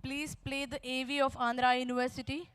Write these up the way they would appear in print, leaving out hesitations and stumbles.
Please play the AV of Andhra University.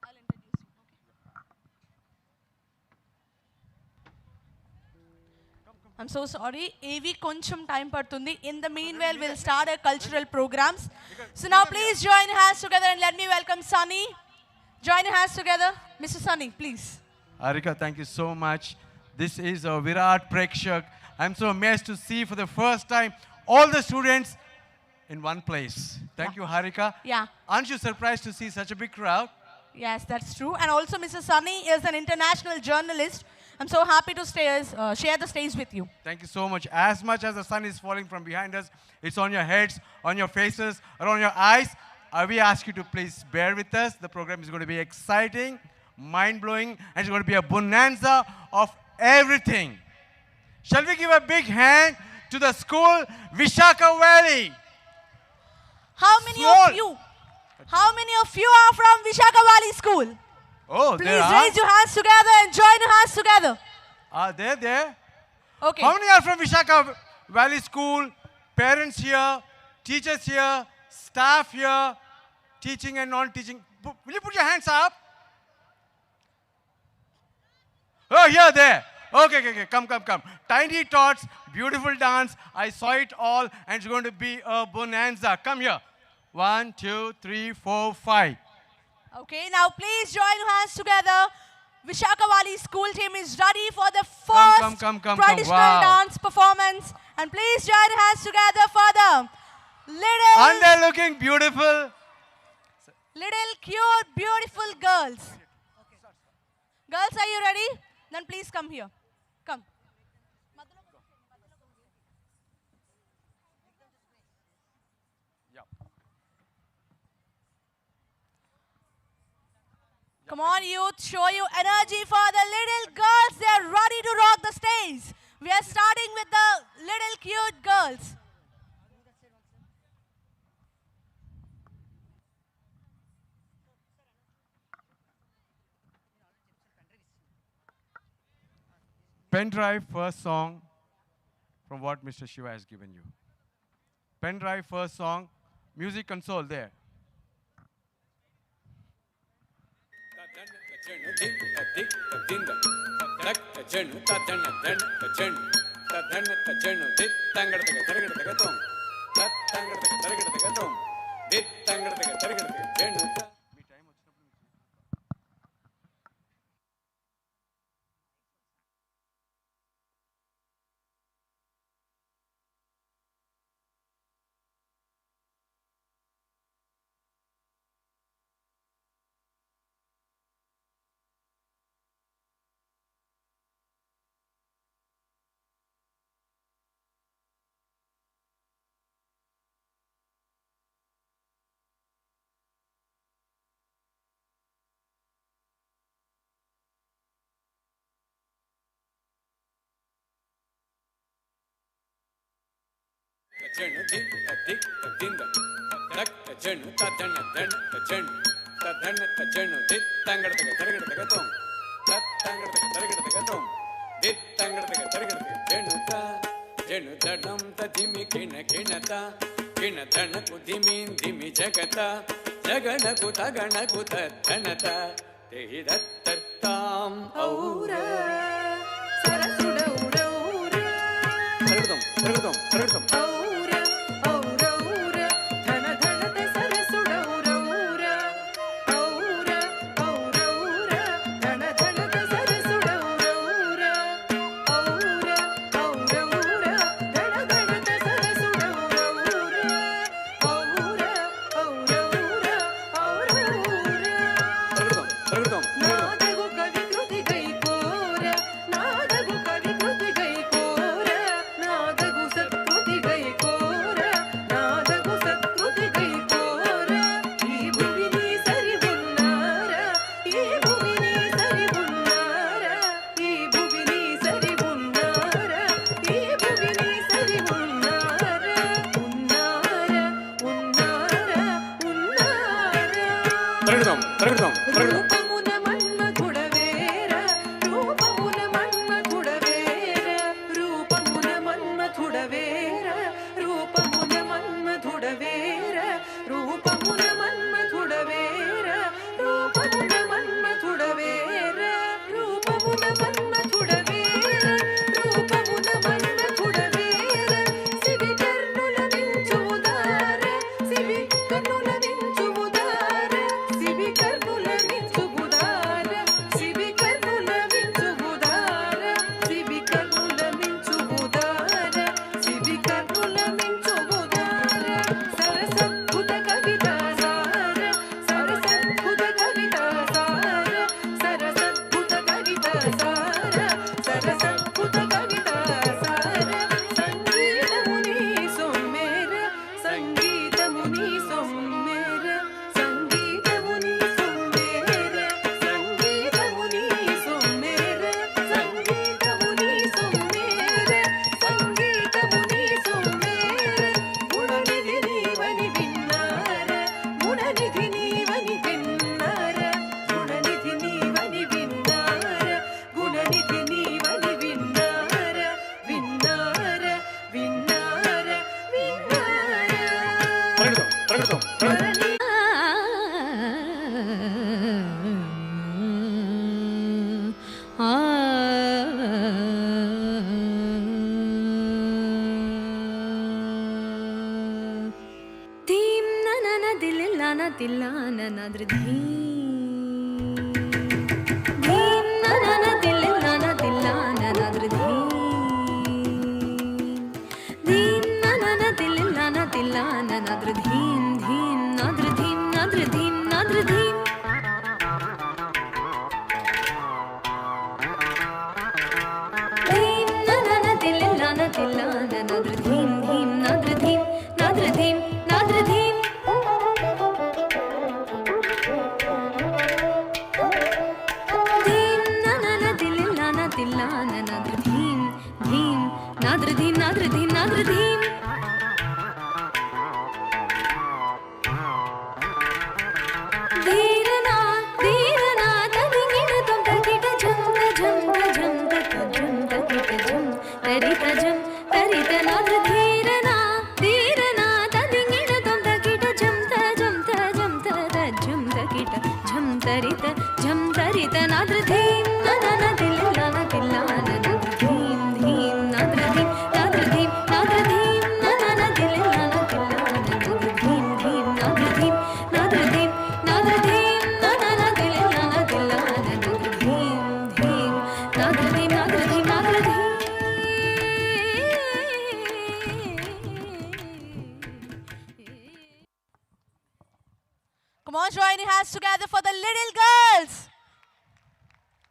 I'll introduce you. Okay. I'm so sorry. AV koncham time partundi. In the meanwhile, we'll start our cultural programs. So now please join hands together and let me welcome Sunny. Join hands together. Mr. Sunny, please. Harika, thank you so much. This is a Virat Prekshak. I'm so amazed to see for the first time all the students in one place. Thank you, Harika. Yeah. Aren't you surprised to see such a big crowd? Yes, that's true. And also, Mr. Sunny is an international journalist. I'm so happy to share the stage with you. Thank you so much. As much as the sun is falling from behind us, it's on your heads, on your faces, around your eyes. We ask you to please bear with us. The program is going to be exciting, mind-blowing, and it's going to be a bonanza of everything. Shall we give a big hand to the school, Vishaka Valley? How many of you are from Vizag Valley School? Oh, please raise your hands together and join your hands together. There. Okay. How many are from Vishaka Valley School? Parents here, teachers here, staff here, teaching and non-teaching. Will you put your hands up? Oh, here, there. Okay, come. Tiny tots, beautiful dance. I saw it all, and it's going to be a bonanza. Come here. 1, 2, 3, 4, 5. Okay, now please join your hands together. Vishaka Valley school team is ready for the first traditional dance performance. And please join your hands together for the little... Aren't they looking beautiful? Little cute, beautiful girls. Okay. Girls, are you ready? Then please come here. Come. Come on, youth, show you energy for the little girls. They are ready to rock the stage. We are starting with the little cute girls. Pen drive first song from what Mr. Shiva has given you. Pen drive first song, music console there. किट झम तरित नाद्र धीम नन दिल्लाना दिल्लाना धीम धीम नाद्र धीम नाद्र धीम नाद्र धीम नन दिल्लाना दिल्लाना धीम धीम नाद्र धीम नाद्र धीम नाद्र धीम नन दिल्लाना दिल्लाना धीम धीम नाद्र धीम नाद्र धीम नाद्र धीम. Come on, join your hands together for the little girls.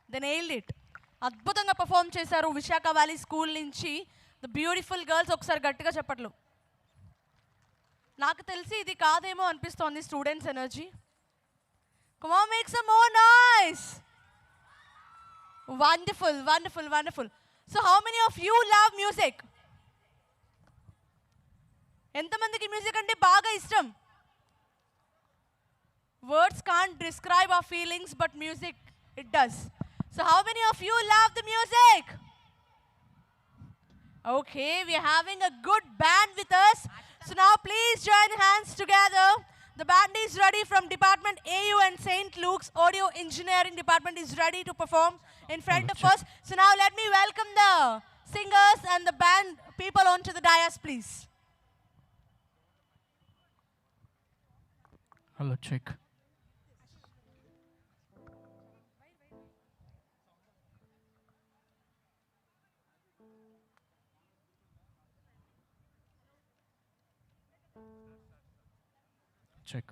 They nailed it. అద్భుతంగా పర్ఫామ్ చేశారు విశాఖ వ్యాలీ స్కూల్ నుంచి ద బ్యూటిఫుల్ గర్ల్స్. ఒకసారి గట్టిగా చెప్పట్లు. నాకు తెలిసి ఇది కాదేమో అనిపిస్తోంది students energy. Come on, make some more noise. Wonderful, wonderful, wonderful. So how many of you love music? ఎంతమందికి మ్యూజిక్ అంటే బాగా ఇష్టం? Words can't describe our feelings, but music, it does. So how many of you love the music? Okay, we are having a good band with us. So now please join hands together. The band is ready from Department AU and St. Luke's Audio Engineering Department is ready to perform in front of us. So now let me welcome the singers and the band people onto the dais, please. Hello, check. Check.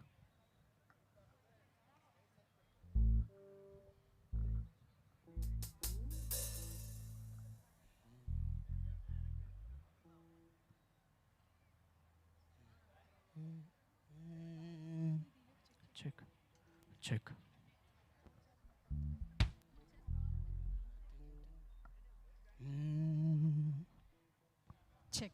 Check. Check. Check.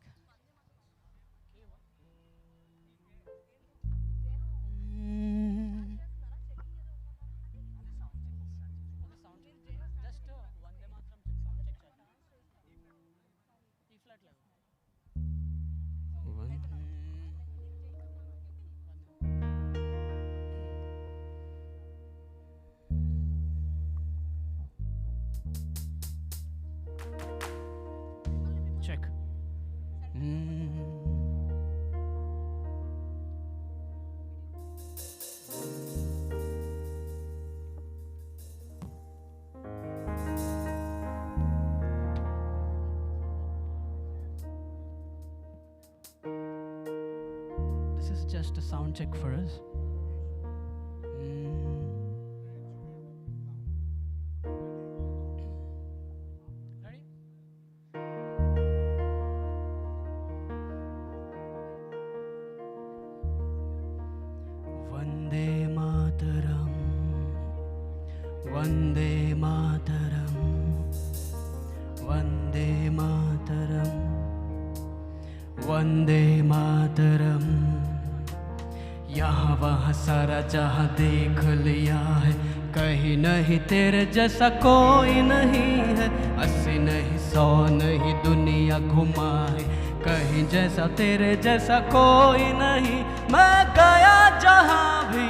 Check. This is just a sound check for us. Ready? Vande Mataram, Vande Mataram, Vande Mataram, Vande Mataram. यहाँ वहाँ सारा जहाँ देख लिया है, कहीं नहीं तेरे जैसा कोई नहीं है. 80 नहीं 100 नहीं दुनिया घुमा है, कहीं जैसा तेरे जैसा कोई नहीं. मैं गया जहाँ भी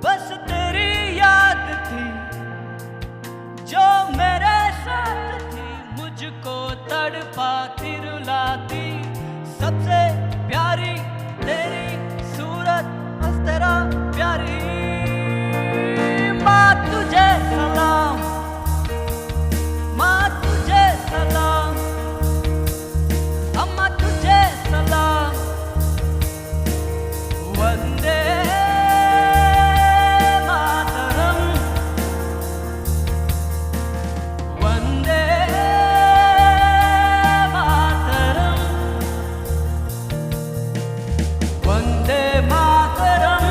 बस तेरी याद थी, जो मेरे साथ थी मुझको तड़पाती रुलाती. सबसे प्यारी तेरी सूरत बस तेरा प्यारी. माँ तुझे सलाम, माँ तुझे सलाम, अम्मा तुझे सलाम. वंदे मातरम, वंदे मातरम, वंदे मातरम.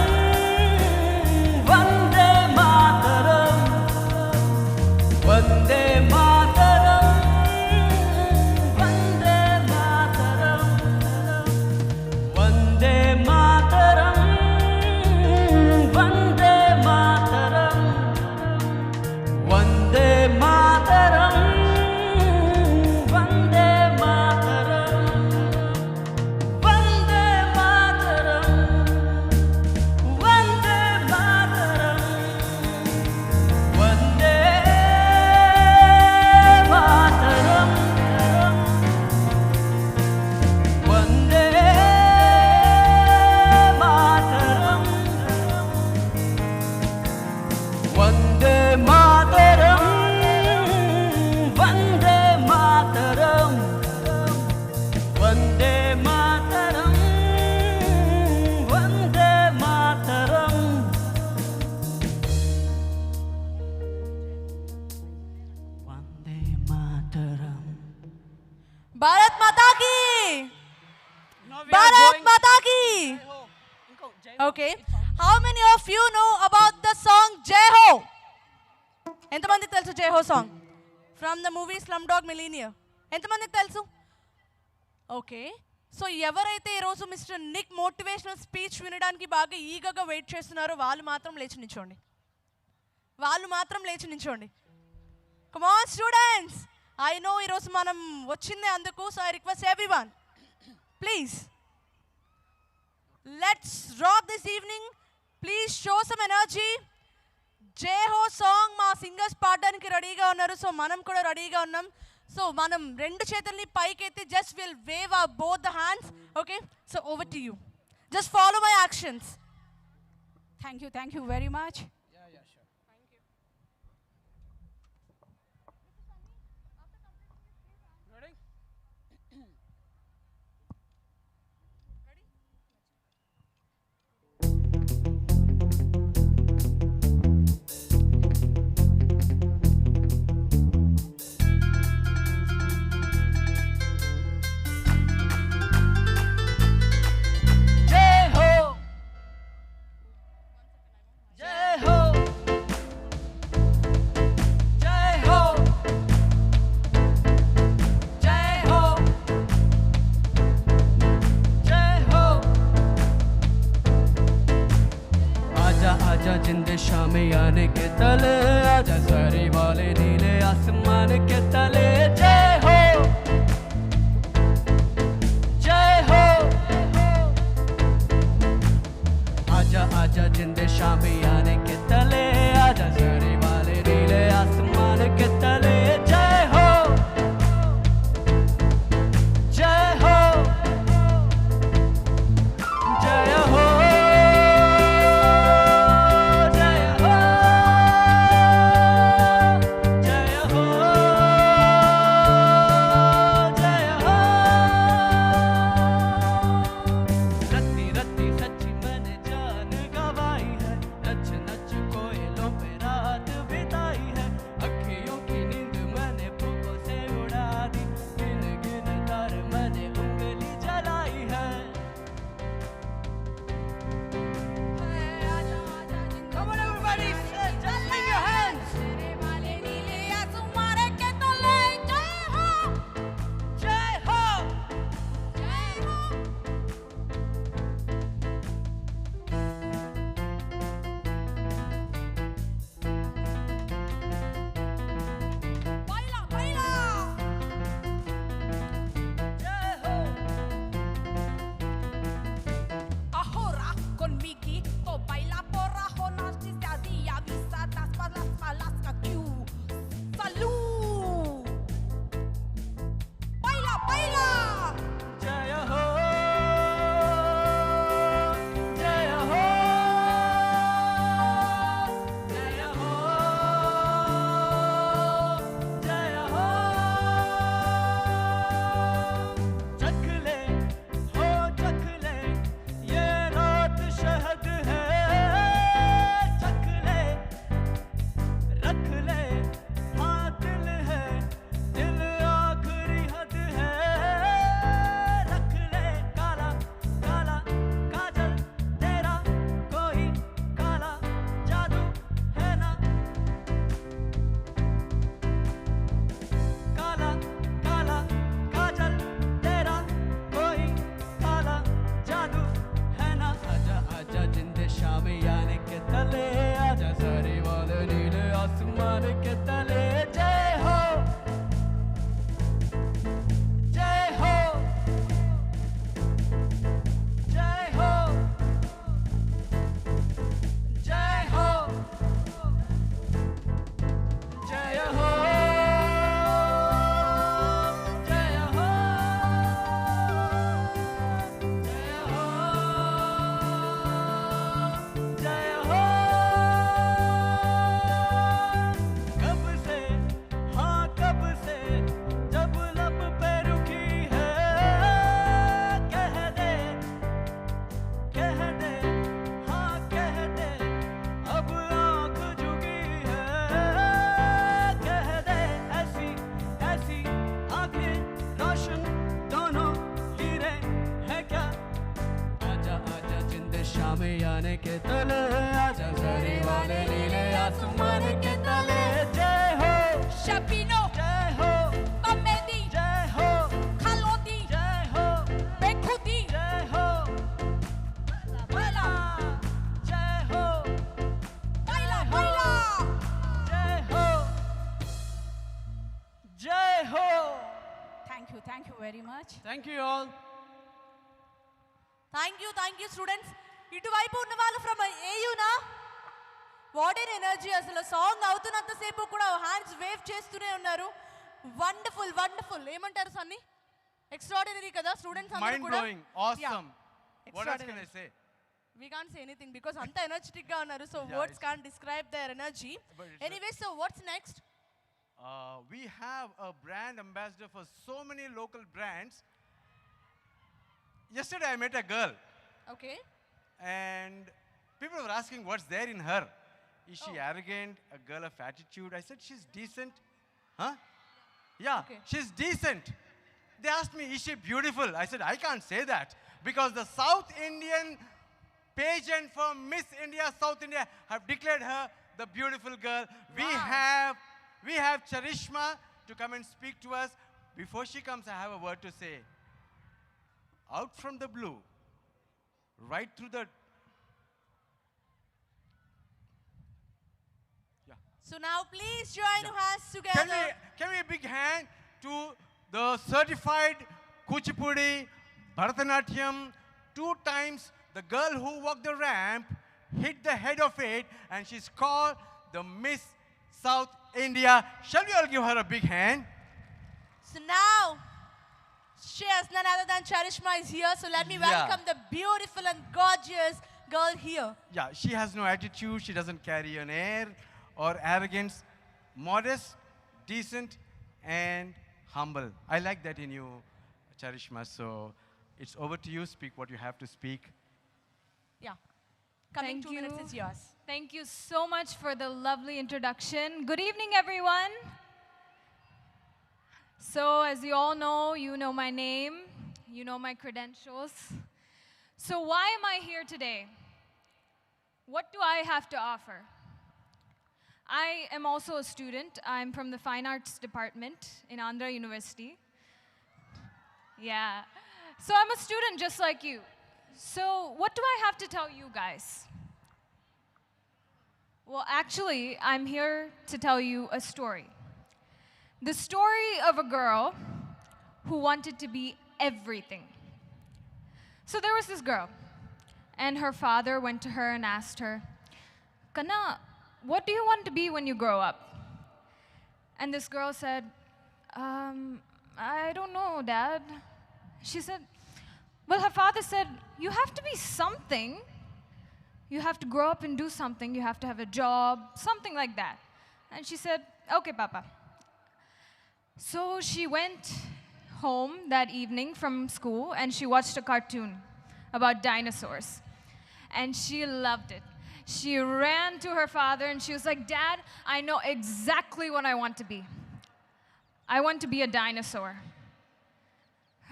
भारत माता की! Bharat Mata ki! Okay. How many of you know about the song Jai Ho? ఎంతమందికి తెలుసు జై Ho song from the movie Slumdog millionaire? ఎంతమందికి తెలుసు? ఓకే, సో ఎవరైతే ఈరోజు మిస్టర్ నిక్ మోటివేషనల్ స్పీచ్ వినడానికి బాగా ఈగగా వెయిట్ చేస్తున్నారో వాళ్ళు మాత్రం లేచి నించోండి. వాళ్ళు మాత్రం లేచి నించోండి. Come on students, I know ఈరోజు మనం వచ్చిందే అందుకు. So I request everyone, please let's rock this evening. Please show some energy. Jai Ho song మా సింగర్స్ పాడడానికి రెడీగా ఉన్నారు. సో మనం కూడా రెడీగా ఉన్నాం. సో మనం రెండు చేతుల్ని పైకెత్తి just will wave our both the hands. Okay, so over to you. Just follow my actions. Thank you very much. जिंद शामें आने के तले, आजा सारे वाले नीले आसमान के तले। जय हो, जय हो। आजा आजा जिंद शामें आने के तले, आजा सारे वाले नीले आसमान के तले। जय हो, जय हो, जय हो। very much. Thank you all. Thank you students. ఇటువైపు ఉన్న వాళ్ళు ఫ్రమ్ ఏయునా, వాట్ ఎన్ ఎనర్జీ అసలు. సాంగ్ అవుతున్నంతసేపు కూడా హ్యాండ్స్ వేవ్ చేస్తూనే ఉన్నారు. Wonderful wonderful. ఏమంటారు సన్నీ? ఎక్స్ట్రాడినరీ కదా స్టూడెంట్స్ అందరూ Mind కూడా. blowing, awesome. What else can I say? We can't say anything because అంత ఎనర్జెటిక్ గా ఉన్నారు. So Yeah, words can't describe their energy. Anyway, so what's next? We have a brand ambassador for so many local brands. Yesterday I met a girl Okay. and people were asking what's there in her. Is she arrogant, a girl of attitude? I said she's decent. Huh? Yeah, Okay. she's decent. They asked me, is she beautiful? I said, I can't say that because the South Indian pageant for Miss India, South India have declared her the beautiful girl. We have Charishma to come and speak to us. Before she comes, I have a word to say. Out from the blue, right through the... Yeah. So now please join hands together. Can we a big hand to the certified Kuchipudi, Bharatanatyam, 2 times the girl who walked the ramp, hit the head of it, and she's called the Miss South India. Shall we all give her a big hand? So now, yes, none other than Charishma is here. So let me Yeah. welcome the beautiful and gorgeous girl here. Yeah, she has no attitude. She doesn't carry an air or arrogance. Modest, decent, and humble. I like that in you, Charishma. So it's over to you. Speak what you have to speak. Yeah. Coming Thank 2 minutes you. is yours. Thank you so much for the lovely introduction. Good evening, everyone. So, as you all know, you know my name, you know my credentials. So, why am I here today? What do I have to offer? I am also a student. I'm from the Fine Arts Department in Andhra University. Yeah. So, I'm a student just like you. So, what do I have to tell you guys? Well, actually, I'm here to tell you a story. The story of a girl who wanted to be everything. So there was this girl, and her father went to her and asked her, Kana, what do you want to be when you grow up? And this girl said, I don't know, Dad. She said, well, her father said, you have to be something. You have to grow up and do something. You have to have a job, something like that. And she said, okay, Papa. So she went home that evening from school and she watched a cartoon about dinosaurs. And she loved it. She ran to her father and she was like, Dad, I know exactly what I want to be. I want to be a dinosaur.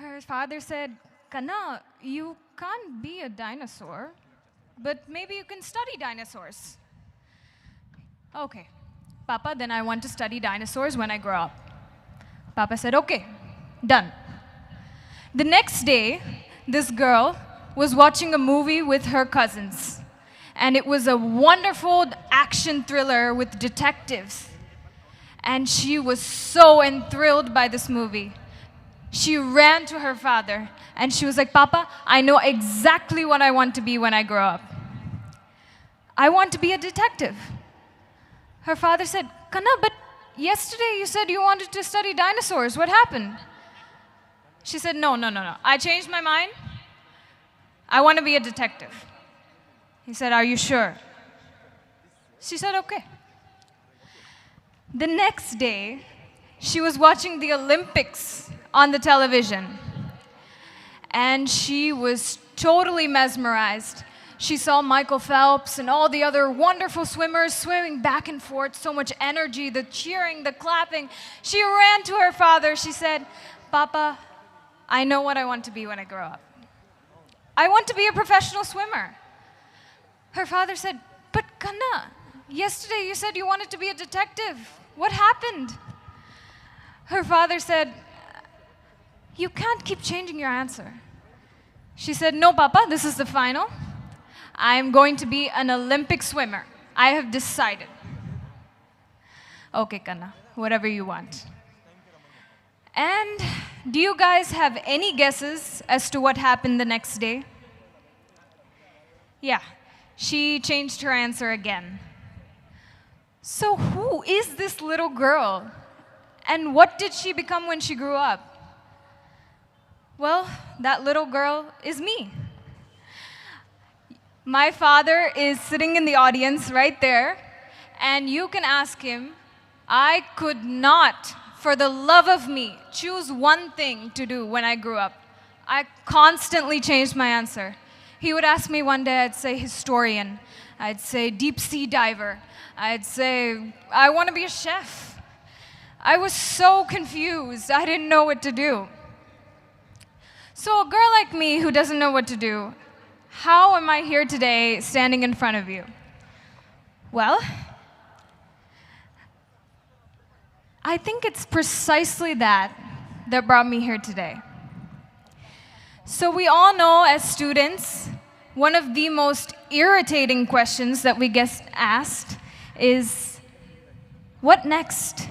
Her father said, Kana, you can't be a dinosaur, but maybe you can study dinosaurs. Okay, Papa, then I want to study dinosaurs when I grow up. Papa said, okay, done. The next day, this girl was watching a movie with her cousins. And it was a wonderful action thriller with detectives. And she was so enthralled by this movie. She ran to her father and she was like, Papa, I know exactly what I want to be when I grow up. I want to be a detective. Her father said, Kana, but yesterday you said you wanted to study dinosaurs. What happened? She said, no. I changed my mind. I want to be a detective. He said, are you sure? She said, okay. The next day, she was watching the Olympics on the television. And she was totally mesmerized. She saw Michael Phelps and all the other wonderful swimmers swimming back and forth, so much energy, the cheering, the clapping. She ran to her father. She said, Papa, I know what I want to be when I grow up. I want to be a professional swimmer. Her father said, but Kanna, yesterday you said you wanted to be a detective. What happened? Her father said, you can't keep changing your answer. She said, no, Papa, this is the final. I am going to be an Olympic swimmer. I have decided. Okay, Kanna, whatever you want. And do you guys have any guesses as to what happened the next day? Yeah, she changed her answer again. So who is this little girl? And what did she become when she grew up? Well, that little girl is me. My father is sitting in the audience right there, and you can ask him. I could not, for the love of me, choose one thing to do when I grew up. I constantly changed my answer. He would ask me one day, I'd say historian, I'd say deep sea diver, I'd say I want to be a chef. I was so confused, I didn't know what to do. So a girl like me who doesn't know what to do, how am I here today standing in front of you? Well, I think it's precisely that brought me here today. So we all know as students, one of the most irritating questions that we get asked is, what next?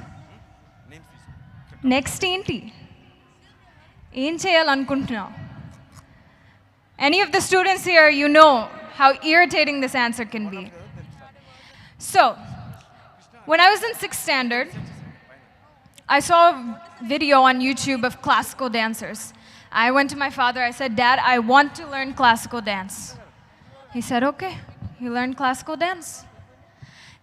Next enti? Em cheyalanuntunnav? Any of the students here, you know how irritating this answer can be. So, when I was in 6th standard, I saw a video on YouTube of classical dancers. I went to my father, I said, Dad, I want to learn classical dance. He said, okay, you learn classical dance.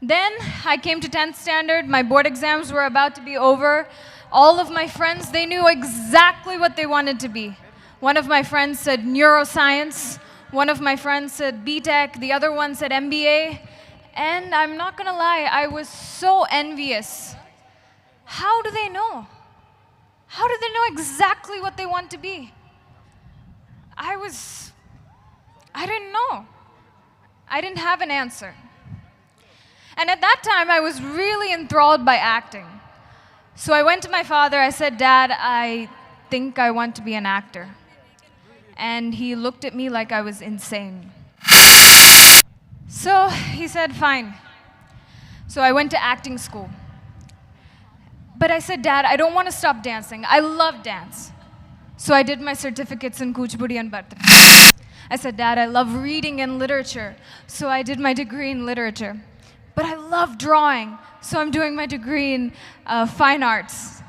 Then I came to 10th standard, my board exams were about to be over. All of my friends, they knew exactly what they wanted to be. One of my friends said neuroscience, one of my friends said BTech, the other one said MBA, and I'm not gonna lie, I was so envious. How do they know? How do they know exactly what they want to be? I didn't know. I didn't have an answer. And at that time, I was really enthralled by acting. So I went to my father, I said, Dad, I think I want to be an actor. And he looked at me like I was insane. So he said, fine. So I went to acting school. But I said, Dad, I don't want to stop dancing. I love dance. So I did my certificates in Kuchipudi and Bharatanatyam. I said, Dad, I love reading and literature. So I did my degree in literature. But I love drawing. So I'm doing my degree in fine arts.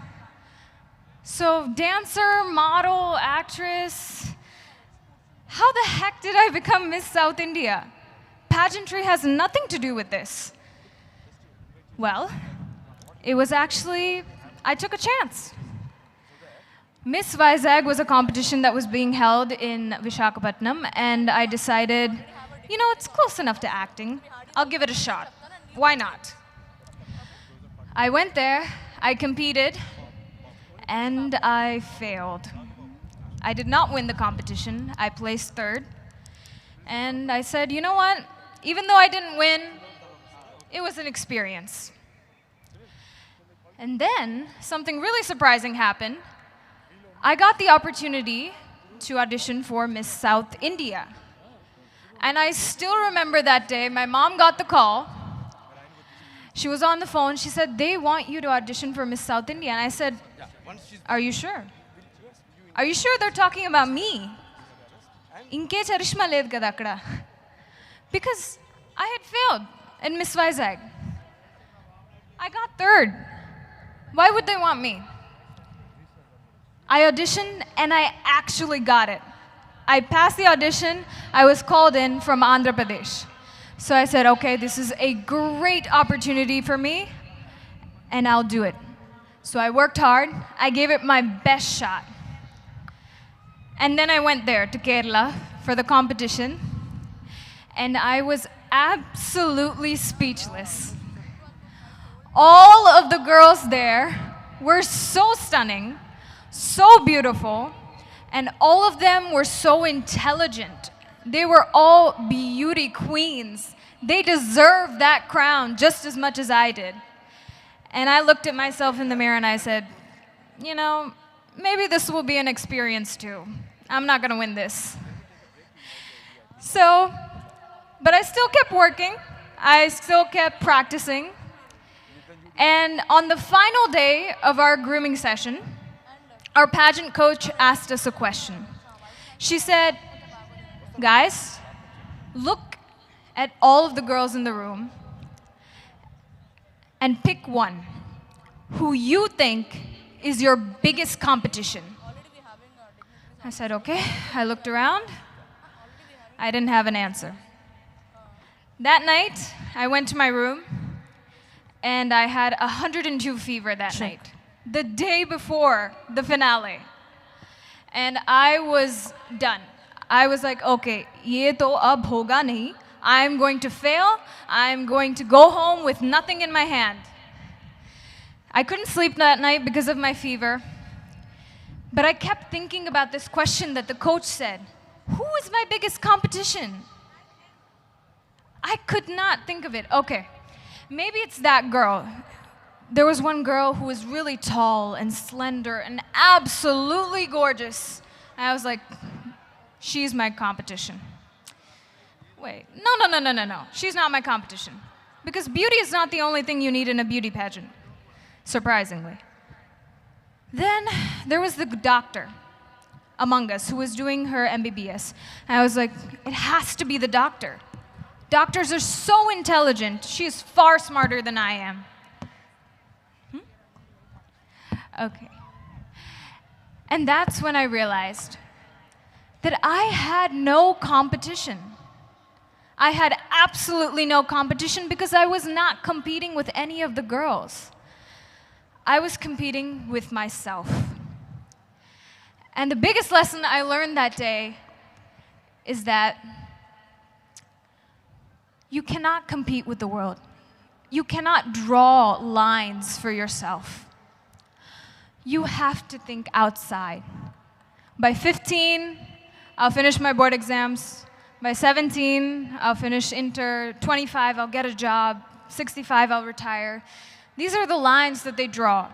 So dancer, model, actress. How the heck did I become Miss South India? Pageantry has nothing to do with this. Well, it was actually, I took a chance. Miss Vizag was a competition that was being held in Visakhapatnam, and I decided, you know, it's close enough to acting. I'll give it a shot. Why not? I went there, I competed, and I failed. I did not win the competition. I placed 3rd. And I said, you know what? Even though I didn't win, it was an experience. And then something really surprising happened. I got the opportunity to audition for Miss South India. And I still remember that day, my mom got the call. She was on the phone, she said, they want you to audition for Miss South India. And I said, are you sure? Are you sure they're talking about me? Inke charishma led kada akkada. Because I had failed in Miss Vizag. I got 3rd. Why would they want me? I auditioned and I actually got it. I passed the audition. I was called in from Andhra Pradesh. So I said, okay, this is a great opportunity for me, and I'll do it. So I worked hard. I gave it my best shot. And then I went there to Kerala for the competition, and I was absolutely speechless. All of the girls there were so stunning, so beautiful, and all of them were so intelligent. They were all beauty queens. They deserved that crown just as much as I did. And I looked at myself in the mirror and I said, you know, maybe this will be an experience too. I'm not gonna win this. So, but I still kept working. I still kept practicing. And on the final day of our grooming session, our pageant coach asked us a question. She said, guys, look at all of the girls in the room and pick one who you think is your biggest competition. I said, okay. I looked around. I didn't have an answer. That night, I went to my room and I had 102 fever that night, the day before the finale. And I was done. I was like, okay, ye to ab hoga nahi. I'm going to fail. I'm going to go home with nothing in my hand. I couldn't sleep that night because of my fever. But I kept thinking about this question that the coach said. Who is my biggest competition? I could not think of it. Okay, maybe it's that girl. There was one girl who was really tall and slender and absolutely gorgeous. I was like, she's my competition. Wait, no. She's not my competition. Because beauty is not the only thing you need in a beauty pageant, surprisingly. Then there was the doctor among us who was doing her MBBS. And I was like, it has to be the doctor. Doctors are so intelligent. She is far smarter than I am. Okay. And that's when I realized that I had no competition. I had absolutely no competition because I was not competing with any of the girls. I was competing with myself. And the biggest lesson I learned that day is that you cannot compete with the world. You cannot draw lines for yourself. You have to think outside. By 15, I'll finish my board exams. By 17, I'll finish inter. 25, I'll get a job. 65, I'll retire. These are the lines that they draw.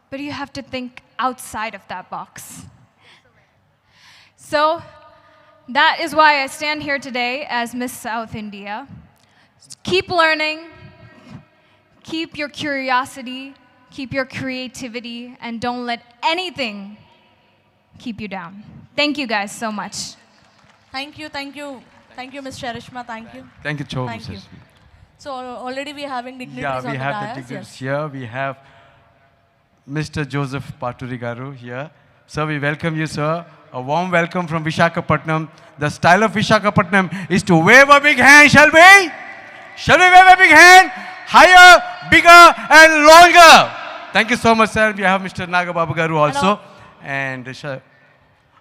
But you have to think outside of that box. So that is why I stand here today as Miss South India. Keep learning, keep your curiosity, keep your creativity, and don't let anything keep you down. Thank you guys so much. Thank you, Ms. Charishma, thank you. Thank you, Cho, Thank Mrs. you. So already we are having dignitaries Yeah, on we the have dais. the dignitaries Yes. here. We have Mr. Joseph Paturi Garu here. Sir, we welcome you, sir. A warm welcome from Visakhapatnam. The style of Visakhapatnam is to wave a big hand, shall we? Shall we wave a big hand? Higher, bigger, and longer. Thank you so much, sir. We have Mr. Nagababu Garu also. And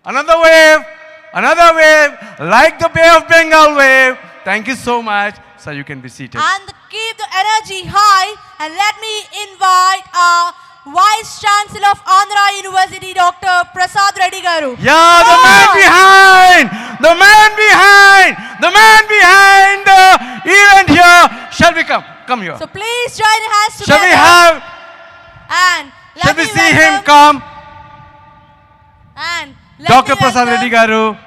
another wave, like the Bay of Bengal wave. Thank you so much. Sir, you can be seated. And keep the energy high. And let me invite our Vice-Chancellor of Andhra University, Dr. Prasad Reddy Garu. Yeah, the man behind the event here. Shall we come? Come here. So please join hands together. Shall we have? And Shall let we me see him welcome- come? And let Dr. me Prasad welcome- Reddy Garu.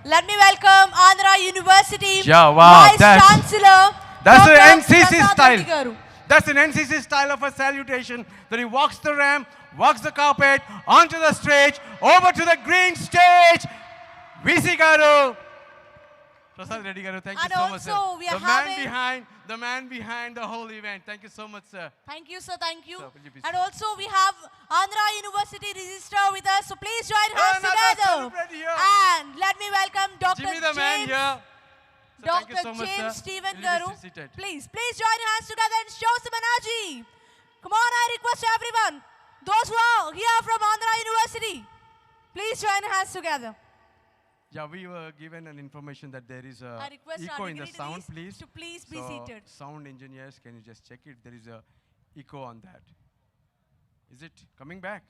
Let me welcome Andhra University Yeah, wow, Vice-Chancellor. that's Dr. the NCC Prasad style. Reddy Garu. That's an NCC style of a salutation. That he walks the ramp, walks the carpet, onto the stage, over to the green stage. VC Garu. Prasad Reddy Garu, thank you And so much, sir. also we are The man having- behind the whole event. Thank you so much, sir. Thank you, sir. Thank you. Sir, will you be And also we have Andhra University Registrar with us. So please join hands another together. celebrity here. And let me welcome Dr. Jimmy the man James. here. So thank you Dr. so much, James sir. Stephen Will you Garu. be seated? Please join hands together and show some energy. Come on, I request everyone. Those who are here from Andhra University, please join hands together. Yeah, we were given an information that there is a I request echo our in the sound, dignitaries please. to please be So, seated. sound engineers, can you just check it? There is a echo on that. Is it coming back?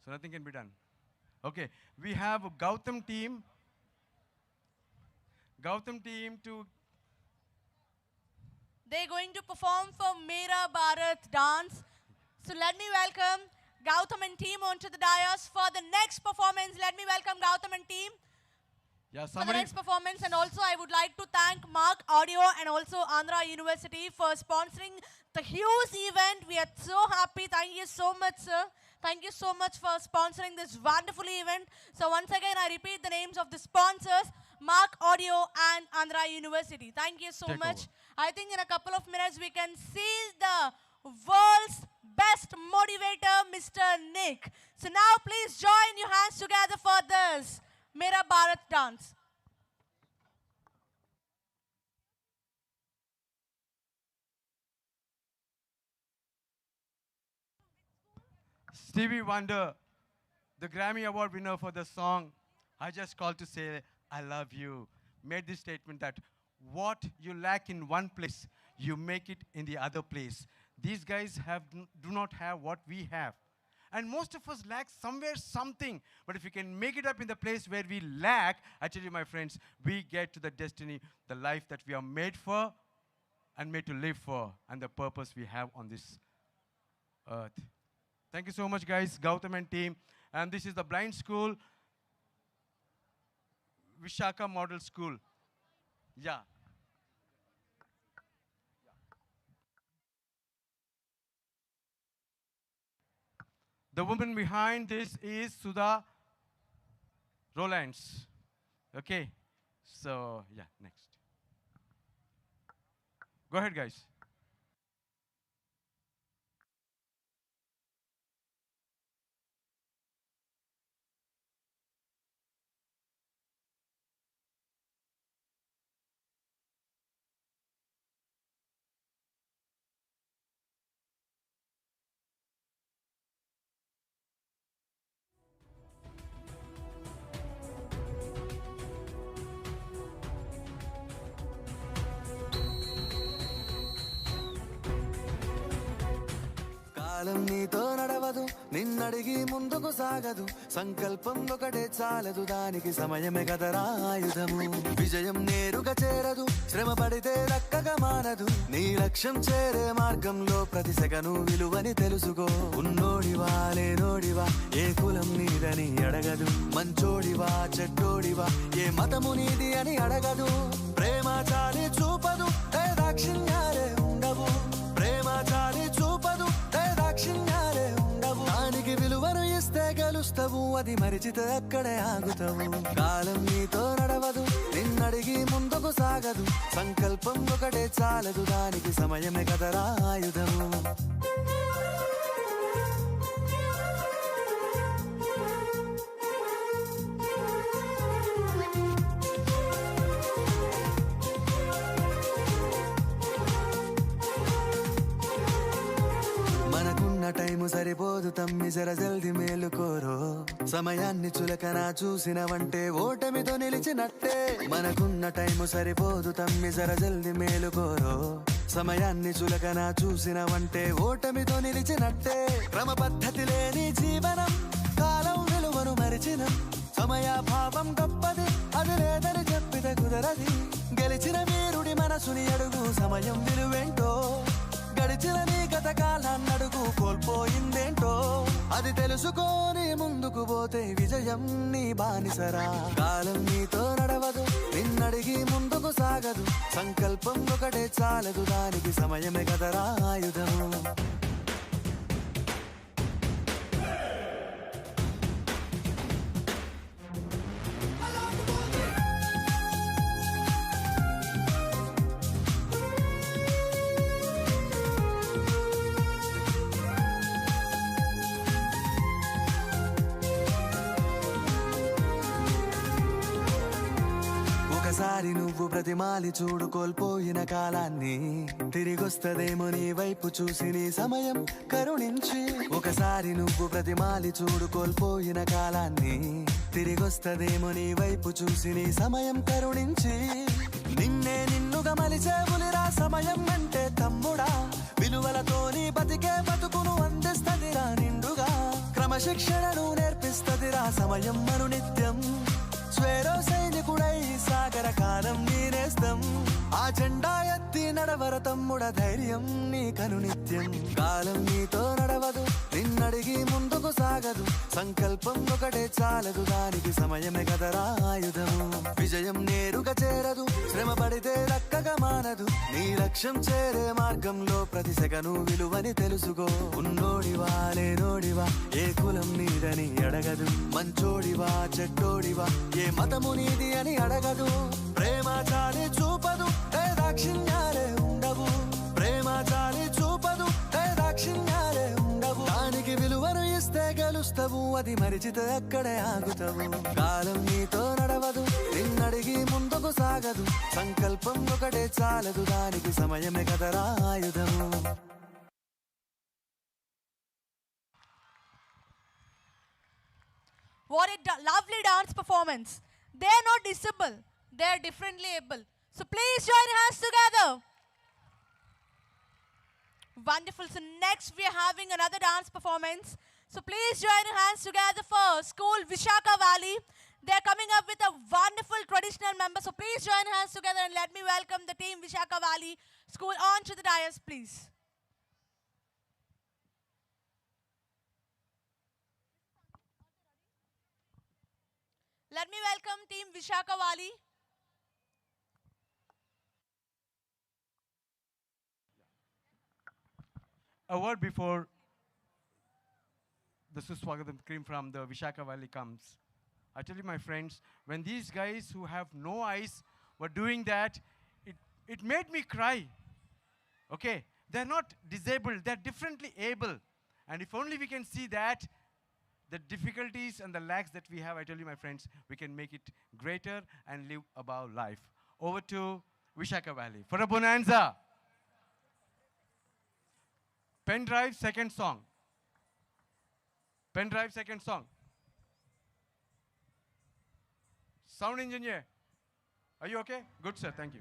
So nothing can be done. Okay, we have a Gautam team. To They're going to perform for Mera Bharat dance. So let me welcome Gautam and team onto the dais for the next performance. Let me welcome Gautam and team yeah, for the somebody. next performance. And also I would like to thank Mark Audio and also Andhra University for sponsoring the huge event. We are so happy. Thank you so much, sir. Thank you so much for sponsoring this wonderful event. So once again, I repeat the names of the sponsors, Mark Audio and Andhra University. Thank you so Take much. over. I think in a couple of minutes, we can see the world's best motivator, Mr. Nick. So now please join your hands together for this Mera Bharat dance. Stevie Wonder, the Grammy Award winner for the song I Just Called to Say I Love You, made this statement that what you lack in one place, you make it in the other place. These guys do not have what we have. And most of us lack somewhere something. But if we can make it up in the place where we lack, I tell you, my friends, we get to the destiny, the life that we are made for and made to live for, and the purpose we have on this earth. Thank you so much, guys, Gautam and team. And this is the blind school, Vishaka Model School. Yeah. The woman behind this is Sudha Rolands. Okay. So, yeah, next. Go ahead, guys. కాలం నీతో నడవదు, నిన్నడిగి ముందుకు సాగదు, సంకల్పం ఒకటే చాలదు, దానికి సమయమే కదరా ఆయుధము. విజయం నేరుగా చేరదు, శ్రమ పడితే దక్కగా మారదు, నీ లక్ష్యం చేరే మార్గంలో ప్రతి సెకను విలువని తెలుసుకో. ఉన్నోడివా లేనోడివా, ఏ కులం నీదని అడగదు, మంచోడివా చెడ్డోడివా, ఏ మతము నీది అని అడగదు. ప్రేమ చాలి చూపదు, దాక్షిణ్యాలే ఉండవు, ప్రేమ చాలి చూపదు, దాక్షిణ్యాలే ఉండవు, దానికి విలువను ఇస్తే గెలుస్తావు, అది మరిచితే అక్కడే ఆగుతావు. కాలం నీతో నడవదు, నిన్నడిగి ముందుకు సాగదు, సంకల్పం ఒకటే చాలదు, దానికి సమయమే కదరా ఆయుధము. టైము సరిపోదు తమ్మి, జర జల్ది మేలుకోరో, సమయాన్ని చులకన చూసినవంటే ఓటమితో నిలిచినట్టే. మనకున్న టైము సరిపోదు తమ్మి, జర జల్ది మేలుకోరో, సమయాన్ని చులకన చూసినవంటే ఓటమితో నిలిచినట్టే. క్రమ పద్ధతి లేని జీవనం, కాలం విలువను మరిచినం, సమయాభావం గొప్పది, అది లేదని చెప్పితే కుదరది. గెలిచిన వీరుడి మనసుని అడుగు, సమయం విలువేంటో, గడిచిన నీ గత కాలాన్నడుగు, కోల్పోయిందేంటో అది తెలుసుకొని ముందుకు పోతే విజయం నీ బానిసరా. కాలం నీతో నడవదు, నిన్నడిగి ముందుకు సాగదు, సంకల్పం ఒకటే చాలదు, దానికి సమయమే కదరా ఆయుధము. ఒకసారి నువ్వు ప్రతిమాలి చూడు కోల్పోయిన కాలాన్ని, తిరిగొస్తదేమో నీ వైపు చూసి నీ సమయం కరుణించి. ఒకసారి నువ్వు ప్రతిమాలి చూడు కోల్పోయిన కాలాన్ని, తిరిగొస్తదేమో నీ వైపు చూసి నీ సమయం కరుణించి. నిన్నే నిన్నుగా మలిచేవులిరా సమయం అంటే తమ్ముడా, విలువలతోని బతికే బతుకును అందిస్తదిరా నిండుగా, క్రమశిక్షణను నేర్పిస్తదిరా సమయం మరు నిత్యం. స్వేరో సైనికుడై సాగర కాలం నీనేస్తం, ఆ జెండా ఎత్తి నడవర తమ్ముడ ధైర్యం నీ కను నిత్యం కాలం నీతో నడవదు నిన్నడిగి ముందుకు సాగదు సంకల్పం ఒకటే చాలదు దానికి సమయమే కదరా ఆయుధము విజయం నేరుగా చేరదు శ్రమ పడితే దక్కగా మానదు నీ లక్ష్యం చేరే మార్గంలో ప్రతి సెకను విలువని తెలుసుకో ఉన్నోడివా లేనోడివా ఏ కులం నీదని అడగదు మంచోడివా చెడ్డోడివా ఏ మతము నీది అని అడగదు ప్రేమ చాలి చూపదు దాక్షిణ్యాలే ఉండవు ప్రేమ చాలి చూపదు దాక్షిణ్యాలే ఉండవు దానికి విలువను ఇస్తే గెలుస్తావు అది మరిచితే అక్కడే ఆగుతావు కాలం నీతో నడవదు నిన్నడిగి ముందుకు సాగదు సంకల్పం ఒకటే చాలదు దానికి సమయమే కదరా ఆయుధము What a lovely dance performance. They are not disabled. They are differently able. So please join hands together. Wonderful. So next we are having another dance performance. So please join hands together for School Vishaka Valley. They are coming up with a wonderful traditional member. So please join hands together and let me welcome the team Vishaka Valley School on to the dais, please. Let me welcome team Vishaka Valley. A word before the Suswagatam cream from the Vishaka Valley comes. I tell you, my friends, when these guys who have no eyes were doing that, it made me cry. Okay? They're not disabled, they're differently able. And if only we can see that, the difficulties and the lacks that we have, I tell you, my friends, we can make it greater and live above life. Over to Vishaka Valley for a bonanza. Pen drive, second song. Pen drive, second song. Sound engineer, are you okay? Good, sir, thank you.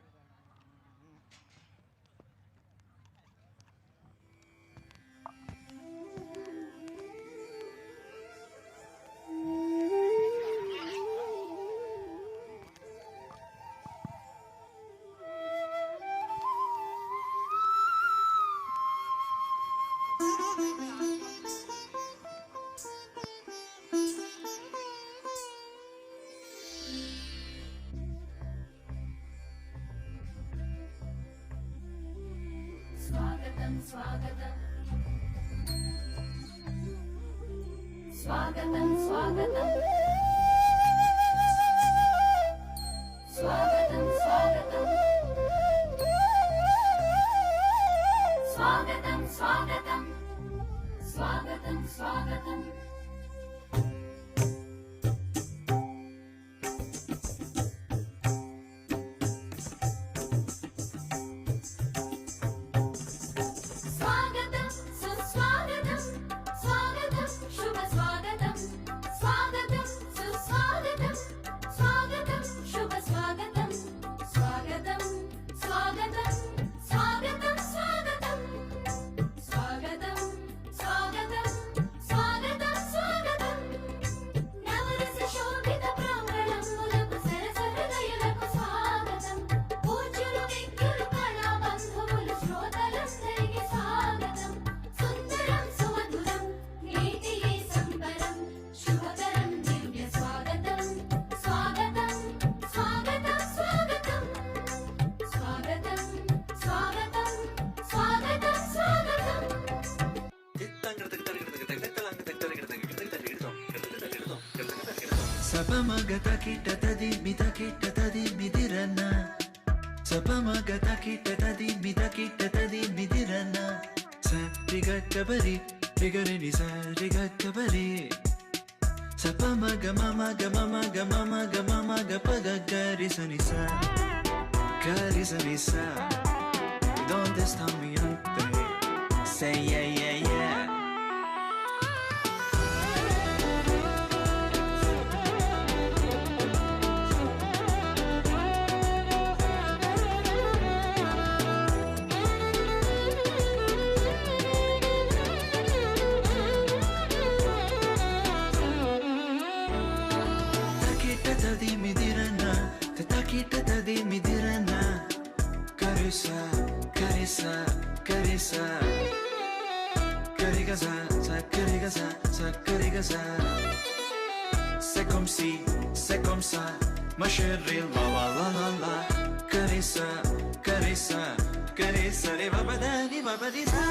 स्वागतं स्वागतं स्वागतं स्वागतं स्वागतं स्वागतं स्वागतं स्वागतं स्वागतं Sapamagata kita tadi midirana. Sapamagata kita tadi midirana. Sa rigatabari, rigarini sa rigatabari. Sapamaga mama pagagari sanisa. Gari sanisa. ¿Dónde está mi ante? Say yeah yeah yeah. Takita tadi midirana. Karisa Karisa, Karisa, Karigaza, Karigaza, Karigaza. C'est comme ça, ma chérie, la la la la la. Karisa, Karisa, Karisa, ni baba di sa.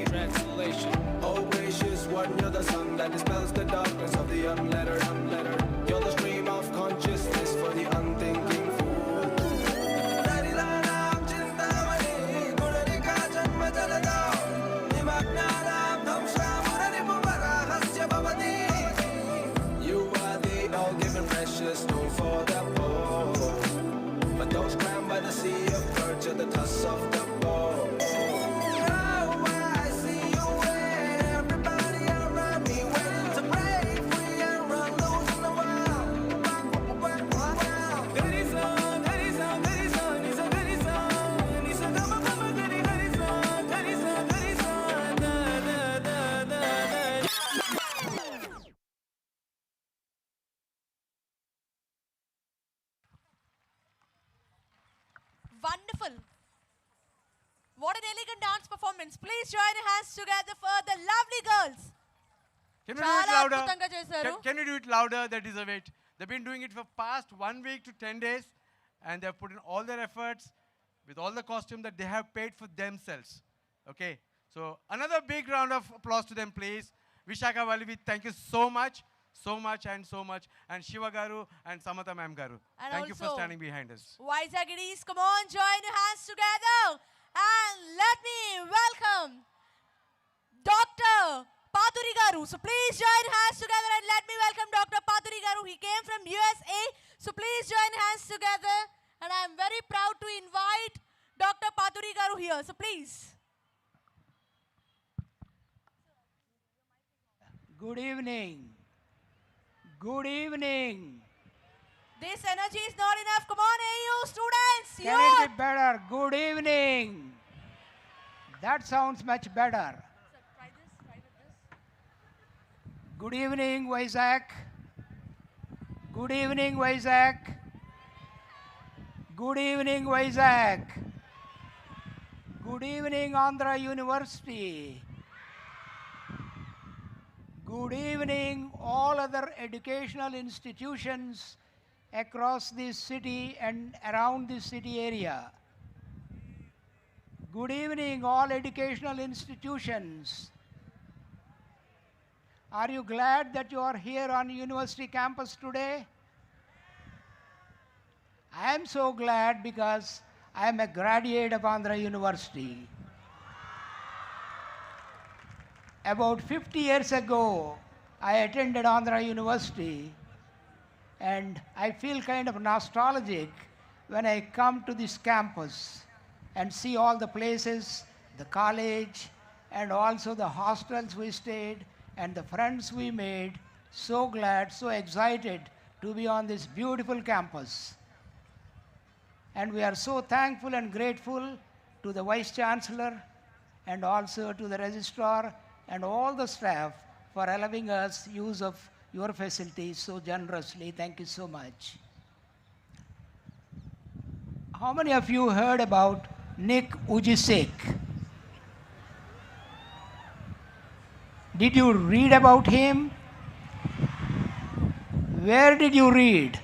Translation. Oh gracious one, you're the sun that dispels the darkness of the unlettered. You're the stream of consciousness for the unthinking fool. You are the all-given precious stone for the poor, but those crammed by the sea of birds at the tusk of the bow. Wonderful. What an elegant dance performance. Please join your hands together for the lovely girls. Can we do it Chala louder? adbhutanగా చేశారు. Can you do it louder? They deserve it. They've been doing it for past 1 week to 10 days, and they've put in all their efforts with all the costume that they have paid for themselves. Okay? So another big round of applause to them, please. Vishaka Valivi, thank you so much. So much and so much. And Shiva Garu and Samatha Ma'am Garu. And Thank you for also standing behind us. Vizagidis, come on, join your hands together. And let me welcome Dr. Paturi Garu. So please join your hands together and let me welcome Dr. Paturi Garu. He came from USA. So please join your hands together. And I'm very proud to invite Dr. Paturi Garu here. So please. Good evening. Good evening. This energy is not enough. Come on, AU students. Can it be better? Good evening. That sounds much better. Try this. Try with this. Good evening, Vizag. Good evening, Vizag. Good evening, Vizag. Good evening, Andhra University. Good evening, all other educational institutions across this city and around this city area. Good evening, all educational institutions. Are you glad that you are here on university campus today? I am so glad because I am a graduate of Andhra University. About 50 years ago, I attended Andhra University, and I feel kind of nostalgic when I come to this campus and see all the places, the college, and also the hostels we stayed and the friends we made. So glad, so excited to be on this beautiful campus. And we are so thankful and grateful to the Vice-Chancellor and also to the Registrar and all the staff for allowing us use of your facilities so generously. Thank you so much. How many of you heard about Nick Vujicic? Did you read about him? Where did you read?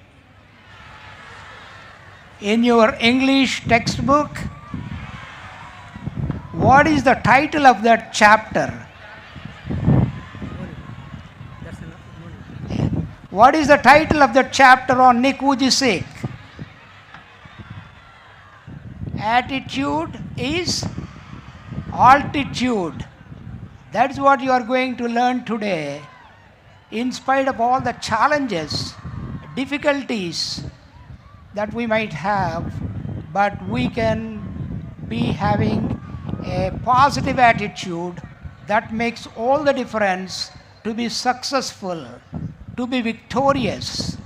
In your English textbook? What is the title of that chapter? What is the title of the chapter on Nick Vujicic? Attitude is altitude. That's what you are going to learn today. In spite of all the challenges, difficulties that we might have, but we can be having a positive attitude that makes all the difference to be successful, to be victorious.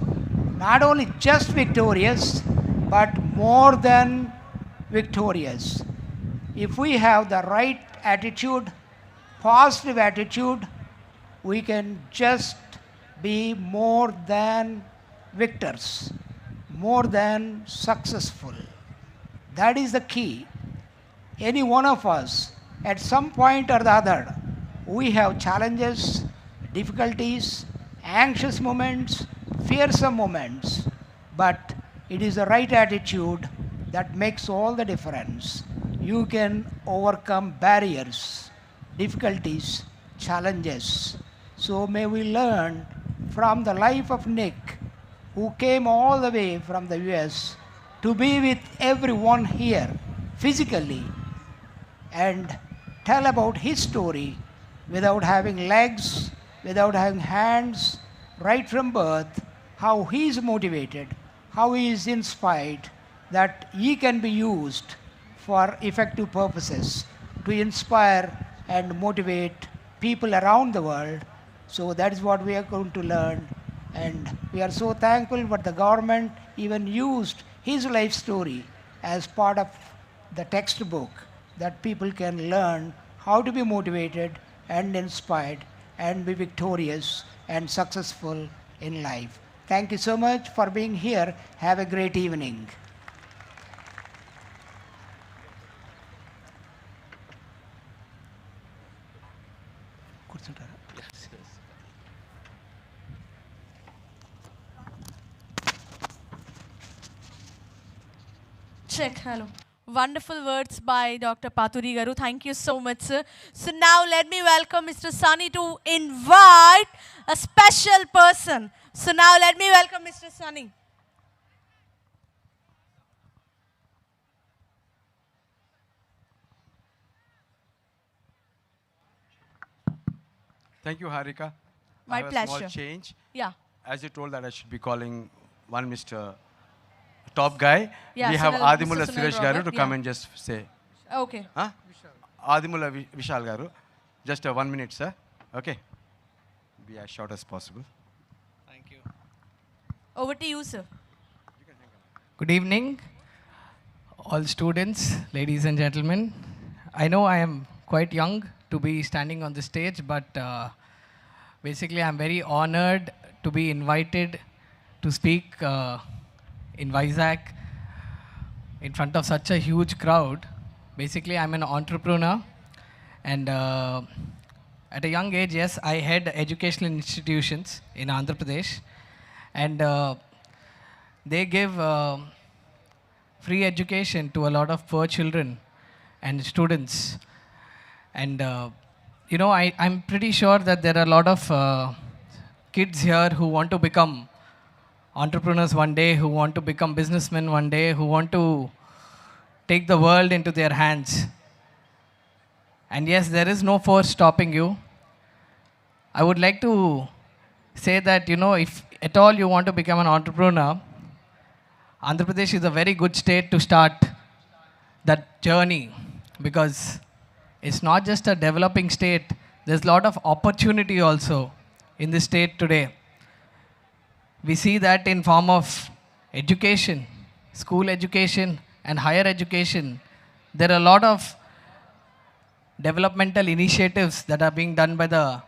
Not only just victorious, but more than victorious. If we have the right attitude, positive attitude, we can just be more than victors, more than successful. That is the key. Any one of us, at some point or the other, we have challenges, difficulties, anxious moments, fearsome moments, but it is the right attitude that makes all the difference. You can overcome barriers, difficulties, challenges. So may we learn from the life of Nick, who came all the way from the US to be with everyone here physically and tell about his story without having legs, without having hands, right from birth, how he is motivated, how he is inspired, that he can be used for effective purposes to inspire and motivate people around the world. So that is what we are going to learn. And we are so thankful that the government even used his life story as part of the textbook, that people can learn how to be motivated and inspired and be victorious and successful in life. Thank you so much for being here. Have a great evening. Check, hello. Wonderful words by Dr. Paturi Garu. Thank you so much, sir. So now let me welcome Mr. Sunny to invite a special person. So now let me welcome Mr. Sunny. Thank you, Harika. My I have pleasure. A small change. Yeah. As you told that I should be calling one Mr. Top guy. Yeah, We have Sunil- Adimula Mr. Sunil Suresh Garu Robert, to come yeah. and just say. Okay. Huh? Adimula Vishal Garu. Just 1 minute, sir. Okay. Be as short as possible. Thank you. Over to you, sir. Good evening, all students, ladies and gentlemen. I know I am quite young to be standing on the stage, but basically I'm very honored to be invited to speak in Vizag in front of such a huge crowd. Basically, I'm an entrepreneur, and at a young age, yes, I had educational institutions in Andhra Pradesh, and they give free education to a lot of poor children and students. And you know, I'm pretty sure that there are a lot of kids here who want to become entrepreneurs one day, who want to become businessmen one day, who want to take the world into their hands. And yes, there is no force stopping you. I would like to say that, if at all you want to become an entrepreneur, Andhra Pradesh is a very good state to start that journey, because it's not just a developing state, there's a lot of opportunity also in this state today. We see that in form of education, school education and higher education. There are a lot of developmental initiatives that are being done by the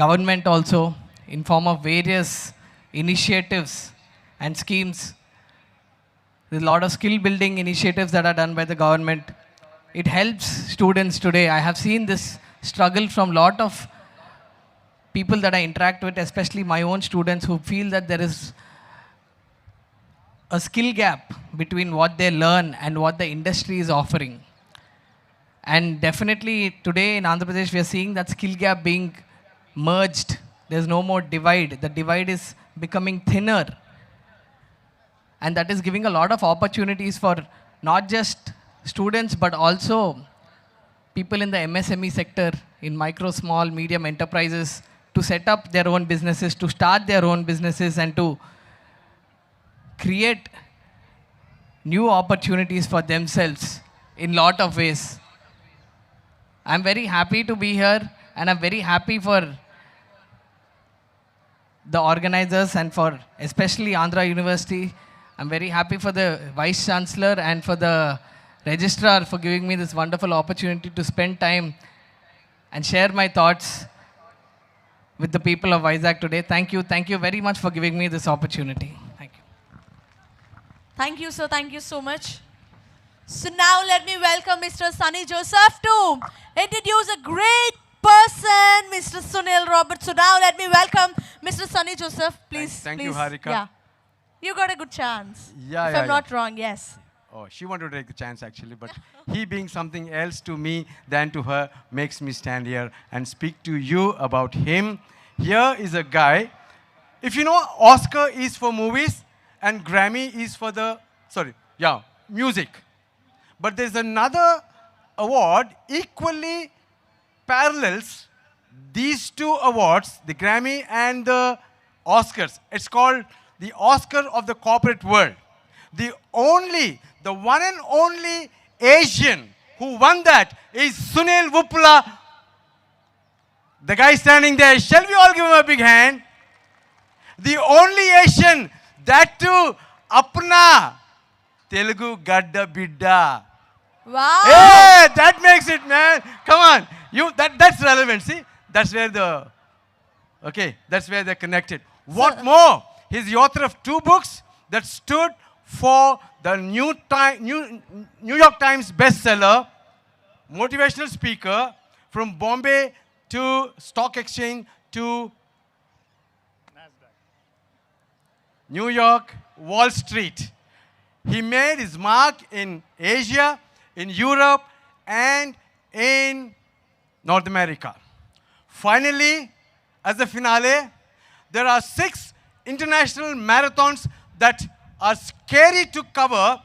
government also in form of various initiatives and schemes. There's a lot of skill building initiatives that are done by the government. It helps students today. I have seen this struggle from a lot of people that I interact with, especially my own students, who feel that there is a skill gap between what they learn and what the industry is offering. And definitely today in Andhra Pradesh, we are seeing that skill gap being merged. There's no more divide. The divide is becoming thinner. And that is giving a lot of opportunities for not just students, but also people in the MSME sector, in micro, small, medium enterprises, to set up their own businesses, to start their own businesses, and to create new opportunities for themselves in lot of ways. I'm very happy to be here, and I'm very happy for the organizers and for especially Andhra University. I'm very happy for the Vice-Chancellor and for the Registrar for giving me this wonderful opportunity to spend time and share my thoughts with the people of Vizag today. Thank you. Thank you very much for giving me this opportunity. Thank you. Thank you, sir. Thank you so much. So now let me welcome Mr. Sunny Joseph to introduce a great person, Mr. Sunil Robert. So now let me welcome Mr. Sunny Joseph. Please, Thank please. you, Harika. Yeah. You got a good chance. Yeah, if yeah, I'm not wrong, yes. Oh, she wanted to take the chance actually, but he being something else to me than to her makes me stand here and speak to you about him. Here is a guy. If you know, Oscar is for movies and Grammy is for the, music. But there's another award equally parallels these two awards, the Grammy and the Oscars. It's called the Oscar of the corporate world. The one and only Asian who won that is Sunil Vupula. The guy standing there. Shall we all give him a big hand? The only Asian, that too, Apna Telugu Gadda Bidda. Wow. Hey, that makes it, man. Come on. That's relevant. See? That's where they're connected. What more? He's the author of 2 books that stood for the New York Times bestseller, motivational speaker, from Bombay to Stock Exchange to New York, Wall Street. He made his mark in Asia, in Europe, and in North America. Finally, as a finale, there are 6 international marathons that are scary to cover.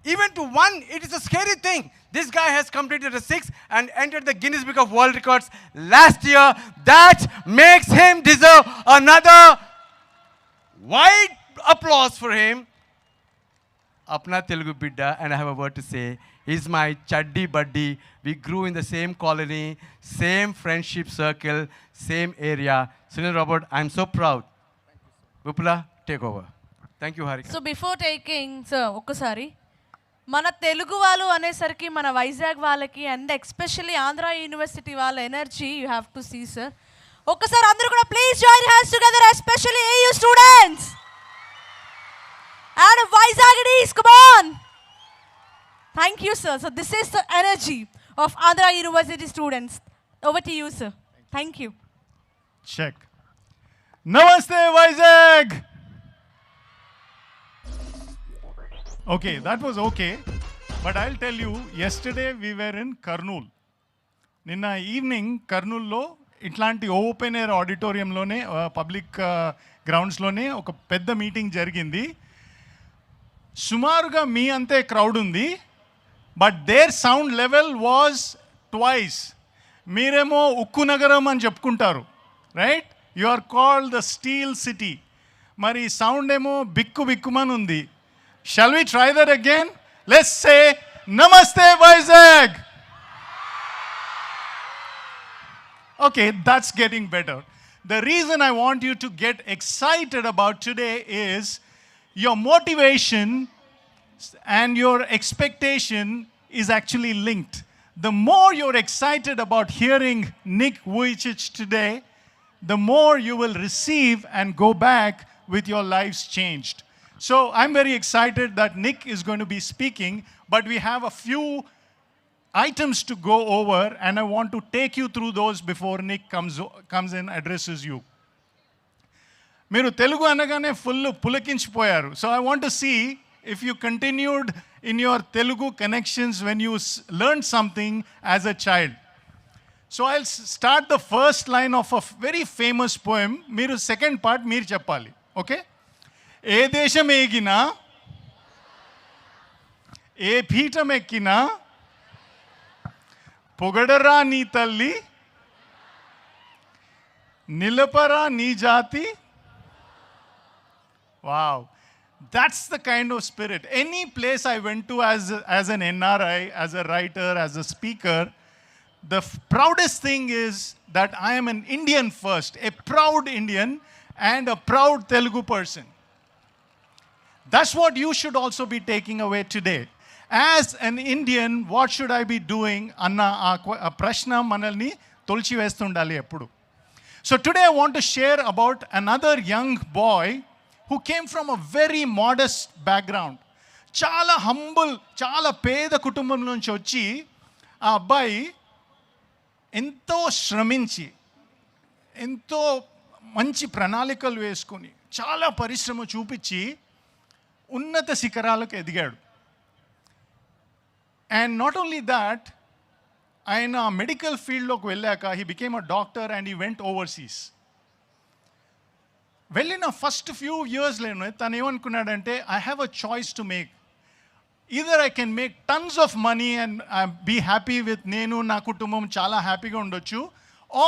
Even to one, it is a scary thing. This guy has completed a 6 and entered the Guinness Book of World Records last year. That makes him deserve another wide applause for him. Apna Telugu Bidda, and I have a word to say. He's my chaddi buddy. We grew in the same colony, same friendship circle, same area. Sunil Robert, I'm so proud. Vupula, take over. Thank you, Harika. So before taking, sir, ఒక్కసారి మన తెలుగు వాళ్ళు అనేసరికి మన వైజాగ్ వాళ్ళకి and especially Andhra university వాళ్ళ energy you have to see sir. ఒక్కసారి అందరూ కూడా please join hands together especially AU students and Vizagidis, come on. Thank you, sir. So this is the energy of Andhra University students. Over to you, sir. Thank you. Check. Namaste, Vizag! Okay, that was okay. But I'll tell you, yesterday we were in Kurnool. Ninna evening, Kurnool lo ఇట్లాంటి open air ఆడిటోరియంలోనే public గ్రౌండ్స్లోనే ఒక పెద్ద meeting జరిగింది. సుమారుగా మీ అంతే crowd ఉంది, but there sound level was twice. మీరేమో ఉక్కు నగరం అని చెప్పుకుంటారు, రైట్? You are called the steel city. మరి సౌండ్ ఏమో బిక్కు బిక్కుమని ఉంది. Shall we try that again? Let's say namaste Vizag. Okay, that's getting better. The reason I want you to get excited about today is your motivation and your expectation is actually linked. The more you're excited about hearing Nick Vujicic today, the more you will receive and go back with your lives changed. So I'm very excited that Nick is going to be speaking, but we have a few items to go over, and I want to take you through those before Nick comes in, addresses you. మీరు తెలుగు అనగానే full పులకించిపోయారు. So I want to see if you continued in your Telugu connections when you learn something as a child. So I start the first line of a very famous poem. మీరు second part మీరు చెప్పాలి, okay? ఏ దేశం ఏగినా, ఏ పీఠం ఎక్కినా, పొగడరా నీ తల్లి, నిలపరా నీ జాతి. Wow, that's the kind of spirit. Any place I went to as an NRI, as a writer, as a speaker, the proudest thing is that I am an Indian first, a proud Indian and a proud Telugu person. That's what you should also be taking away today. As an Indian, what should I be doing? Anna prashna manalni tolchi vestundali eppudu. So today I want to share about another young boy who came from a very modest background. Chala humble, chala peda kutumbam nunchi vachi aa abbayi ento shraminchi, ento manchi pranalikalu veskoni, chala parishrama చూపించి ఉన్నత శిఖరాలకు ఎదిగాడు. And not only that, ఆయన medical ఫీల్డ్లోకి వెళ్ళాక he became a doctor and he went overseas. వెళ్ళిన first few ఇయర్స్లోనే తను ఏమనుకున్నాడంటే, I have a choice to make. Either I can make tons of money and be happy with నేను నా కుటుంబం చాలా హ్యాపీగా ఉండొచ్చు,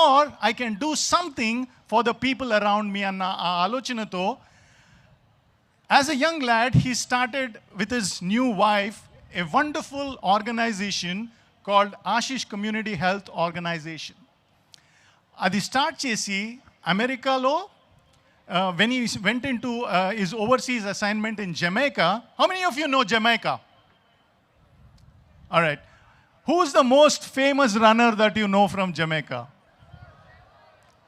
or I can do something for the people around me అన్న ఆ ఆలోచనతో as a young lad he started with his new wife a wonderful organization called Ashish Community Health Organization. Adi start chesi America lo when he went into his overseas assignment in Jamaica. How many of you know Jamaica? All right. Who is the most famous runner that you know from Jamaica?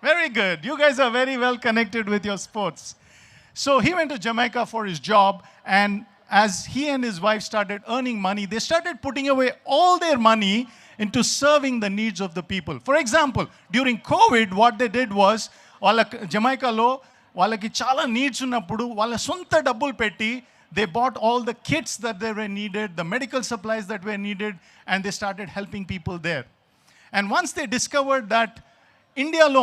Very good. You guys are very well connected with your sports. So he went to Jamaica for his job, and as he and his wife started earning money, they started putting away all their money into serving the needs of the people. For example, during COVID, what they did was, Jamaica-lo, వాళ్ళకి చాలా needs ఉన్నప్పుడు వాళ్ళ సొంత డబ్బులు పెట్టి they bought all the kits that they were needed, the medical supplies that were needed, and they started helping people there. And once they discovered that ఇండియాలో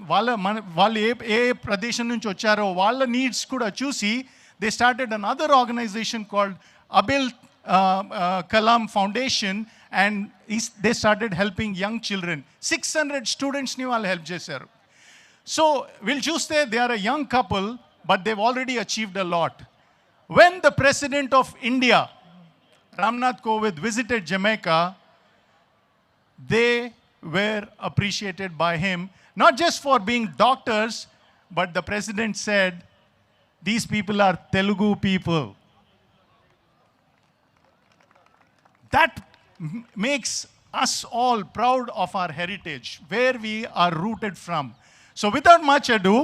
వాళ్ళు ఏ ప్రదేశం నుంచి వచ్చారో వాళ్ళ నీడ్స్ కూడా చూసి they started another organization called Abul Kalam Foundation, and they started helping young children. 600 students ni వాళ్ళు help చేశారు. So we'll చూస్తే they are a young couple, but they've already achieved a lot. When the President of India, Ramnath Kovind, visited Jamaica, they were appreciated by him, not just for being doctors, but the President said, these people are Telugu people. That makes us all proud of our heritage, where we are rooted from. So without much ado,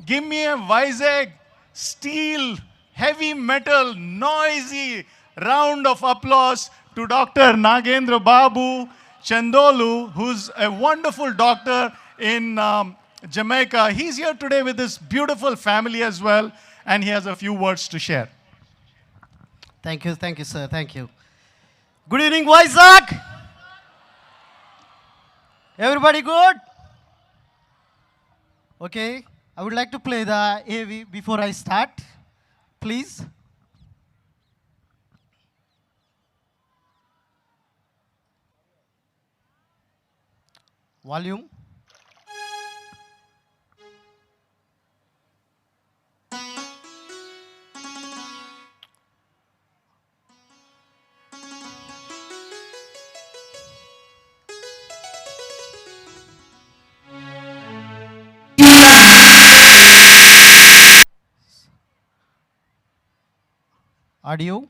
give me a Vizag steel, heavy metal, noisy round of applause to Dr. Nagendra Babu Chandolu, who's a wonderful doctor in Jamaica. He's here today with his beautiful family as well, and he has a few words to share. Thank you, sir, thank you. Good evening, Vizag. Everybody good? Okay, I would like to play the AV before I start. Please. Volume. Audio.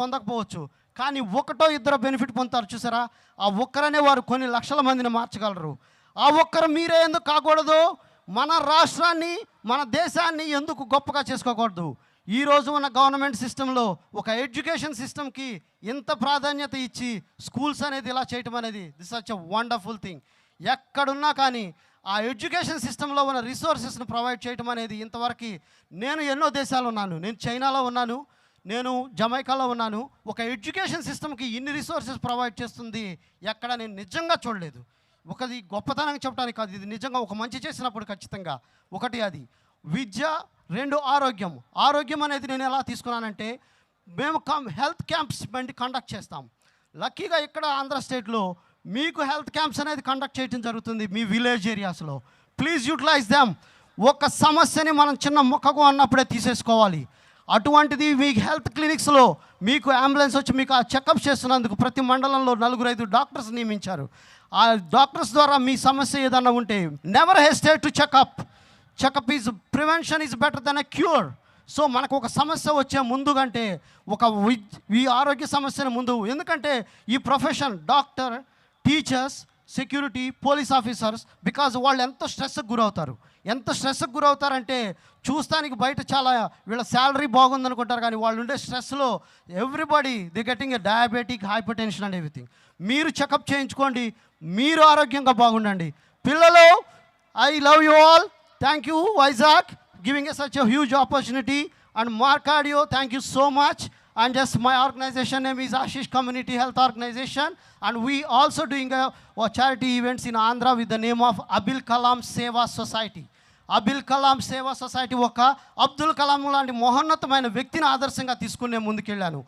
పొందకపోవచ్చు, కానీ ఒకటో ఇద్దరు benefit పొందుతారు చూసారా, ఆ ఒక్కరనే వారు కొన్ని లక్షల మందిని మార్చగలరు. ఆ ఒక్కరు మీరే ఎందుకు కాకూడదు? మన రాష్ట్రాన్ని, మన దేశాన్ని ఎందుకు గొప్పగా చేసుకోకూడదు? ఈరోజు ఉన్న గవర్నమెంట్ సిస్టంలో ఒక ఎడ్యుకేషన్ సిస్టమ్కి ఎంత ప్రాధాన్యత ఇచ్చి స్కూల్స్ అనేది ఇలా చేయటం అనేది this such a wonderful thing. ఎక్కడున్నా కానీ ఆ ఎడ్యుకేషన్ సిస్టంలో ఉన్న రిసోర్సెస్ని ప్రొవైడ్ చేయటం అనేది ఇంతవరకు నేను ఎన్నో దేశాలు ఉన్నాను, నేను చైనాలో ఉన్నాను, నేను జమైకాలో ఉన్నాను, ఒక ఎడ్యుకేషన్ సిస్టమ్కి ఇన్ని రిసోర్సెస్ ప్రొవైడ్ చేస్తుంది ఎక్కడ నేను నిజంగా చూడలేదు. ఒకది గొప్పతనంగా చెప్పడానికి కాదు, ఇది నిజంగా ఒక మంచి చేసినప్పుడు ఖచ్చితంగా ఒకటి అది విద్య, రెండు ఆరోగ్యం. ఆరోగ్యం అనేది నేను ఎలా తీసుకున్నానంటే మేము హెల్త్ క్యాంప్స్ కండక్ట్ చేస్తాం. లక్కీగా ఇక్కడ ఆంధ్ర స్టేట్లో మీకు హెల్త్ క్యాంప్స్ అనేది కండక్ట్ చేయడం జరుగుతుంది మీ విలేజ్ ఏరియాస్లో. Please utilize them. ఒక సమస్యని మనం చిన్న మొక్కకు అన్నప్పుడే తీసేసుకోవాలి. అటువంటిది మీ హెల్త్ క్లినిక్స్లో మీకు అంబులెన్స్ వచ్చి మీకు ఆ చెకప్ చేస్తున్నందుకు ప్రతి మండలంలో 4-5 డాక్టర్స్ నియమించారు. ఆ డాక్టర్స్ ద్వారా మీ సమస్య ఏదన్నా ఉంటే never hesitate to checkup. Checkup is prevention is better than a cure. So మనకు ఒక సమస్య వచ్చే ముందు కంటే ఈ ఆరోగ్య సమస్యను ముందు, ఎందుకంటే ఈ profession doctor, teachers, security, police officers, because వాళ్ళు ఎంత స్ట్రెస్కి గురవుతారు. ఎంత స్ట్రెస్కి గురవుతారంటే చూస్తానికి బయట చాలా వీళ్ళ శాలరీ బాగుందనుకుంటారు, కానీ వాళ్ళు ఉండే స్ట్రెస్లో everybody the getting a diabetic, hypertension and everything. మీరు చెకప్ చేయించుకోండి, మీరు ఆరోగ్యంగా బాగుండండి. పిల్లలు, I love you all. Thank you Vizag giving a such a huge opportunity. And Marcadio, thank you so much. And just my organization name is Ashish Community Health Organization, and we also doing a charity events in Andhra with the name of Abul Kalam Seva Society. Abul Kalam సేవా society ఒక అబ్దుల్ కలాం లాంటి మహోన్నతమైన వ్యక్తిని ఆదర్శంగా తీసుకునే ముందుకెళ్ళాను.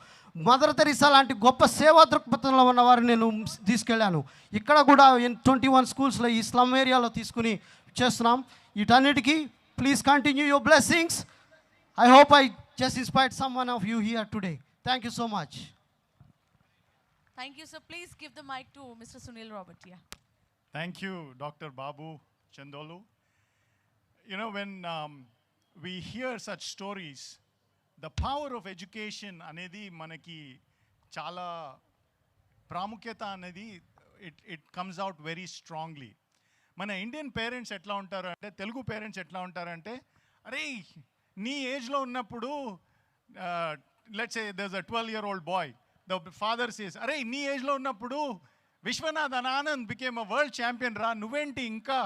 Mother Teresa లాంటి గొప్ప సేవా దృక్పథంలో ఉన్నవారిని నేను తీసుకెళ్ళాను. ఇక్కడ కూడా 21 స్కూల్స్లో ఈ స్లమ్ ఏరియాలో తీసుకుని చేస్తున్నాం. వీటన్నిటికీ please continue your blessings. I hope I just inspired someone of you here today. Thank you so much. Thank you, sir. Please give the mic to Mr. Sunil Robert. Yeah. Thank you, Dr. Babu Chandolu. You know, when we hear such stories, the power of education anedi manaki chala pramukyata anedi it comes out very strongly. Mana Indian parents etla untaru ante, Telugu parents etla untaru ante, are నీ ఏజ్లో ఉన్నప్పుడు let's say there's a 12-year-old boy, the father says, అరే నీ ఏజ్లో ఉన్నప్పుడు Vishwanath Anand became a world champion రా, నువ్వేంటి ఇంకా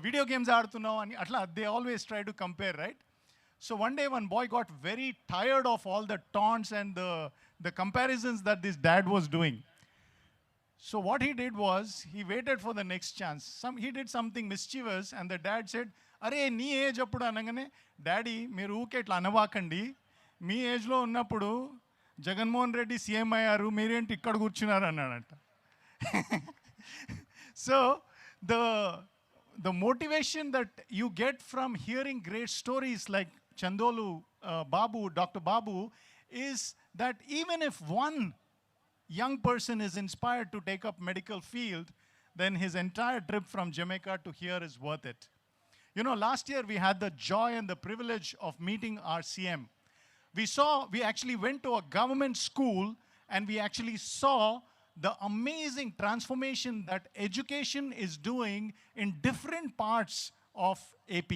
వీడియో గేమ్స్ ఆడుతున్నావు అని. అట్లా they always try to compare, right? So one day one boy got very tired of all the taunts and the comparisons that this dad was doing. So what he did was he waited for the next chance. He did something mischievous and the dad said, అరే నీ age అప్పుడు అనగానే, daddy మీరు ఊకే ఇట్లా అనవాకండి, మీ ఏజ్లో ఉన్నప్పుడు Jaganmohan Reddy CM అయ్యారు, మీరేంటి ఇక్కడ కూర్చున్నారు అన్నాడంట. So the motivation that you get from hearing great stories like Chandolu, Babu, Dr. Babu, is that even if one young person is inspired to take up medical field, then his entire trip from Jamaica to here is worth it. You know, last year we had the joy and the privilege of meeting our CM. We actually went to a government school and we actually saw the amazing transformation that education is doing in different parts of AP.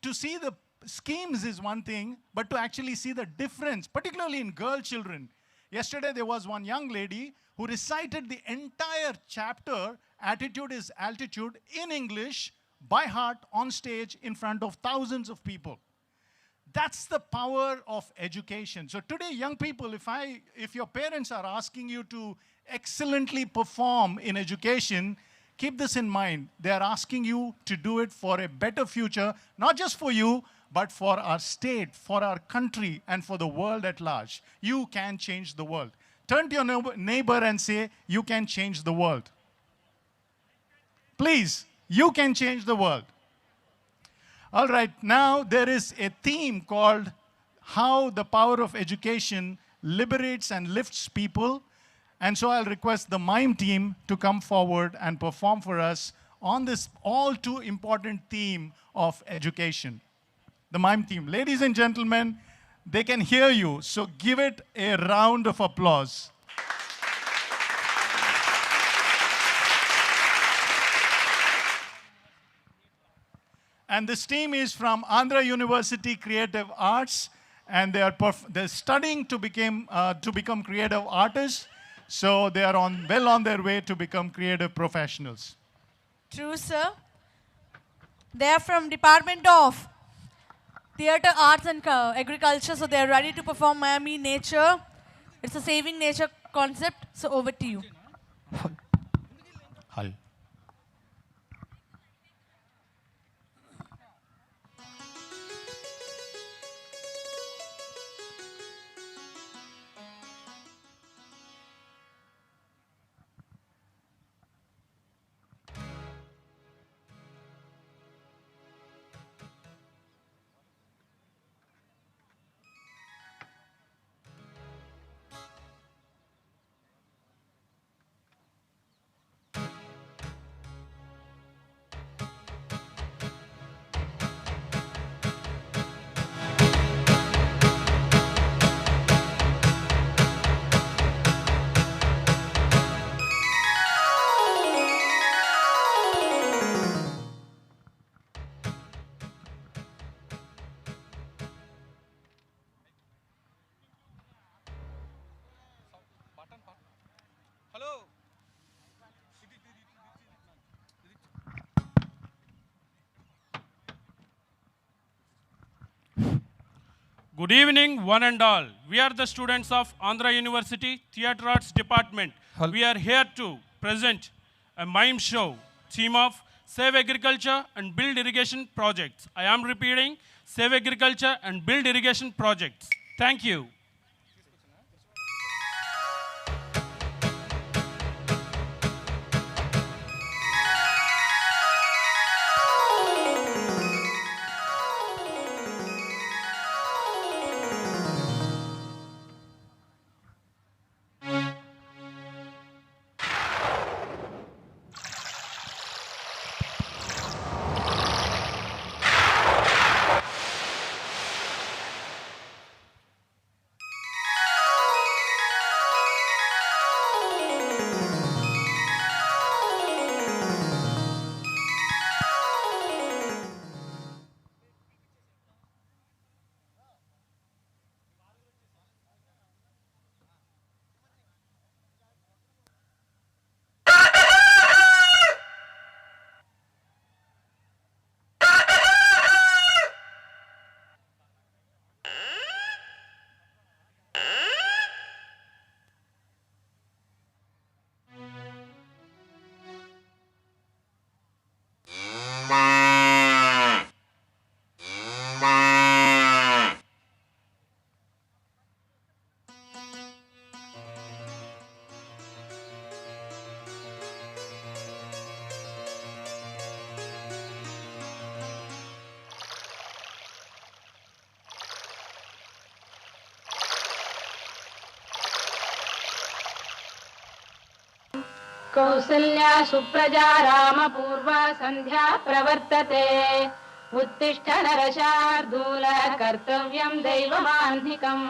To see the schemes is one thing, but to actually see the difference, particularly in girl children. Yesterday there was one young lady who recited the entire chapter, Attitude is Altitude, in English, by heart, on stage, in front of thousands of people. That's the power of education. So today, young people, if your parents are asking you to excellently perform in education, keep this in mind. They are asking you to do it for a better future, not just for you, but for our state, for our country, and for the world at large. You can change the world. Turn to your neighbor and say, you can change the world. Please. You can change the world. All right, now there is a theme called How the Power of Education Liberates and Lifts People. And so I'll request the MIME team to come forward and perform for us on this all too important theme of education. The MIME team. Ladies and gentlemen, They can hear you. So give it a round of applause. And this team is from Andhra University Creative Arts, and they're studying to become creative artists. So they are well on their way to become creative professionals. True, sir. They are from Department of Theatre, Arts and Agriculture, so they are ready to perform Miami Nature. It's a saving nature concept, so over to you. Hi. Good evening, one and all. We are the students of Andhra University Theatre Arts Department. We are here to present a mime show, theme of Save Agriculture and Build Irrigation Projects. I am repeating, Save Agriculture and Build Irrigation Projects. Thank you. Kausalya सुप्रजा रामपूर्वा सन्ध्या प्रवर्तते उत्तिष्ठ नरशार्दूल कर्तव्यं दैवमाह्निकम्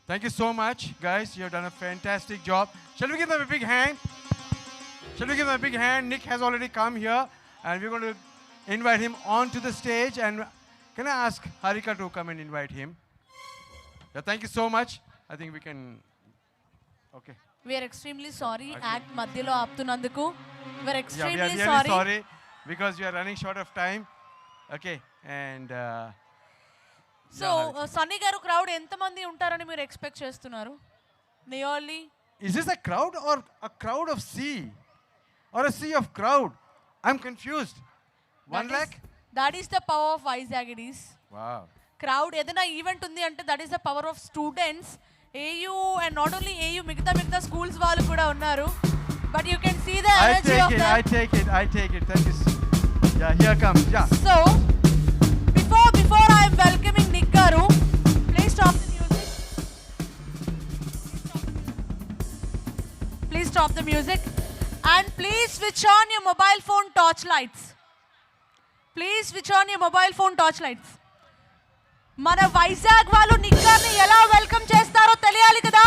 Thank you so much, guys. You have done a fantastic job. Shall we give them a big hand? Shall we give them a big hand? Nick has already come here, and we're going to invite him onto the stage. And can I ask Harika to come and invite him? Yeah, thank you so much. I think we can. Okay. We are extremely sorry. Act madhyalo aaptunanduku. We are Yeah, extremely we are really sorry. sorry because we are running short of time. Okay, and So, Sunny garu crowd ఎంత మంది ఉంటారని మీరు expect చేస్తున్నారు? Nearly. is this a crowd or a crowd of sea or a sea of crowd? I'm confused. 1 lakh? That is the power of Vizag. Wow. Crowd ఏదైనా event ఉంది అంటే that is the power of students. AU and not only AU మిగతా schools వాళ్ళు కూడా ఉన్నారు. But you can see the energy of them. I take it. Thank you. Yeah, here comes. Yeah. So, before I am welcoming Nick garu, please stop the music. Please stop the music. And please switch on your mobile phone torch lights. Please switch on your mobile phone torch lights. మన వైజాగ్ వాళ్ళు నిక్కర్ని ఎలా welcome చేస్తారో తెలియాలి కదా.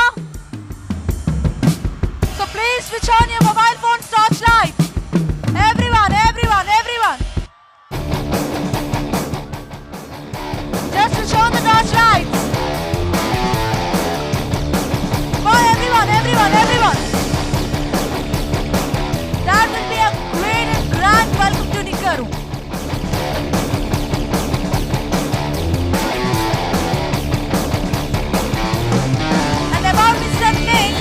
So please switch on your mobile phone torch lights. Everyone. Just switch on the torch lights. Come on, everyone. That will be a great and grand welcome to Nick garu. And about Mr. Nick,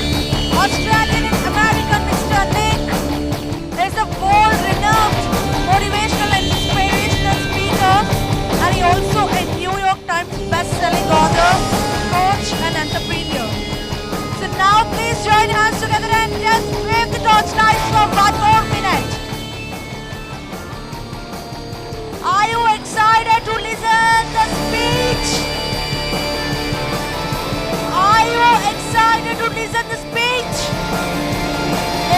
Australian and American Mr. Nick is a world-renowned motivational and inspirational speaker, and he also a New York Times best-selling author, coach, and entrepreneur. So now please join hands together and just wave the torch lights for 1 more minute. Are you excited to listen the speech? Are you excited to listen the speech?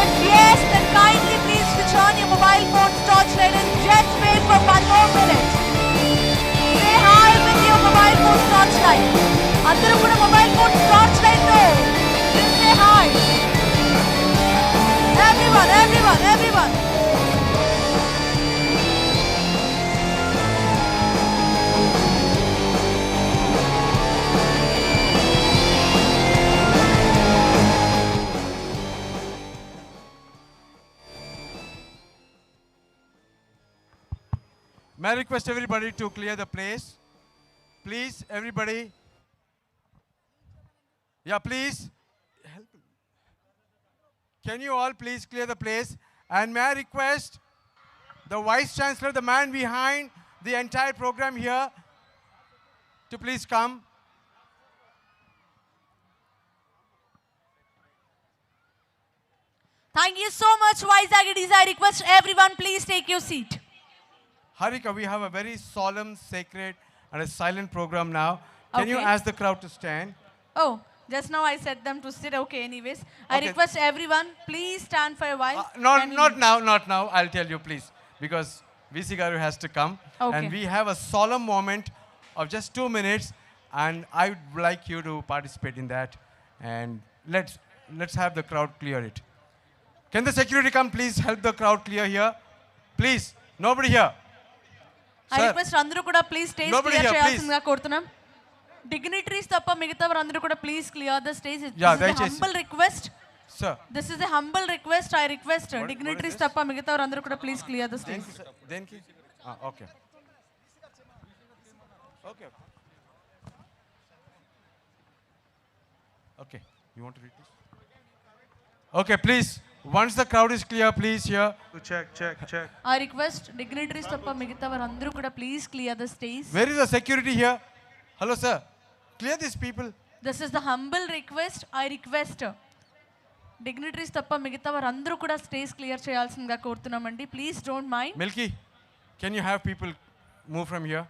If yes, then kindly please switch on your mobile phone's torchlight and just wait for 1 more minute. Say hi with your mobile phone's torchlight. Andaru kuda mobile phone's torchlight tho just say hi. Everyone. May I request everybody to clear the place? Please, everybody. Yeah, please. Help. Can you all please clear the place? And may I request the Vice-Chancellor, the man behind the entire program here, to please come. Thank you so much, Vizag. I request everyone, please take your seat. Harika, we have a very solemn, sacred, and a silent program now. Can you Okay. ask the crowd to stand? Oh, just now I said them to sit. Okay, anyways. I Okay. request everyone, please stand for a while. Not now. I'll tell you, please, because Vizag has to come, Okay. and we have a solemn moment of just 2 minutes, and I would like you to participate in that. And let's have the crowd clear it. Can the security come, please help the crowd clear here, please? Nobody here. I Sir, request అందరూ కూడా please stage Nobody clear here, చేయాల్సిందిగా కోరుతున్నాం. Dignitaries తప్ప మిగతా వారందరూ కూడా please clear the stage. Yeah, this is దయచేసి. Humble request. Sir. This is a humble request. I request dignitaries తప్ప మిగతా వారందరూ కూడా please clear the stage. Denki? Okay. Okay. You want to read this? Okay, please. Once the crowd is clear, please here. Check. I request dignitaries తప్ప మిగతా వారందరూ కూడా please clear the stage. Where is the security here? Hello, sir. Clear these people. This is the humble request. I request dignitaries తప్ప మిగతా వారందరూ కూడా stage clear చేయాల్సిందిగా కోరుతున్నామండి. Please don't mind. Milky, can you have people move from here?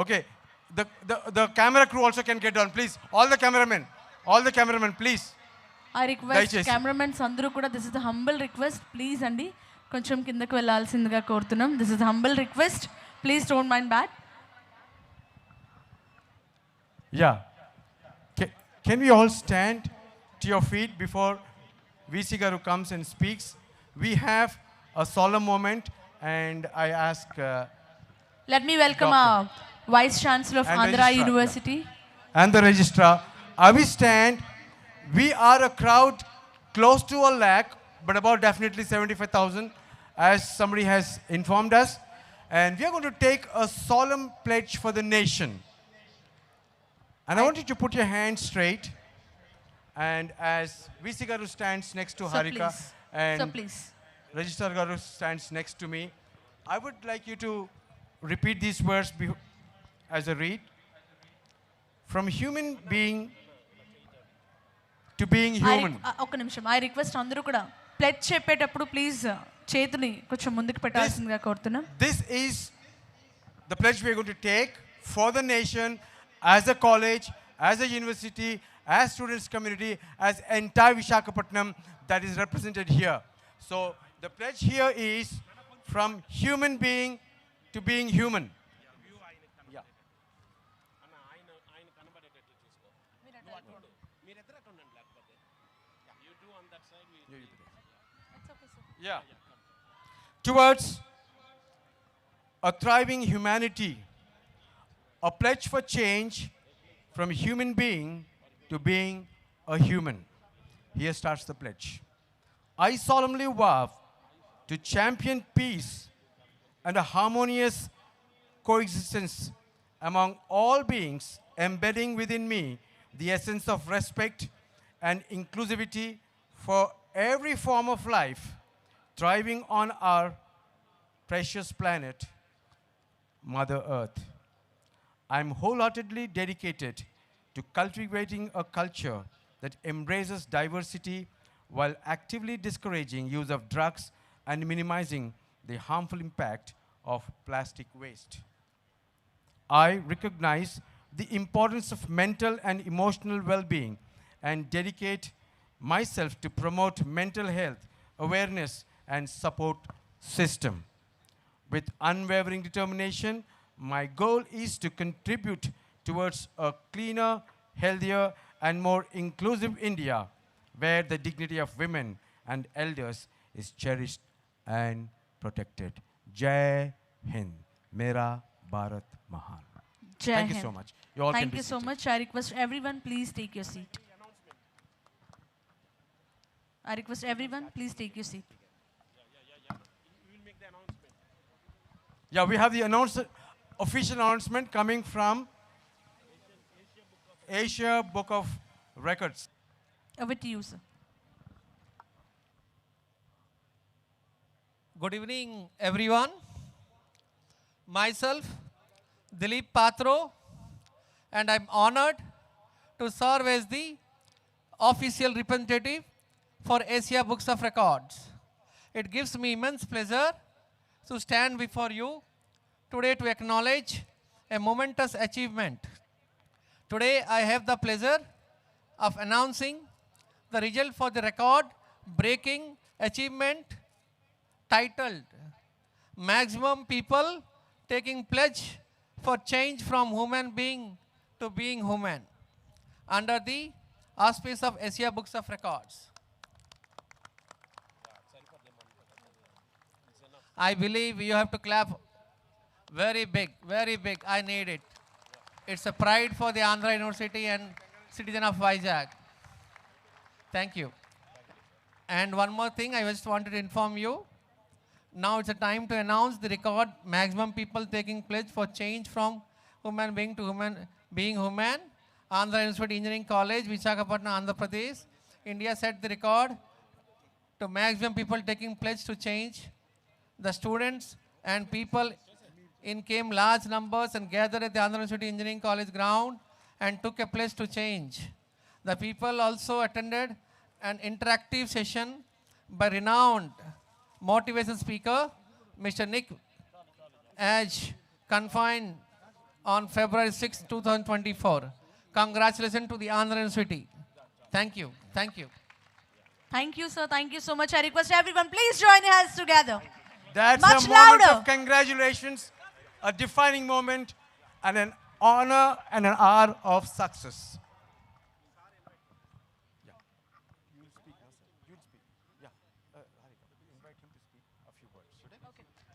Okay. The camera crew also can get down, please. All the cameramen, please. I request cameramens అందరూ కూడా this is the humble request please అండి కొంచెం కిందకు వెళ్ళాల్సిందిగా కోరుతున్నాం. This is humble request please don't mind bad. Yeah. Can we all stand to your feet before VC Garu comes and speaks? We have a solemn moment, and I ask. Let me welcome our Vice-Chancellor of And Andhra Registrar, University. And the registrar. We stand. We are a crowd close to a lakh, but about definitely 75,000, as somebody has informed us. And we are going to take a solemn pledge for the nation. And I want you to put your hands straight. And as VC Garu stands next to Harika, please. and Please. Registrar Garu stands next to me, I would like you to repeat these words as I read. From human being to being human. ఒక్క నిమిషం. I request అందరూ కూడా pledge చెప్పేటప్పుడు please చేతుని కొంచెం ముందుకు పెట్టాల్సిందిగా కోరుతున్నాం. This is the pledge we are going to take for the nation, as a college, as a university, as students community, as entire Visakhapatnam that is represented here. So the pledge here is from human being to being human. Yeah. Yeah. Towards a thriving humanity, a pledge for change from human being to being a human. Here starts the pledge. I solemnly vow to champion peace and a harmonious coexistence among all beings, embedding within me the essence of respect and inclusivity for every form of life thriving on our precious planet, Mother Earth. I am wholeheartedly dedicated to cultivating a culture that embraces diversity while actively discouraging use of drugs and minimizing the harmful impact of plastic waste. I recognize the importance of mental and emotional well-being and dedicate myself to promote mental health awareness and support system. With unwavering determination, my goal is to contribute towards a cleaner, healthier, and more inclusive India, where the dignity of women and elders is cherished and protected. Jai Hind, Mera Bharat Mahan. Jai Thank you Hind. so much. You all Thank can be you so seated. much. I request everyone, please take your seat. I request everyone, please take your seat. Yeah, we have the official announcement coming from Asia Book of Records. Over to you, sir. Good evening, everyone. Myself, Dilip Patro, and I'm honored to serve as the official representative for Asia Books of Records. It gives me immense pleasure to stand before you today to acknowledge a momentous achievement. Today, I have the pleasure of announcing the result for the record-breaking achievement titled Maximum People Taking Pledge for Change from Human Being to Being Human under the auspice of Asia Books of Records. I believe you have to clap very big, very big. I need it. It's a pride for the Andhra University and citizen of Vizag. Thank you. And one more thing, I just wanted to inform you. Now it's a time to announce the record maximum people taking pledge for change from human being to being human. Andhra University Engineering College, Visakhapatnam, Andhra Pradesh. India set the record to maximum people taking pledge to change. The students and people in came large numbers and gathered at the Andhra University Engineering College ground and took a pledge to change. The people also attended an interactive session by renowned motivation speaker, Mr. Nick Edge, confined on February 6, 2024. Congratulations to the Andhra University. Thank you. Thank you. Thank you, sir. Thank you so much. I request everyone, please join your hands together. That's Much a moment louder. of congratulations, a defining moment, and an honor and an hour of success.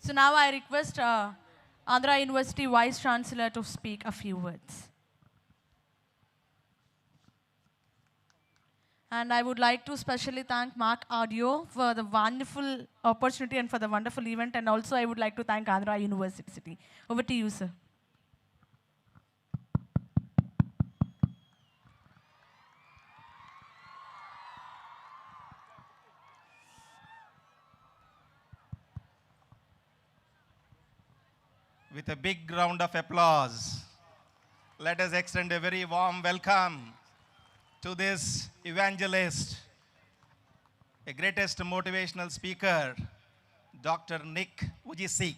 So now I request Andhra University Vice-Chancellor to speak a few words. And I would like to specially thank Mark Audio for the wonderful opportunity and for the wonderful event. And also I would like to thank Andhra University. Over to you, sir. With a big round of applause, let us extend a very warm welcome to this evangelist, a greatest motivational speaker, Dr. Nick Vujicic,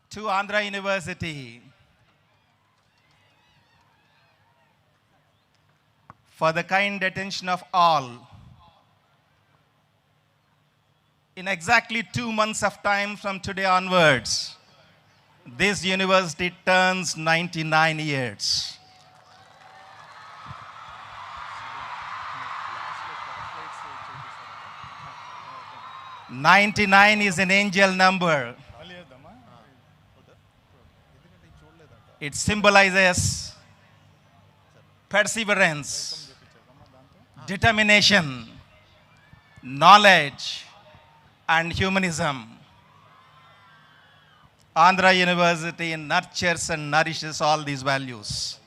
to Andhra University, for the kind attention of all. In exactly 2 months of time from today onwards, this university turns 99 years. 99 is an angel number. It symbolizes perseverance, determination, knowledge, and humanism. Andhra University nurtures and nourishes all these values.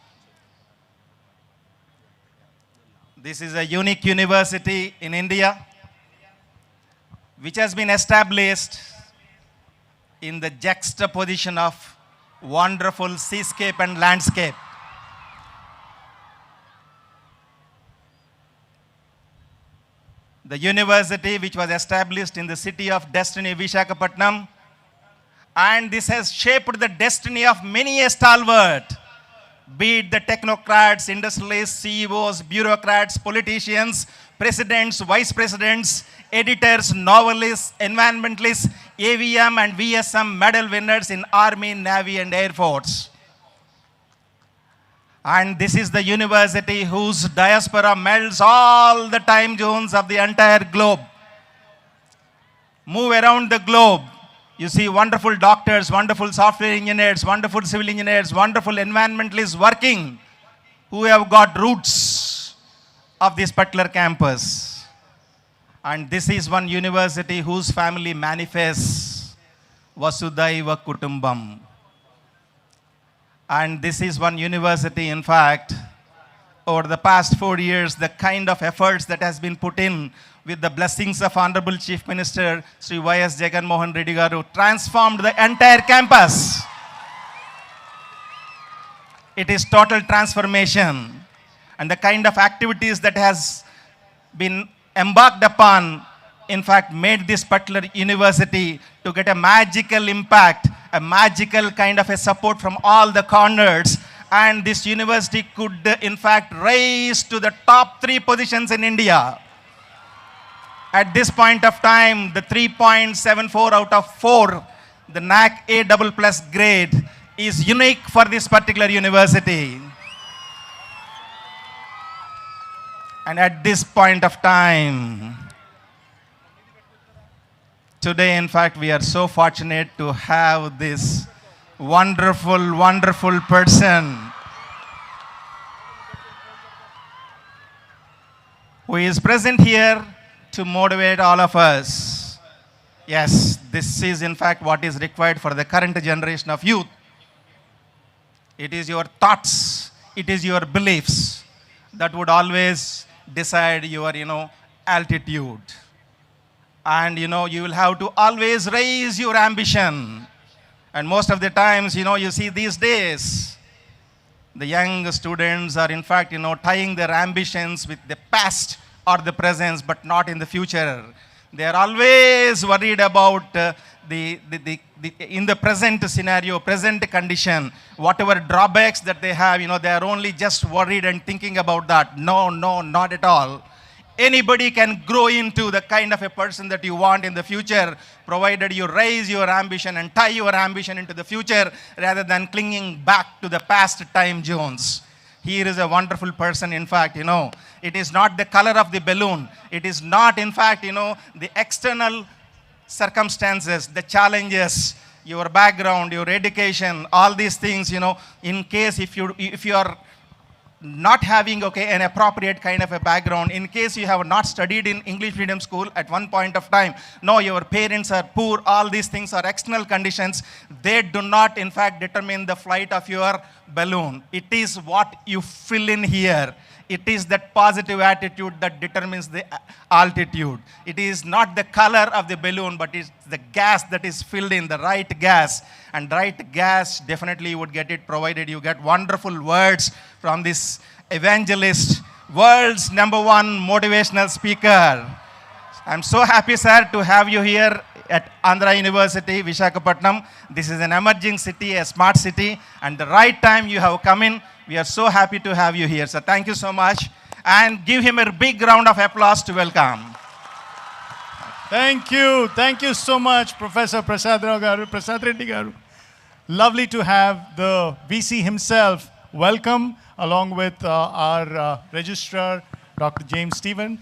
This is a unique university in India, which has been established in the juxtaposition of wonderful seascape and landscape. The university which was established in the city of destiny, Visakhapatnam, and this has shaped the destiny of many a stalwart, be it the technocrats, industrialists, CEOs, bureaucrats, politicians, presidents, vice presidents, editors, novelists, environmentalists, AVM and VSM medal winners in Army, Navy and Air Force. And this is the university whose diaspora melds all the time zones of the entire globe. Move around the globe. You see wonderful doctors, wonderful software engineers, wonderful civil engineers, wonderful environmentalists working who have got roots of this particular campus. And this is one university whose family manifests Vasudhaiva Kutumbam. And this is one university, in fact, over the past 4 years, the kind of efforts that has been put in with the blessings of Honorable Chief Minister Sri Y.S. Jagan Mohan Reddy Garu transformed the entire campus. It is total transformation. And the kind of activities that has been embarked upon, in fact, made this particular university to get a magical impact, a magical kind of a support from all the corners. And this university could, in fact, rise to the top 3 positions in India. At this point of time, the 3.74 out of 4, the NAC A++ grade is unique for this particular university. And at this point of time, today, in fact, we are so fortunate to have this wonderful, wonderful person who is present here to motivate all of us. Yes, this is in fact what is required for the current generation of youth. It is your thoughts, it is your beliefs that would always decide your, altitude. And, you will have to always raise your ambition. And most of the times, you see these days, the young students are in fact, tying their ambitions with the past or the present, but not in the future. They are always worried about in the present scenario, present condition, whatever drawbacks that they have, they are only just worried and thinking about that. No, not at all. Anybody can grow into the kind of a person that you want in the future, provided you raise your ambition and tie your ambition into the future rather than clinging back to the past time zones. Here is a wonderful person. In fact, it is not the color of the balloon. It is not, in fact, the external circumstances, the challenges, your background, your education, all these things, in case if you are not having an appropriate kind of a background, in case you have not studied in English medium school at one point of time, no, your parents are poor, all these things are external conditions. They do not, in fact, determine the flight of your balloon. It is what you fill in here. It is that positive attitude that determines the altitude. It is not the color of the balloon, but it's the gas that is filled in, the right gas. And right gas, definitely you would get it provided you get wonderful words from this evangelist, world's #1 motivational speaker. I'm so happy, sir, to have you here at Andhra University, Visakhapatnam. This is an emerging city, a smart city, and the right time you have come in. We are so happy to have you here. So thank you so much. And give him a big round of applause to welcome. Thank you. Thank you so much, Professor Prasad Reddy garu. Lovely to have the VC himself welcome, along with our registrar, Dr. James Stephen.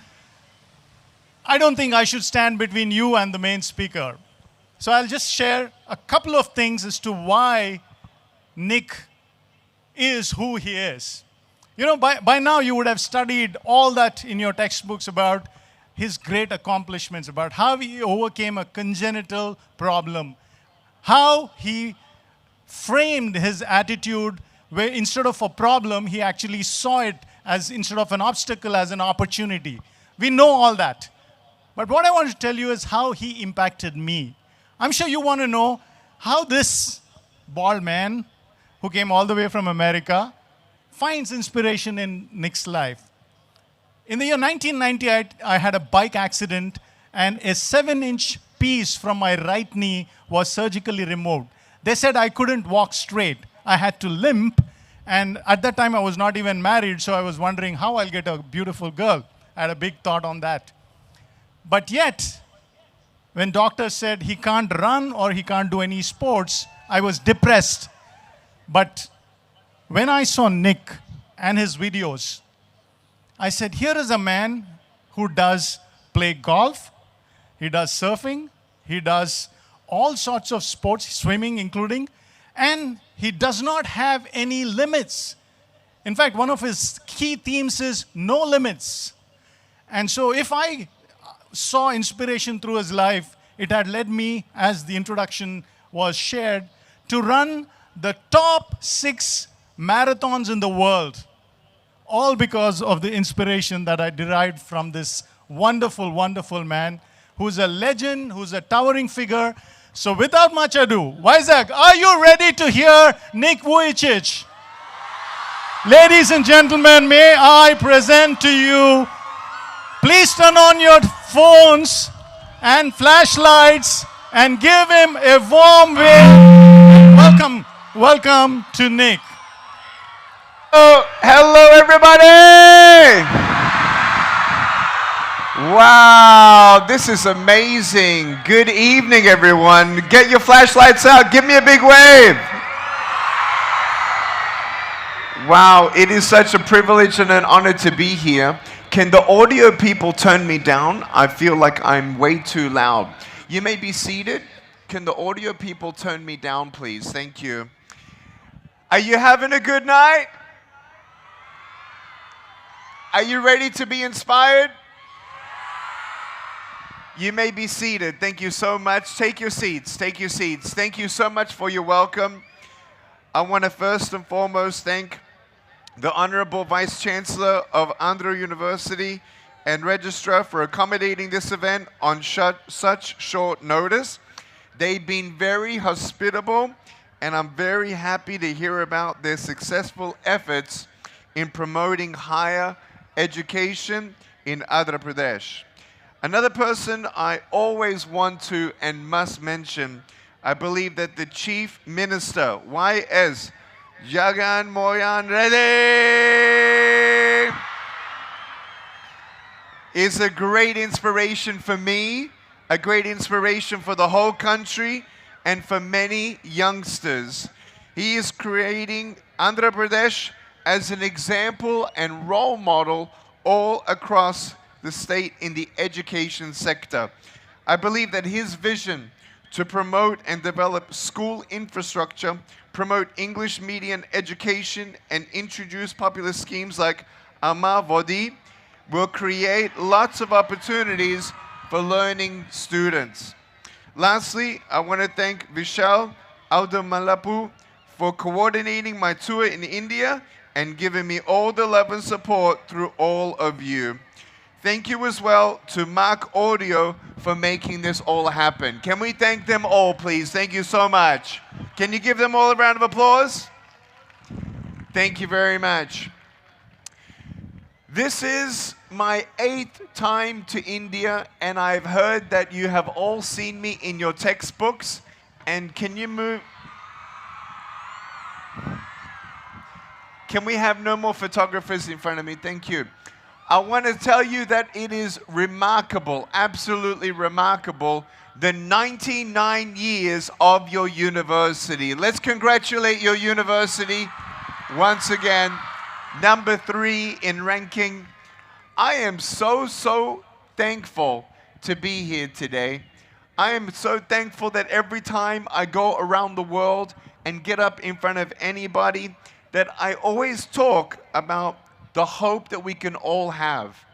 I don't think I should stand between you and the main speaker. So I'll just share a couple of things as to why Nick is who he is. By now you would have studied all that in your textbooks about his great accomplishments, about how he overcame a congenital problem, how he framed his attitude where instead of a problem, he actually saw it as, instead of an obstacle, as an opportunity. We know all that. But what I want to tell you is how he impacted me. I'm sure you want to know how this bald man who came all the way from America finds inspiration in Nick's life. In the year 1998, I had a bike accident and a 7-inch piece from my right knee was surgically removed. They said I couldn't walk straight. I had to limp, and at that time I was not even married, so I was wondering how I'll get a beautiful girl. I had a big thought on that. But yet, when doctors said he can't run or he can't do any sports, I was depressed. But when I saw Nick and his videos, I said, here is a man who does play golf, he does surfing, he does all sorts of sports, swimming including, and he does not have any limits. In fact, one of his key themes is no limits. And so if I saw inspiration through his life, it had led me, as the introduction was shared, to run the top 6 marathons in the world, all because of the inspiration that I derived from this wonderful, wonderful man who's a legend, who's a towering figure. So without much ado, Vizag, are you ready to hear Nick Vujicic? Ladies and gentlemen, may I present to you, please turn on your phones and flashlights and give him a warm welcome. Welcome to Nick. Hello, everybody! Wow, this is amazing. Good evening, everyone. Get your flashlights out. Give me a big wave. Wow, it is such a privilege and an honor to be here. Can the audio people turn me down? I feel like I'm way too loud. You may be seated. Can the audio people turn me down, please? Thank you. Are you having a good night? Are you ready to be inspired? You may be seated. Thank you so much. Take your seats. Take your seats. Thank you so much for your welcome. I want to first and foremost thank the Honorable Vice-Chancellor of Andhra University and Registrar for accommodating this event on such short notice. They've been very hospitable, and I'm very happy to hear about their successful efforts in promoting higher education in Andhra Pradesh. Another person I always want to and must mention, I believe that the Chief Minister, Y.S. Jagan Mohan Reddy. is a great inspiration for me, a great inspiration for the whole country, and for many youngsters. He is creating Andhra Pradesh as an example and role model all across the state in the education sector. I believe that his vision to promote and develop school infrastructure, promote English medium education, and introduce popular schemes like Amma Vodi will create lots of opportunities for learning students. Lastly, I want to thank Vishal Audamalapu for coordinating my tour in India and giving me all the love and support through all of you. Thank you as well to Mark Audio for making this all happen. Can we thank them all, please? Thank you so much. Can you give them all a round of applause? Thank you very much. This is my 8th time to India, and I've heard that you have all seen me in your textbooks. And can you move? Can we have no more photographers in front of me? Thank you. I want to tell you that it is remarkable, absolutely remarkable, the 99 years of your university. Let's congratulate your university once again. Number 3 in ranking. I am so thankful to be here today. I am so thankful that every time I go around the world and get up in front of anybody, that I always talk about the hope that we can all have.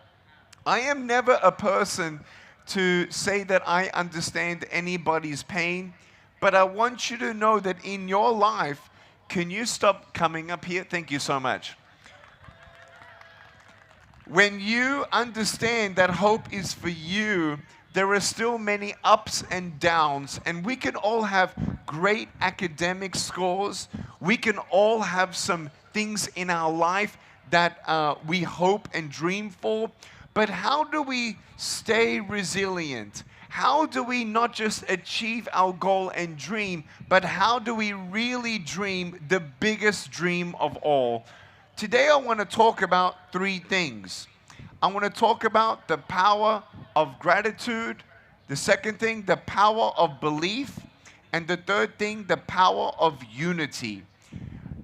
I am never a person to say that I understand anybody's pain, but I want you to know that in your life, can you stop coming up here? Thank you so much. When you understand that hope is for you, there are still many ups and downs, and we can all have great academic scores. We can all have some things in our life that we hope and dream for. But how do we stay resilient? How do we not just achieve our goal and dream, but how do we really dream the biggest dream of all? Today I want to talk about 3 things. I want to talk about the power of gratitude. The second thing, the power of belief. And the third thing, the power of unity.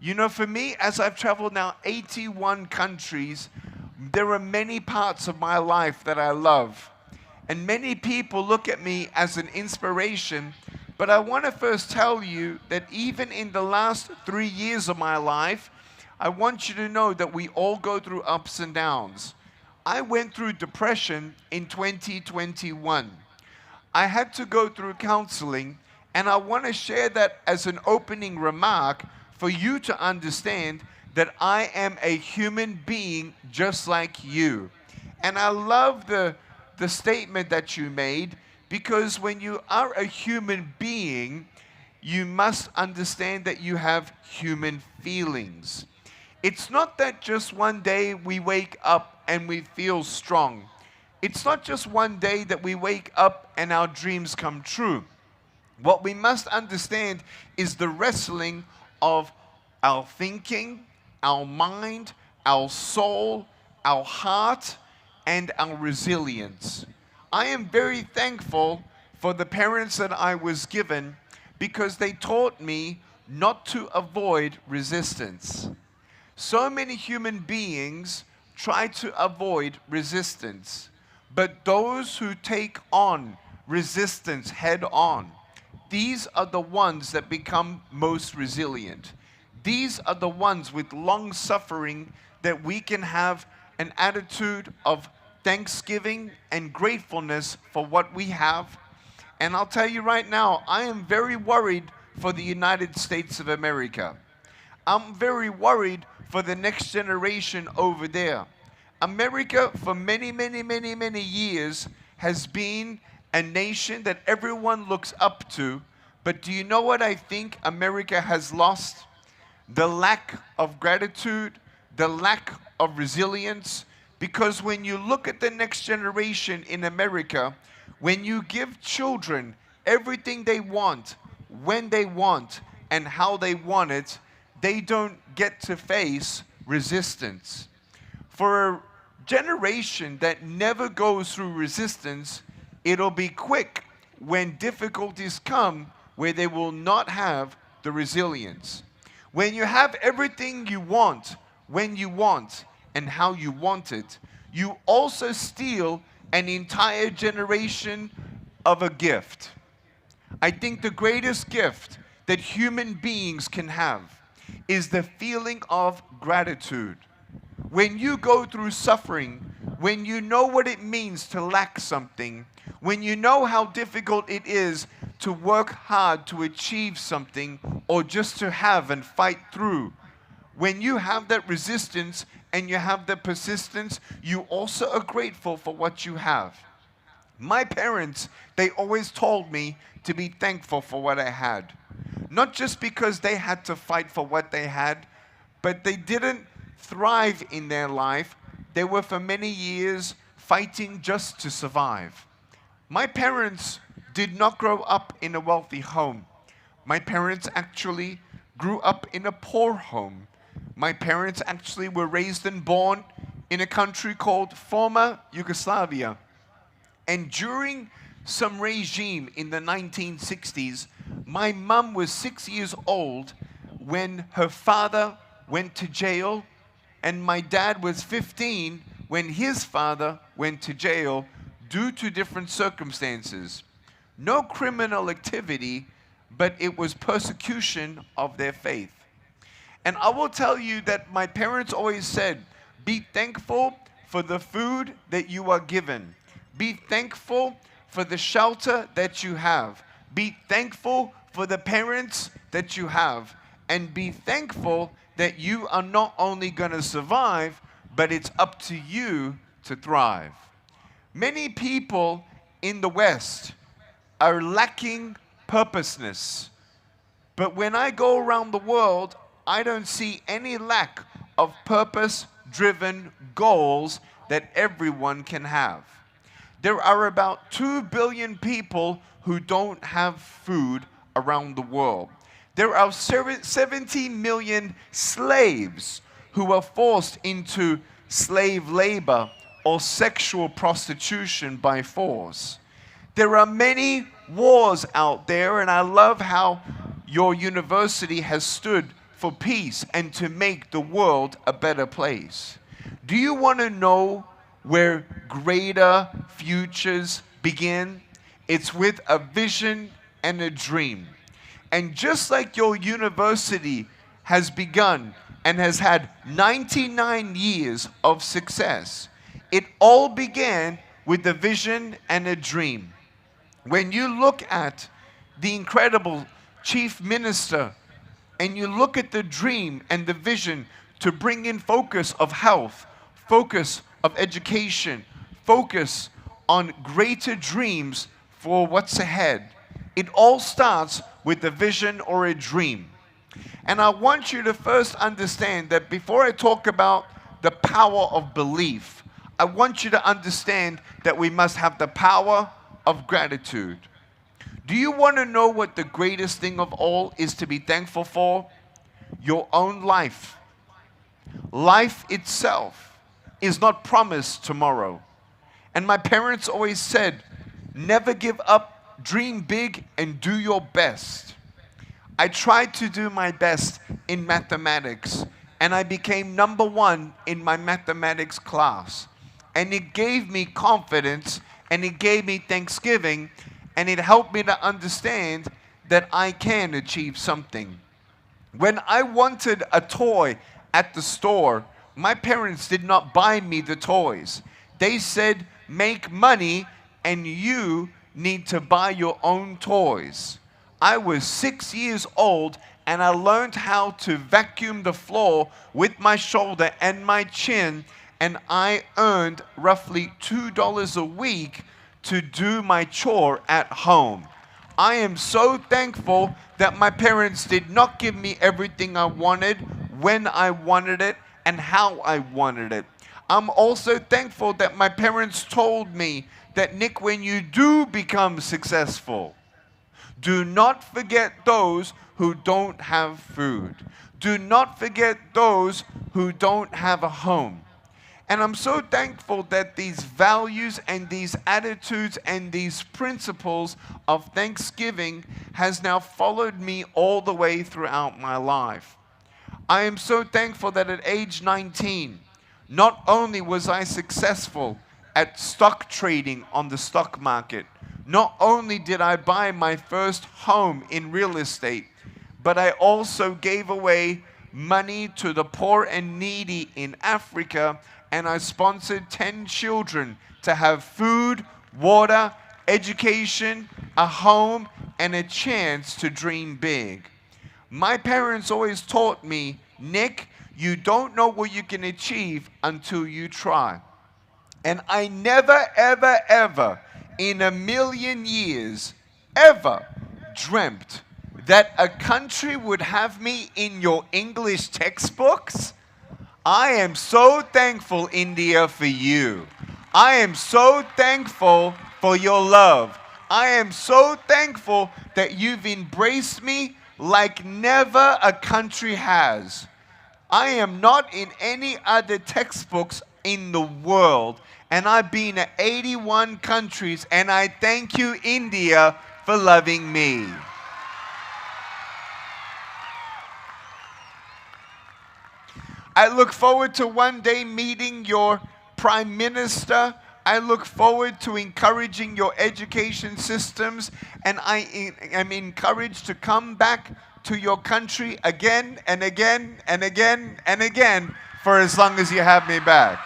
You know, for me, as I've traveled now 81 countries, there are many parts of my life that I love. And many people look at me as an inspiration. But I want to first tell you that even in the last 3 years of my life, I want you to know that we all go through ups and downs. I went through depression in 2021. I had to go through counseling, and I want to share that as an opening remark for you to understand that I am a human being just like you. And I love the statement that you made, because when you are a human being, you must understand that you have human feelings. It's not that just one day we wake up and we feel strong. It's not just one day that we wake up and our dreams come true. What we must understand is the wrestling of our thinking, our mind, our soul, our heart, and our resilience. I am very thankful for the parents that I was given, because they taught me not to avoid resistance. So many human beings try to avoid resistance, but those who take on resistance head on, these are the ones that become most resilient. These are the ones with long suffering that we can have an attitude of thanksgiving and gratefulness for what we have. And I'll tell you right now, I am very worried for the United States of America. I'm very worried for the next generation over there. America, for many years, has been a nation that everyone looks up to. But do you know what I think America has lost? The lack of gratitude, the lack of resilience. Because when you look at the next generation in America, when you give children everything they want, when they want, and how they want it, they don't get to face resistance. For generation that never goes through resistance, it'll be quick when difficulties come where they will not have the resilience. When you have everything you want, when you want, and how you want it, you also steal an entire generation of a gift. I think the greatest gift that human beings can have is the feeling of gratitude. When you go through suffering, when you know what it means to lack something, when you know how difficult it is to work hard to achieve something or just to have and fight through, when you have that resistance and you have the persistence, you also are grateful for what you have. My parents, they always told me to be thankful for what I had. Not just because they had to fight for what they had, but they didn't thrive in their life. They were for many years fighting just to survive. My parents did not grow up in a wealthy home. My parents actually grew up in a poor home. My parents actually were raised and born in a country called former Yugoslavia. And during some regime in the 1960s, my mum was 6 years old when her father went to jail, and my dad was 15 when his father went to jail due to different circumstances. No criminal activity, but it was persecution of their faith. And I will tell you that my parents always said, be thankful for the food that you are given. Be thankful for the shelter that you have. Be thankful for the parents that you have. And be thankful that you are not only going to survive, but it's up to you to thrive. Many people in the West are lacking purposeness. But when I go around the world, I don't see any lack of purpose-driven goals that everyone can have. There are about 2 billion people who don't have food around the world. There are 70 million slaves who are forced into slave labor or sexual prostitution by force. There are many wars out there, and I love how your university has stood for peace and to make the world a better place. Do you want to know where greater futures begin? It's with a vision and a dream. And just like your university has begun and has had 99 years of success, it all began with a vision and a dream. When you look at the incredible Chief Minister and you look at the dream and the vision to bring in focus of health, focus of education, focus on greater dreams for what's ahead, it all starts with a vision or a dream. And I want you to first understand that before I talk about the power of belief, I want you to understand that we must have the power of gratitude. Do you want to know what the greatest thing of all is to be thankful for? Your own life. Life itself is not promised tomorrow. And my parents always said, never give up, dream big, and do your best. I tried to do my best in mathematics, and I became number 1 in my mathematics class. And it gave me confidence, and it gave me thanksgiving, and it helped me to understand that I can achieve something. When I wanted a toy at the store, my parents did not buy me the toys. They said, make money and you need to buy your own toys. I was 6 years old and I learned how to vacuum the floor with my shoulder and my chin, and I earned roughly $2 a week to do my chore at home. I am so thankful that my parents did not give me everything I wanted, when I wanted it, and how I wanted it. I'm also thankful that my parents told me that, Nick, when you do become successful, do not forget those who don't have food. Do not forget those who don't have a home. And I'm so thankful that these values and these attitudes and these principles of Thanksgiving has now followed me all the way throughout my life. I am so thankful that at age 19, not only was I successful at stock trading on the stock market, not only did I buy my first home in real estate, but I also gave away money to the poor and needy in Africa, and I sponsored 10 children to have food, water, education, a home, and a chance to dream big. My parents always taught me, Nick, you don't know what you can achieve until you try. And I never, ever, ever in a million years ever dreamt that a country would have me in your English textbooks. I am so thankful, India, for you. I am so thankful for your love. I am so thankful that you've embraced me like never a country has. I am not in any other textbooks in the world, and I've been to 81 countries, and I thank you, India, for loving me. I look forward to one day meeting your Prime Minister. I look forward to encouraging your education systems, and I am encouraged to come back to your country again and again and again and again for as long as you have me back.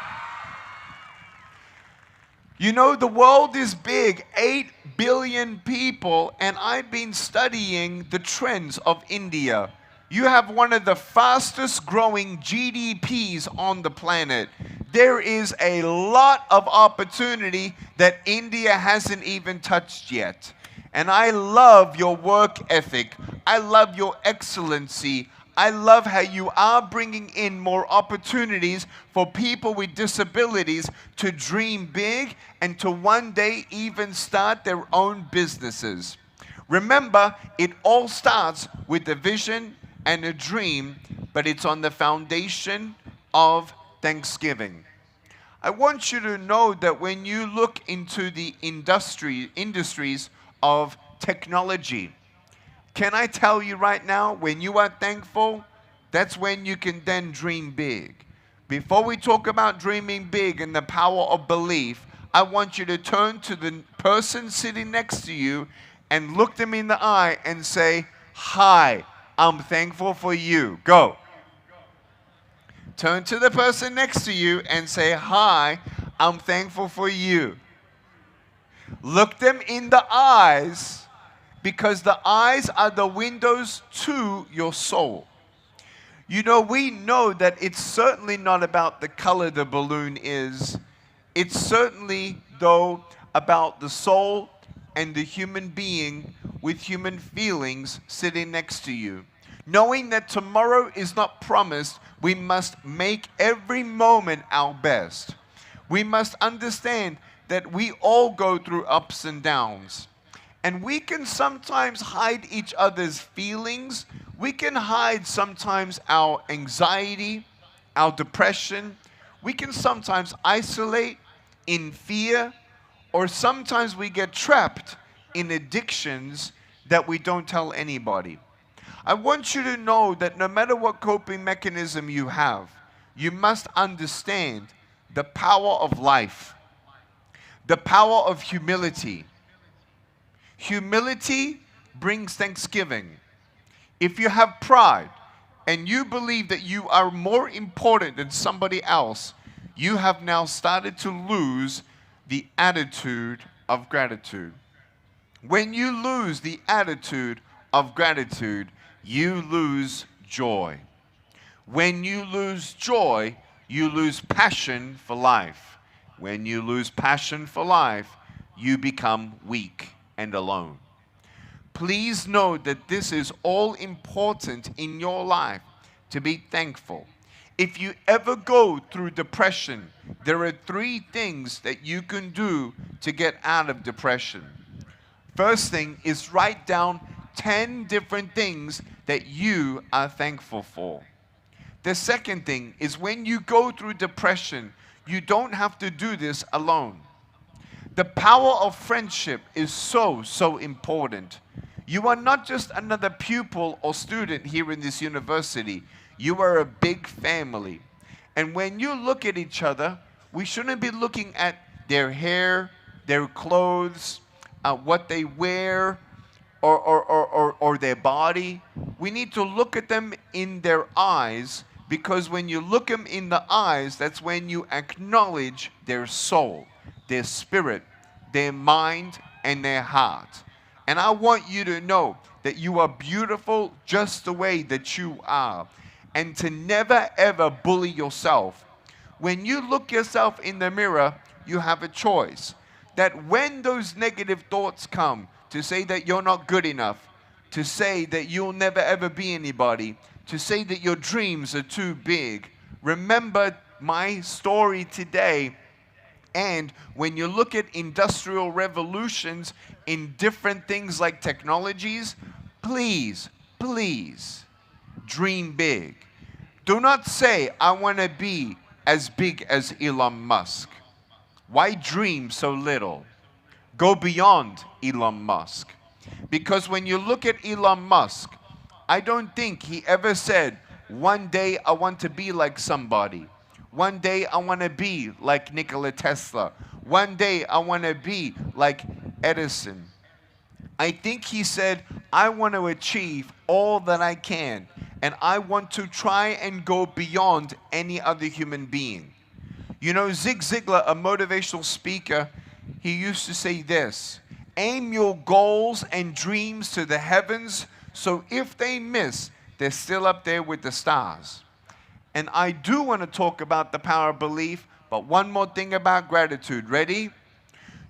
You know, the world is big, 8 billion people, and I've been studying the trends of India. You have one of the fastest growing GDPs on the planet. There is a lot of opportunity that India hasn't even touched yet. And I love your work ethic. I love your excellency. I love how you are bringing in more opportunities for people with disabilities to dream big and to one day even start their own businesses. Remember, it all starts with a vision and a dream, but it's on the foundation of Thanksgiving. I want you to know that when you look into the industries of technology, can I tell you right now, when you are thankful, that's when you can then dream big. Before we talk about dreaming big and the power of belief, I want you to turn to the person sitting next to you and look them in the eye and say, "Hi, I'm thankful for you." Go. Turn to the person next to you and say, "Hi, I'm thankful for you." Look them in the eyes, because the eyes are the windows to your soul. You know, we know that it's certainly not about the color the balloon is. It's certainly, though, about the soul and the human being with human feelings sitting next to you. Knowing that tomorrow is not promised, we must make every moment our best. We must understand that we all go through ups and downs. And we can sometimes hide each other's feelings. We can hide sometimes our anxiety, our depression. We can sometimes isolate in fear, or sometimes we get trapped in addictions that we don't tell anybody. I want you to know that no matter what coping mechanism you have, you must understand the power of life, the power of humility. Humility brings thanksgiving. If you have pride and you believe that you are more important than somebody else, you have now started to lose the attitude of gratitude. When you lose the attitude of gratitude, you lose joy. When you lose joy, you lose passion for life. When you lose passion for life, you become weak and alone. Please know that this is all important in your life, to be thankful. If you ever go through depression, there are 3 things that you can do to get out of depression. First thing is write down 10 different things that you are thankful for. The second thing is when you go through depression, You don't have to do this alone. The power of friendship is so, so important. You are not just another pupil or student here in this university. You are a big family. And when you look at each other, we shouldn't be looking at their hair, their clothes, what they wear, or their body. We need to look at them in their eyes, because when you look them in the eyes, that's when you acknowledge their soul, their spirit, their mind, and their heart. And I want you to know that you are beautiful just the way that you are, and to never ever bully yourself. When you look yourself in the mirror, you have a choice. That when those negative thoughts come, to say that you're not good enough, to say that you'll never ever be anybody, to say that your dreams are too big, remember my story today. And when you look at industrial revolutions in different things like technologies, please, please dream big. Do not say, I want to be as big as Elon Musk. Why dream so little? Go beyond Elon Musk. Because when you look at Elon Musk, I don't think he ever said, one day I want to be like somebody. One day I want to be like Nikola Tesla. One day I want to be like Edison. I think he said, I want to achieve all that I can, and I want to try and go beyond any other human being. You know, Zig Ziglar, a motivational speaker, he used to say this: aim your goals and dreams to the heavens, so if they miss, they're still up there with the stars. And I do want to talk about the power of belief, but one more thing about gratitude. Ready?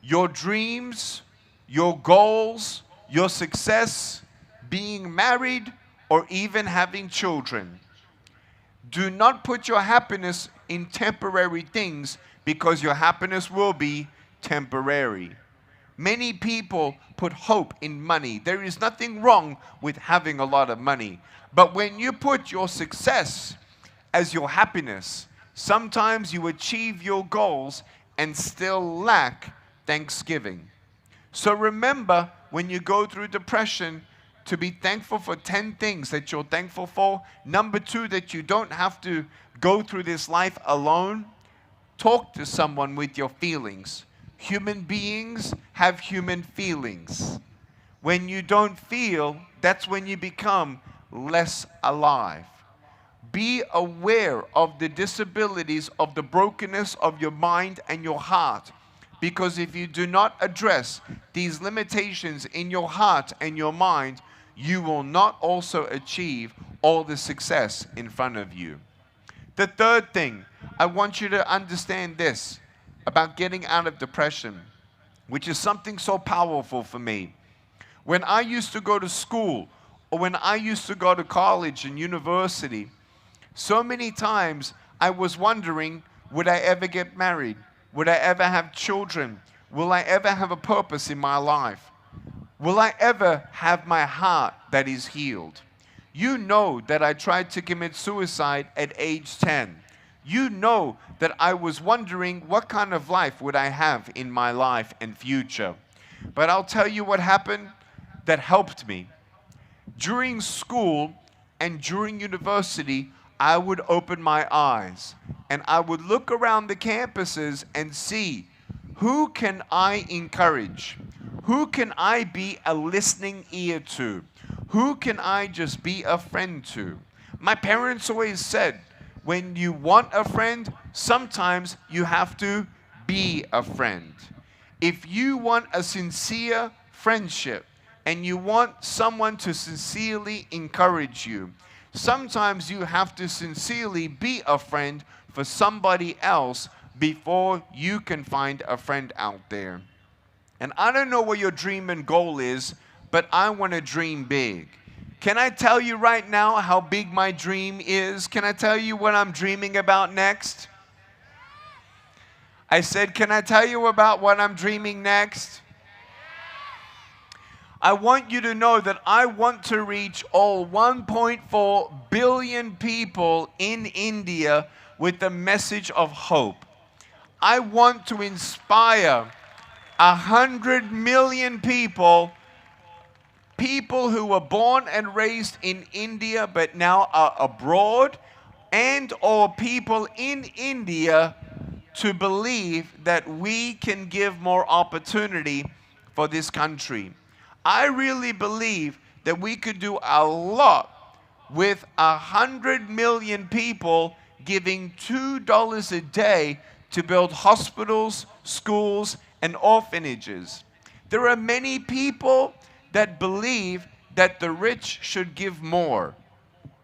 Your dreams, your goals, your success, being married, or even having children. Do not put your happiness in temporary things, because your happiness will be temporary. Many people put hope in money. There is nothing wrong with having a lot of money. But when you put your success as your happiness, sometimes you achieve your goals and still lack thanksgiving. So remember, when you go through depression, to be thankful for 10 things that you're thankful for. Number 2, that you don't have to go through this life alone. Talk to someone with your feelings. Human beings have human feelings. When you don't feel, that's when you become less alive. Be aware of the disabilities, of the brokenness of your mind and your heart. Because if you do not address these limitations in your heart and your mind, you will not also achieve all the success in front of you. The third thing, I want you to understand this about getting out of depression, which is something so powerful for me. When I used to go to school, or when I used to go to college and university, so many times I was wondering, would I ever get married? Would I ever have children? Will I ever have a purpose in my life? Will I ever have my heart that is healed? You know that I tried to commit suicide at age 10. You know that I was wondering, what kind of life would I have in my life and future? But I'll tell you what happened that helped me. During school and during university, I would open my eyes and I would look around the campuses and see, who can I encourage? Who can I be a listening ear to? Who can I just be a friend to? My parents always said, when you want a friend, sometimes you have to be a friend. If you want a sincere friendship and you want someone to sincerely encourage you, sometimes you have to sincerely be a friend for somebody else before you can find a friend out there. And I don't know what your dream and goal is, but I want to dream big. Can I tell you right now how big my dream is? Can I tell you what I'm dreaming about next? I said, can I tell you about what I'm dreaming next? I want you to know that I want to reach all 1.4 billion people in India with the message of hope. I want to inspire 100 million people, people who were born and raised in India but now are abroad, and or people in India to believe that we can give more opportunity for this country. I really believe that we could do a lot with 100 million people giving $2 a day to build hospitals, schools, and orphanages. There are many people that believe that the rich should give more.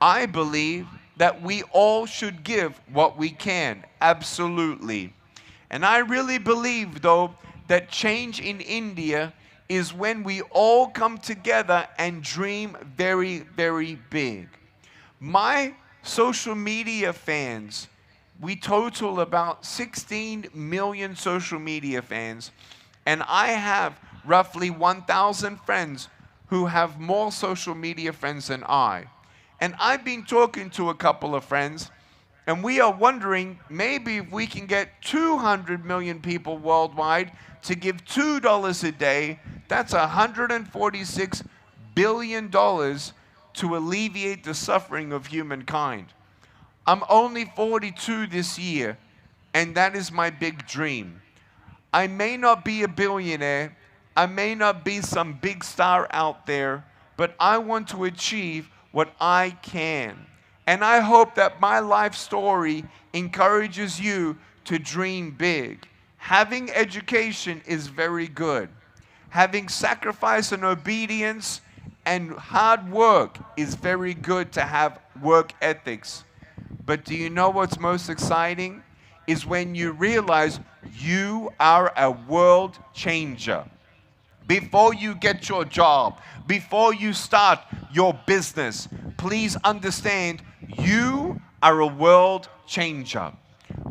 I believe that we all should give what we can, absolutely. And I really believe, though, that change in India is when we all come together and dream very, very big. My social media fans, we total about 16 million social media fans, and I have roughly 1,000 friends who have more social media friends than I. And I've been talking to a couple of friends, and we are wondering maybe if we can get 200 million people worldwide to give $2 a day, that's $146 billion to alleviate the suffering of humankind. I'm only 42 this year, and that is my big dream. I may not be a billionaire, I may not be some big star out there, but I want to achieve what I can. And I hope that my life story encourages you to dream big. Having education is very good. Having sacrifice and obedience and hard work is very good to have work ethics. But do you know what's most exciting? Is when you realize you are a world changer. Before you get your job, before you start your business, please understand you are a world changer.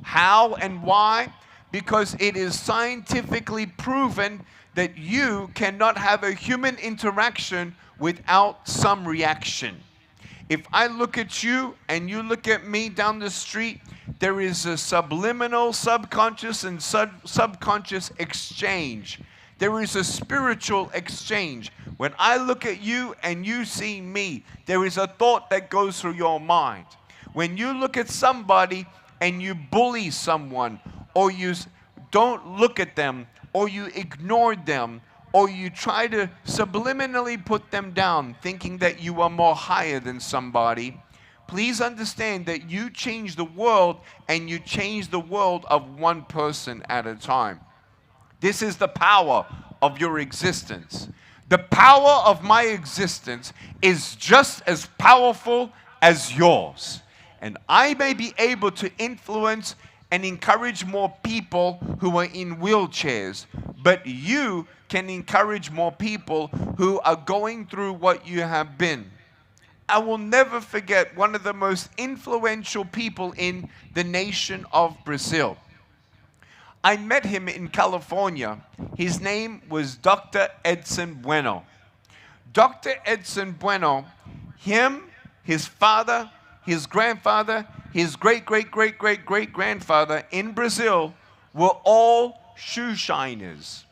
How and why? Because it is scientifically proven that you cannot have a human interaction without some reaction. If I look at you and you look at me down the street, there is a subliminal, subconscious, and subconscious exchange. There is a spiritual exchange. When I look at you and you see me, there is a thought that goes through your mind. When you look at somebody and you bully someone, or you don't look at them, or you ignore them, or you try to subliminally put them down, thinking that you are more higher than somebody, please understand that you change the world, and you change the world of one person at a time. This is the power of your existence. The power of my existence is just as powerful as yours. And I may be able to influence and encourage more people who are in wheelchairs, but you can encourage more people who are going through what you have been. I will never forget one of the most influential people in the nation of Brazil. I met him in California. His name was Dr. Edson Bueno. Dr. Edson Bueno, him, his father, his grandfather, his great-great-great-great-great-grandfather in Brazil were all shoe shiners.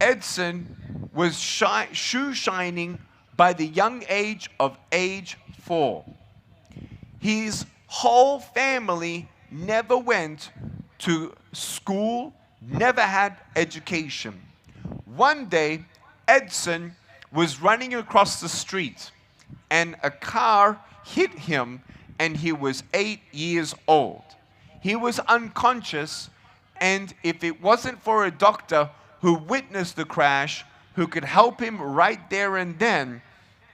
Edson was shoe shining by the young age of age 4. His whole family never went to school, never had education. One day, Edson was running across the street and a car hit him, and he was 8 years old. He was unconscious, and if it wasn't for a doctor who witnessed the crash, who could help him right there and then,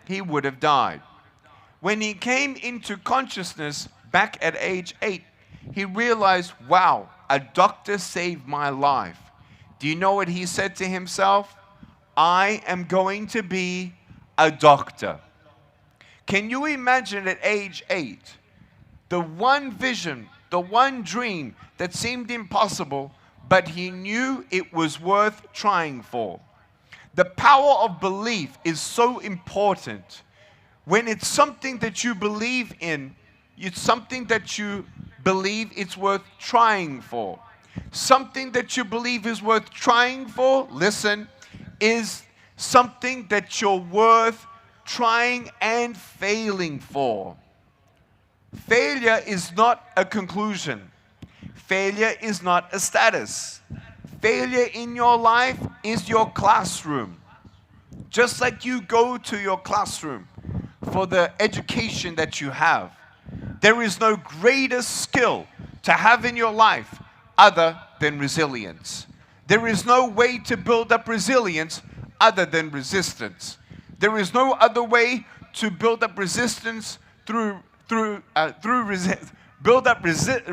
he would have died. When he came into consciousness back at age 8, he realized, wow, a doctor saved my life. Do you know what he said to himself? I am going to be a doctor. Can you imagine at age 8, the one vision, the one dream that seemed impossible, but he knew it was worth trying for? The power of belief is so important. When it's something that you believe in, it's something that you believe it's worth trying for. Something that you believe is worth trying for, listen, is something that you're worth trying and failing for. Failure is not a conclusion. Failure is not a status. Failure in your life is your classroom. Just like you go to your classroom for the education that you have, there is no greater skill to have in your life other than resilience. There is no way to build up resilience other than resistance. There is no other way to build up resistance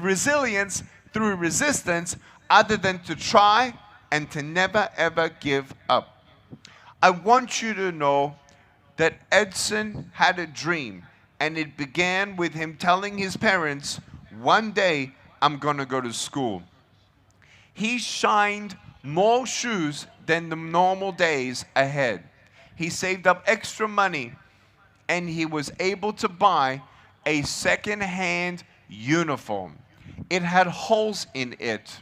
resilience through resistance other than to try and to never ever give up. I want you to know that Edson had a dream, and it began with him telling his parents, one day I'm going to go to school. He shined more shoes than the normal days ahead. He saved up extra money, and he was able to buy a second-hand uniform. It had holes in it,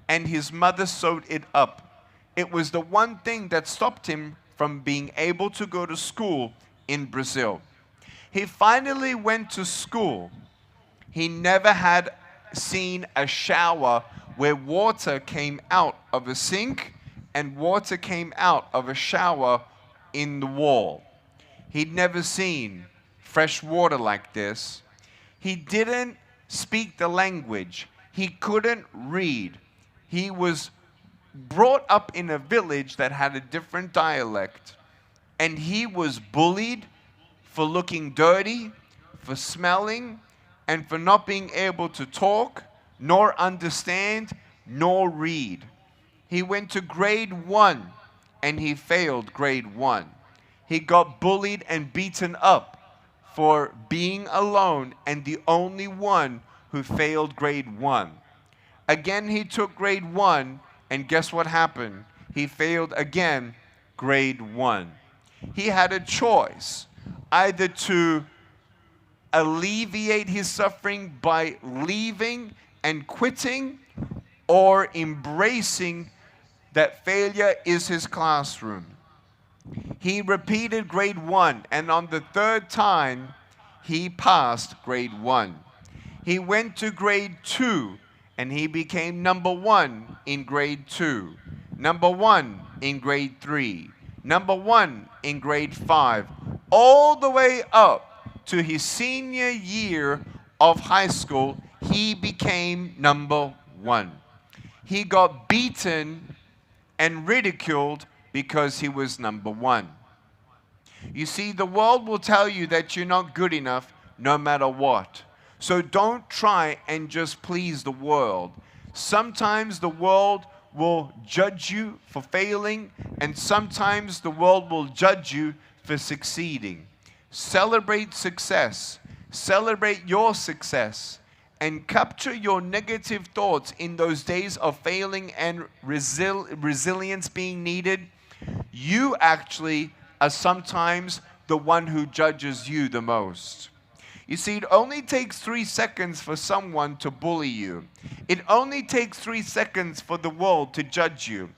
and his mother sewed it up. It was the one thing that stopped him from being able to go to school in Brazil. He finally went to school. He never had seen a shower where water came out of a sink and water came out of a shower in the wall. He'd never seen fresh water like this. He didn't speak the language. He couldn't read. He was brought up in a village that had a different dialect, and he was bullied for looking dirty, for smelling, and for not being able to talk, nor understand, nor read. He went to grade 1, and he failed grade 1. He got bullied and beaten up for being alone and the only one who failed grade 1. Again, he took grade 1, and guess what happened? He failed again grade 1. He had a choice, either to alleviate his suffering by leaving and quitting, or embracing that failure is his classroom. He repeated grade 1, and on the third time, he passed grade 1. He went to grade 2, and he became number 1 in grade 2, number 1 in grade 3, number 1 in grade 5, all the way up to his senior year of high school. He became number 1. He got beaten and ridiculed because he was number 1. You see, the world will tell you that you're not good enough no matter what. So don't try and just please the world. Sometimes the world will judge you for failing, and sometimes the world will judge you for succeeding. Celebrate success. Celebrate your success. And capture your negative thoughts in those days of failing and resilience being needed. You actually are sometimes the one who judges you the most. You see, it only takes 3 seconds for someone to bully you. It only takes 3 seconds for the world to judge you.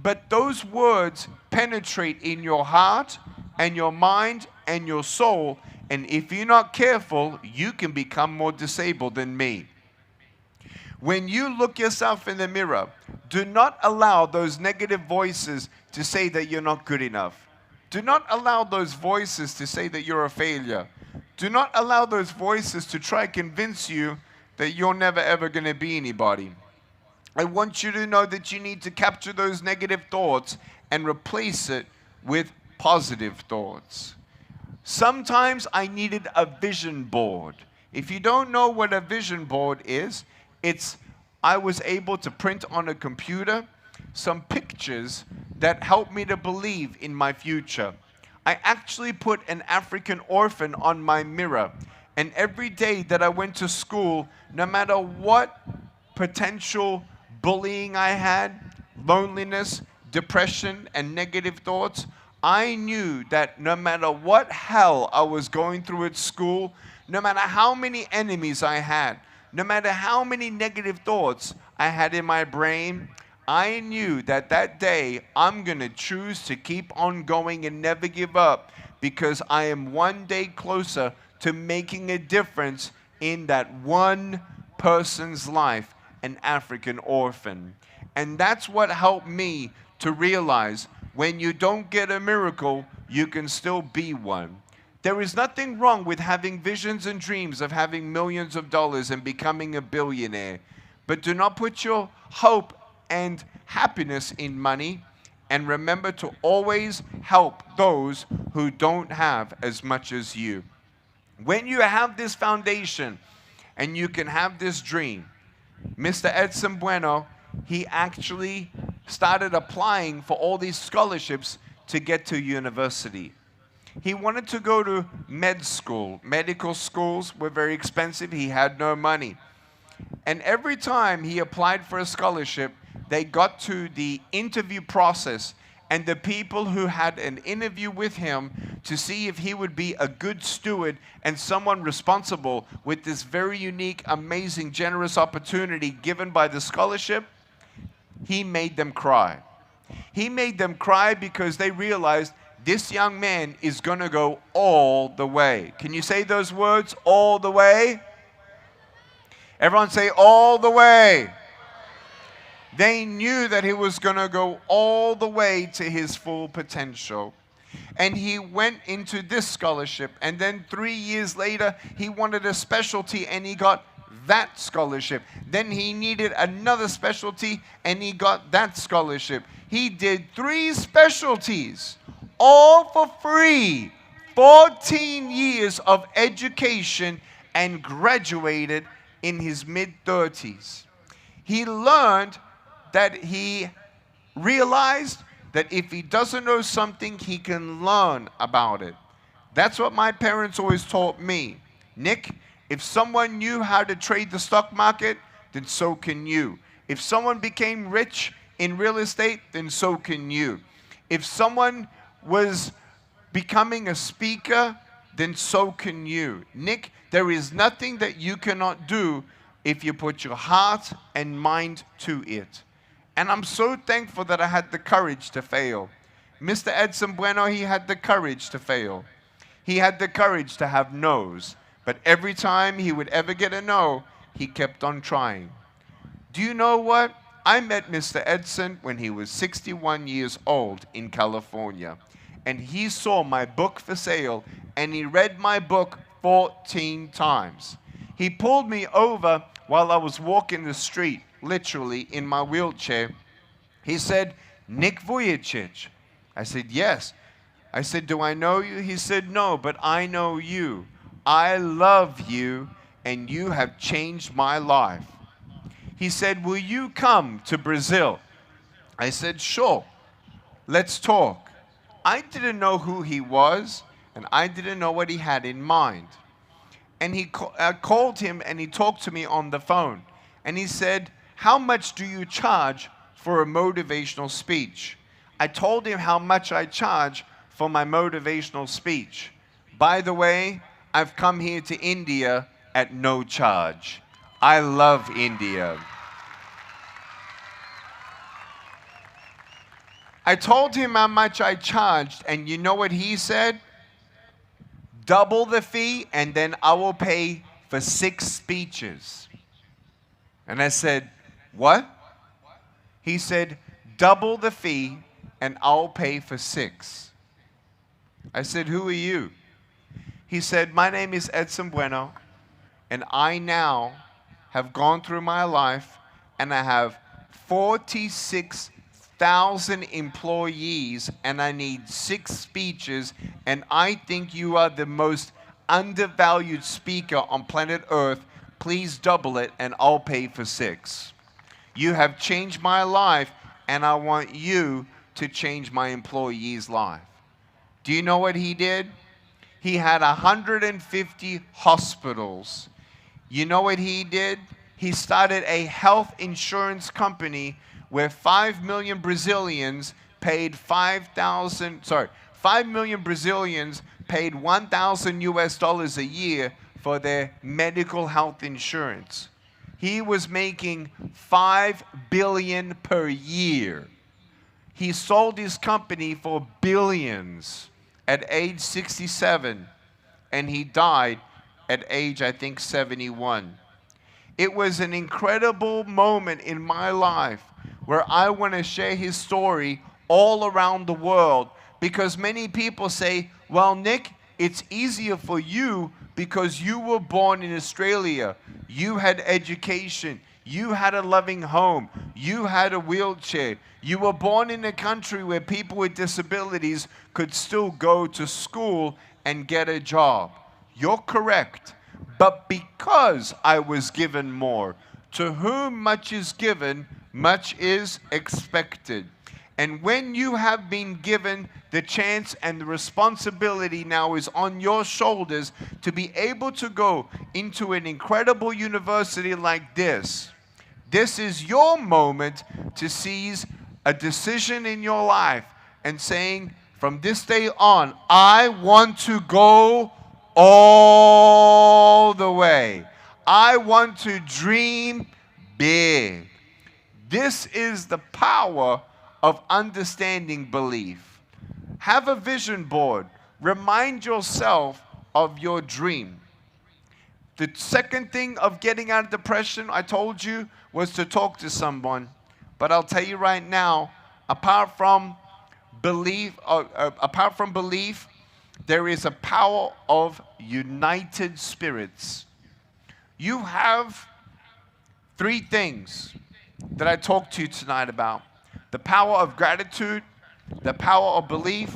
But those words penetrate in your heart and your mind and your soul, and if you're not careful, you can become more disabled than me. When you look yourself in the mirror, do not allow those negative voices to say that you're not good enough. Do not allow those voices to say that you're a failure. Do not allow those voices to try to convince you that you're never ever going to be anybody. I want you to know that you need to capture those negative thoughts and replace it with positive thoughts. Sometimes I needed a vision board. If you don't know what a vision board is, I was able to print on a computer some pictures that helped me to believe in my future. I actually put an African orphan on my mirror, and every day that I went to school, no matter what potential bullying I had, loneliness, depression, and negative thoughts, I knew that no matter what hell I was going through at school, no matter how many enemies I had, no matter how many negative thoughts I had in my brain, I knew that that day I'm going to choose to keep on going and never give up, because I am one day closer to making a difference in that one person's life, an African orphan. And that's what helped me to realize when you don't get a miracle, you can still be one. There is nothing wrong with having visions and dreams of having millions of dollars and becoming a billionaire. But do not put your hope and happiness in money. And remember to always help those who don't have as much as you. When you have this foundation and you can have this dream, Mr. Edson Bueno, he actually started applying for all these scholarships to get to university. He wanted to go to med school. Medical schools were very expensive. He had no money. And every time he applied for a scholarship, they got to the interview process, and the people who had an interview with him to see if he would be a good steward and someone responsible with this very unique, amazing, generous opportunity given by the scholarship, he made them cry. He made them cry because they realized this young man is going to go all the way. Can you say those words? All the way? Everyone say all the way. They knew that he was going to go all the way to his full potential. And he went into this scholarship. And then 3 years later, he wanted a specialty and he got that scholarship. Then he needed another specialty and he got that scholarship. He did 3 specialties, all for free. 14 years of education, and graduated in his mid-30s. He learned that he realized that if he doesn't know something, he can learn about it. That's what my parents always taught me. Nick, if someone knew how to trade the stock market, then so can you. If someone became rich in real estate, then so can you. If someone was becoming a speaker, then so can you. Nick, there is nothing that you cannot do if you put your heart and mind to it. And I'm so thankful that I had the courage to fail. Mr. Edson Bueno, he had the courage to fail. He had the courage to have no's. But every time he would ever get a no, he kept on trying. Do you know what? I met Mr. Edson when he was 61 years old in California. And he saw my book for sale, and he read my book 14 times. He pulled me over while I was walking the street, literally in my wheelchair. He said, "Nick Vujicic." I said, "Yes." I said, "Do I know you?" He said, "No, but I know you. I love you, and you have changed my life." He said, "Will you come to Brazil?" I said, "Sure. Let's talk." I didn't know who he was, and I didn't know what he had in mind. And I called him, and he talked to me on the phone. And he said, "How much do you charge for a motivational speech?" I told him how much I charge for my motivational speech. By the way, I've come here to India at no charge. I love India. I told him how much I charged, and you know what he said? "Double the fee, and then I will pay for 6 speeches." And I said, "What?" He said, "Double the fee, and I'll pay for 6. I said, "Who are you?" He said, "My name is Edson Bueno, and I now have gone through my life, and I have 46,000 employees, and I need 6 speeches, and I think you are the most undervalued speaker on planet Earth. Please double it, and I'll pay for 6. You have changed my life, and I want you to change my employee's life." Do you know what he did? He had 150 hospitals. You know what he did? He started a health insurance company where 5 million Brazilians paid 5 million Brazilians paid $1,000 US a year for their medical health insurance. he was making $5 billion per year. He sold his company for billions at age 67, and he died at age, I think, 71. It was an incredible moment in my life where I want to share his story all around the world, because many people say, well, Nick, it's easier for you because you were born in Australia. You had education. You had a loving home. You had a wheelchair. You were born in a country where people with disabilities could still go to school and get a job. You're correct. But because I was given more, to whom much is given, much is expected. And when you have been given the chance and the responsibility now is on your shoulders to be able to go into an incredible university like this, this is your moment to seize a decision in your life and saying, from this day on, I want to go all the way. I want to dream big. This is the power of understanding belief. Have a vision board. Remind yourself of your dream. The second thing of getting out of depression, I told you, was to talk to someone. But I'll tell you right now, apart from belief, there is a power of united spirits. You have three things that I talked to you tonight about. The power of gratitude, the power of belief,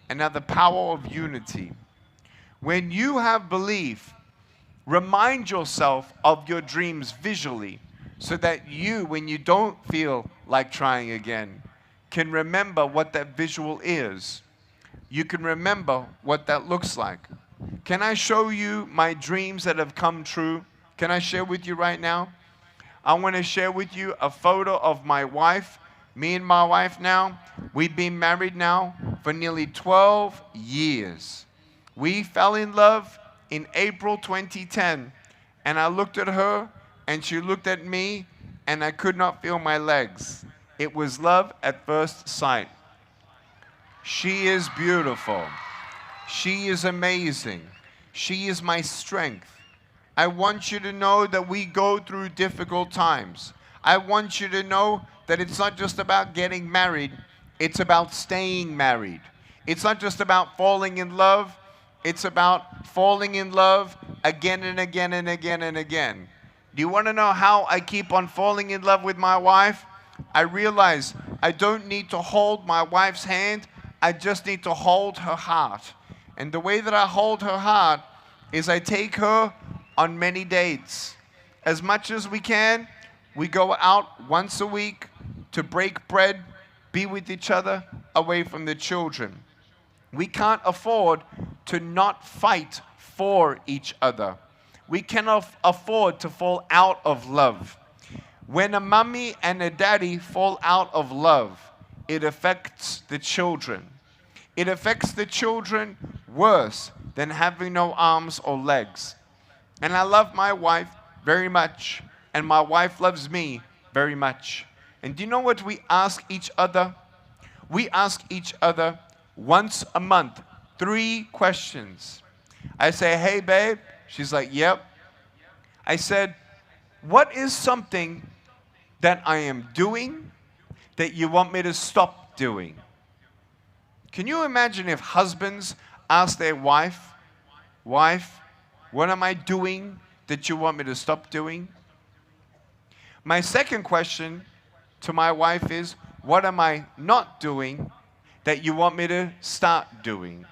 and now the power of unity. When you have belief, remind yourself of your dreams visually so that you, when you don't feel like trying again, can remember what that visual is. You can remember what that looks like. Can I show you my dreams that have come true? Can I share with you right now? I want to share with you a photo of my wife. Me and my wife now, we've been married now for nearly 12 years. We fell in love in April 2010, and I looked at her, and she looked at me, and I could not feel my legs. It was love at first sight. She is beautiful. She is amazing. She is my strength. I want you to know that we go through difficult times. I want you to know that it's not just about getting married, it's about staying married. It's not just about falling in love, it's about falling in love again and again and again and again. Do you want to know how I keep on falling in love with my wife? I realize I don't need to hold my wife's hand, I just need to hold her heart. And the way that I hold her heart is I take her on many dates. As much as we can, we go out once a week to break bread, be with each other, away from the children. We can't afford to not fight for each other. We cannot afford to fall out of love. When a mommy and a daddy fall out of love, it affects the children. It affects the children worse than having no arms or legs. And I love my wife very much, and my wife loves me very much. And do you know what we ask each other? We ask each other once a month 3 questions. I say, hey babe. She's like, yep. I said, what is something that I am doing that you want me to stop doing? Can you imagine if husbands ask their wife, what am I doing that you want me to stop doing? My second question to my wife is, what am I not doing that you want me to start doing?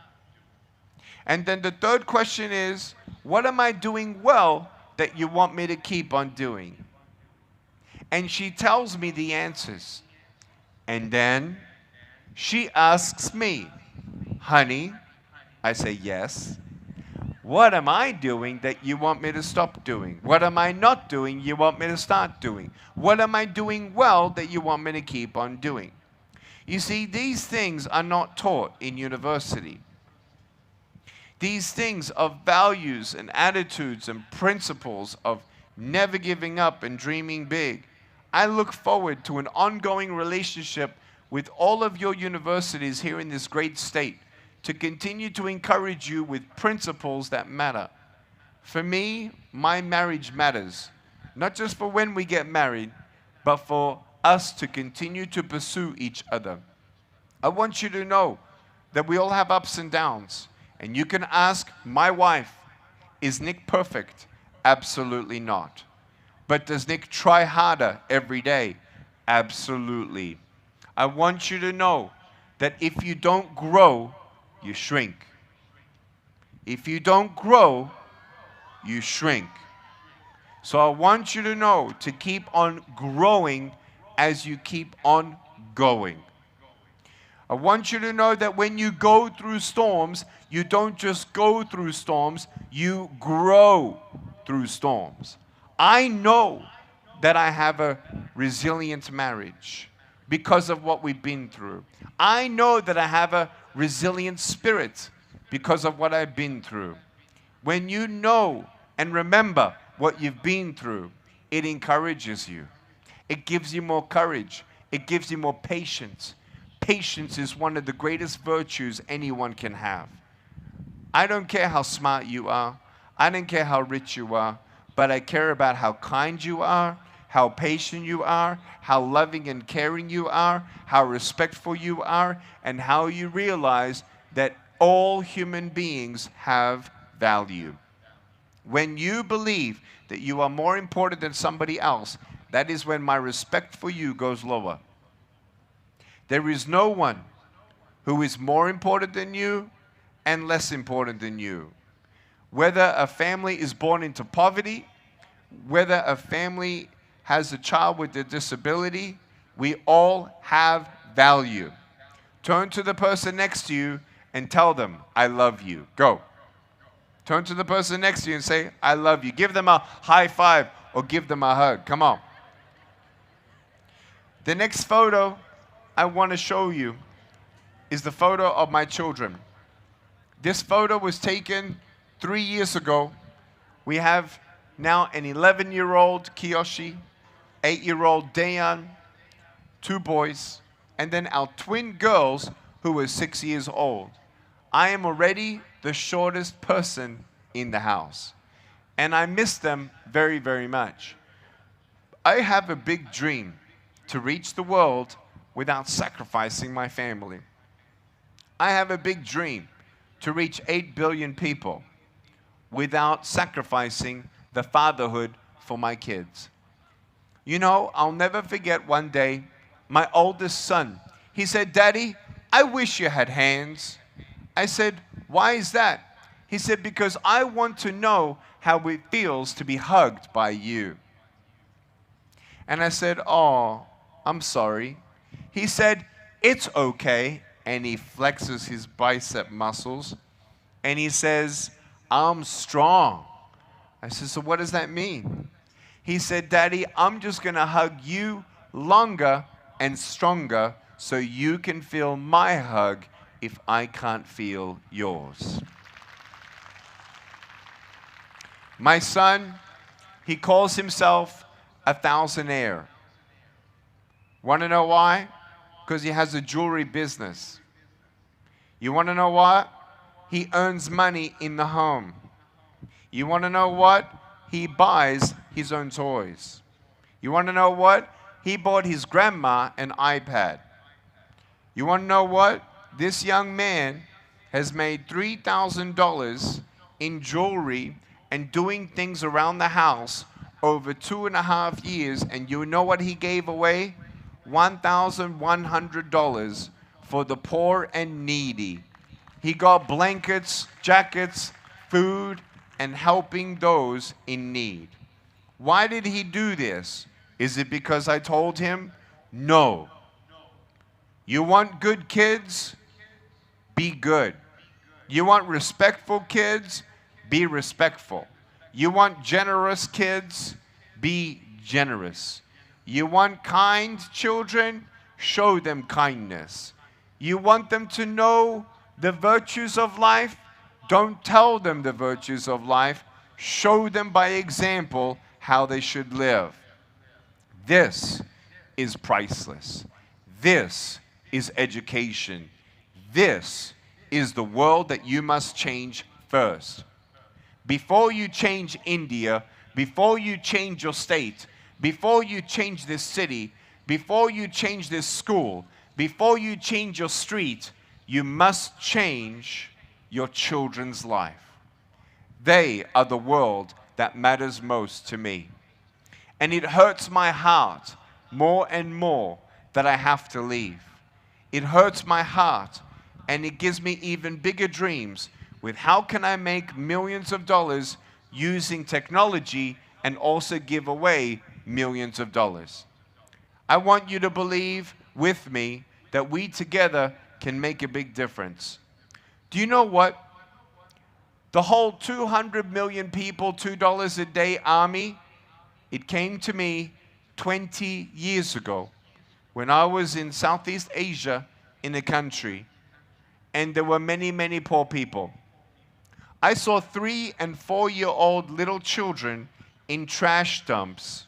And then the third question is, what am I doing well that you want me to keep on doing? And she tells me the answers. And then she asks me, honey, I say yes. What am I doing that you want me to stop doing? What am I not doing you want me to start doing? What am I doing well that you want me to keep on doing? You see, these things are not taught in university. These things of values and attitudes and principles of never giving up and dreaming big. I look forward to an ongoing relationship with all of your universities here in this great state to continue to encourage you with principles that matter. For me, my marriage matters, not just for when we get married, but for us to continue to pursue each other. I want you to know that we all have ups and downs, and you can ask my wife, is Nick perfect? Absolutely not. But does Nick try harder every day? Absolutely. I want you to know that if you don't grow, you shrink. If you don't grow, you shrink. So I want you to know to keep on growing as you keep on going. I want you to know that when you go through storms, you don't just go through storms, you grow through storms. I know that I have a resilient marriage because of what we've been through. I know that I have a resilient spirit because of what I've been through. When you know and remember what you've been through, it encourages you. It gives you more courage. It gives you more patience. Patience is one of the greatest virtues anyone can have. I don't care how smart you are. I don't care how rich you are. But I care about how kind you are, how patient you are, how loving and caring you are, how respectful you are, and how you realize that all human beings have value. When you believe that you are more important than somebody else, that is when my respect for you goes lower. There is no one who is more important than you and less important than you. Whether a family is born into poverty, whether a family has a child with a disability, we all have value. Turn to the person next to you and tell them, I love you. Go. Turn to the person next to you and say, I love you. Give them a high five or give them a hug. Come on. The next photo I want to show you is the photo of my children. This photo was taken 3 years ago. We have now an 11-year-old Kiyoshi, 8-year-old Dayan, 2 boys, and then our twin girls who are 6 years old. I am already the shortest person in the house, and I miss them very, very much. I have a big dream to reach the world without sacrificing my family. I have a big dream to reach 8 billion people without sacrificing the fatherhood for my kids. You know, I'll never forget one day, my oldest son, he said, Daddy, I wish you had hands. I said, why is that? He said, because I want to know how it feels to be hugged by you. And I said, oh, I'm sorry. He said, it's okay. And he flexes his bicep muscles. And he says, I'm strong. I said, so what does that mean? He said, Daddy, I'm just going to hug you longer and stronger so you can feel my hug if I can't feel yours. My son, he calls himself a thousandaire. Want to know why? Because he has a jewelry business. You want to know what? He earns money in the home. You want to know what? He buys his own toys. You want to know what? He bought his grandma an iPad. You want to know what? This young man has made $3,000 in jewelry and doing things around the house over 2.5 years. And you know what he gave away? $1,100 for the poor and needy. He got blankets, jackets, food, and helping those in need. Why did he do this? Is it because I told him? No. You want good kids? Be good. You want respectful kids? Be respectful. You want generous kids? Be generous. You want kind children? Show them kindness. You want them to know the virtues of life? Don't tell them the virtues of life. Show them by example how they should live. This is priceless. This is education. This is the world that you must change first. Before you change India, before you change your state, before you change this city, before you change this school, before you change your street, you must change your children's life. They are the world that matters most to me. And it hurts my heart more and more that I have to leave. It hurts my heart, and it gives me even bigger dreams with how can I make millions of dollars using technology and also give away millions of dollars. I want you to believe with me that we together can make a big difference. Do you know what? The whole 200 million people, $2 a day army, it came to me 20 years ago when I was in Southeast Asia in a country, and there were many, many poor people. I saw 3- and 4-year-old little children in trash dumps,